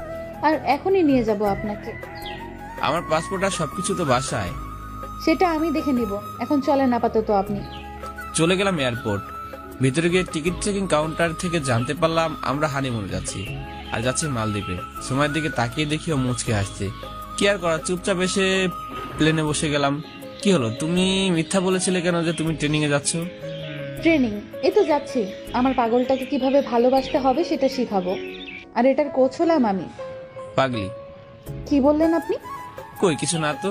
আর এখনই নিয়ে যাব আপনাকে। আমার পাসপোর্ট আর সবকিছু তো বাসায়। সেটা আমি দেখে নিব, এখন চলেন আপাতত আপনি। চলে গেলাম এয়ারপোর্ট। ভিতরে গিয়ে টিকিট চেকিং কাউন্টার থেকে জানতে পারলাম আমরা হানিমুনে যাচ্ছি, আর যাচ্ছি মালদ্বীপে। সময়ের দিকে তাকিয়ে দেখি ও মুচকে হাসছে। কি আর করা, চুপচাপ এসে প্লেনে বসে গেলাম। কি হলো, তুমি মিথ্যা বলেছিলে কেন যে তুমি ট্রেনিং এ যাচ্ছ? ট্রেনিং? এই তো যাচ্ছি, আমার পাগলটাকে কিভাবে ভালোবাসতে হবে সেটা শিখাবো, আর এটার কোচ হলাম আমি। পাগলি? কি বললেন আপনি? কই কিছু না তো।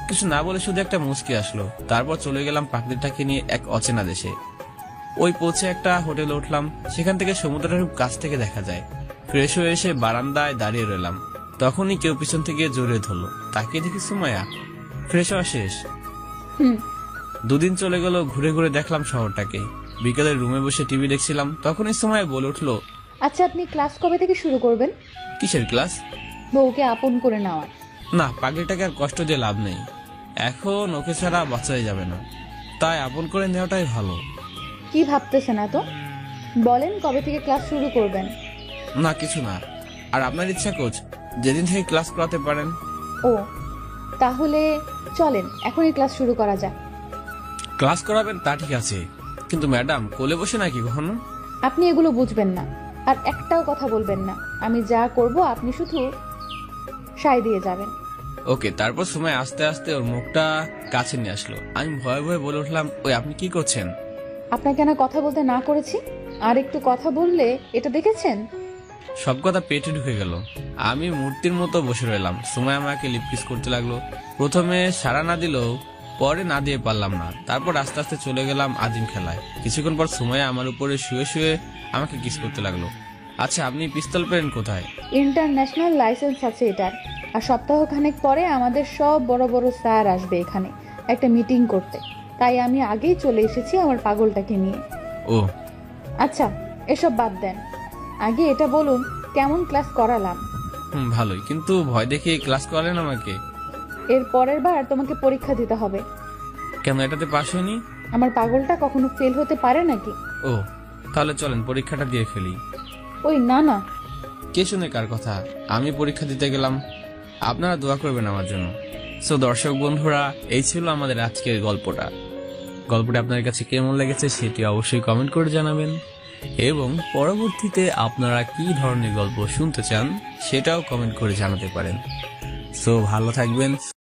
কিছু না বলে শুধু একটা মুচকি আসলো। তারপর চলে গেলাম পাগলিটাকে নিয়ে এক অচেনা দেশে। ওই পৌঁছে একটা হোটেলে উঠলাম, সেখান থেকে সমুদ্রের খুব কাছ থেকে দেখা যায়। ফ্রেশ হয়ে এসে বারান্দায় দাঁড়িয়ে রইলাম, তখনই কেউ পিছন থেকে জড়িয়ে ধরলো। তাকিয়ে দেখি সুমাইয়া। ফ্রেশ হওয়া শেষ। 2 দিন চলে গেল, ঘুরে ঘুরে দেখলাম শহরটাকে। বিকেলে রুমে বসে টিভি দেখছিলাম, তখনই সুমাইয়া বলে উঠলো, আচ্ছা, আপনি ক্লাস কবে থেকে শুরু করবেন? কিসের ক্লাস? বউকে আপন করে নেওয়া। না, পাগলিটাকে আর কষ্ট দিয়ে লাভ নেই, এখন ওকে ছাড়া বাঁচাই যাবে না, তাই আপন করে নেওয়াটাই ভালো। কি ভাবতেছেন এত? বলেন কবে থেকে ক্লাস শুরু করবেন? না কিছু না। আর আপনার ইচ্ছা কোচ, যেদিন থেকে ক্লাস করাতে পারেন। ও, তাহলে চলেন এখনই ক্লাস শুরু করা যাক। ক্লাস করাবেন তা ঠিক আছে, কিন্তু ম্যাডাম কোলে বসে নাকি কখনো? আপনি এগুলো বুঝবেন না, আর একটাও কথা বলবেন না। আমি যা করব আপনি শুধু সায় দিয়ে যাবেন। ওকে। তারপর সময় আস্তে আস্তে ওর মুখটা কাছে নিয়ে আসলো। আমি ভয়ে ভয়ে বলে উঠলাম, ওই আপনি কি করছেন? আপনাকে না কথা বলতে না করেছি, আর একটু কথা বললে এটা দেখেছেন? সব কথা পেটে ঢুকে গেল। আমি মূর্তির মতো বসে রইলাম। সময় আমাকে লিপ কিস করতে লাগলো। প্রথমে সাড়া না দিলেও পরে না দিয়ে পারলাম না। তারপর আস্তে আস্তে চলে গেলাম আজিম খেলায়। কিছুক্ষণ পর সময় আমার উপরে শুয়ে শুয়ে আমাকে কিস করতে লাগলো। আচ্ছা, আপনি পিস্তল পেলেন কোথায়? ইন্টারন্যাশনাল লাইসেন্স আছে এটার। আর সপ্তাহখানেক পরে আমাদের সব বড় বড় স্যার আসবে এখানে একটা মিটিং করতে, তাই আমি আগেই চলে এসেছি আমার পাগলটাকে নিয়ে। ও আচ্ছা এসব বাদ দেন, আগে এটা বলুন কেমন ক্লাস করালাম? ভালোই, কিন্তু ভয় দেখে ক্লাস করালেন আমাকে। এর পরের বার তোমাকে পরীক্ষা দিতে হবে। কেন, এটাতে পাস হয়নি? আমার পাগলটা কখনো ফেল হতে পারে নাকি? ও তাহলে চলেন পরীক্ষাটা দিয়ে ফেলি। ওই না না, কে শুনে কার কথা? আমি পরীক্ষা দিতে গেলাম, আপনারা দোয়া করবেন আমার জন্য। সো দর্শক বন্ধুরা, এই ছিল আমাদের আজকের গল্পটা। গল্পটা আপনার কাছে কেমন লেগেছে সেটি অবশ্যই কমেন্ট করে জানাবেন, এবং পরবর্তীতে আপনারা কি ধরনের গল্প শুনতে চান সেটাও কমেন্ট করে জানাতে পারেন। সো ভালো থাকবেন।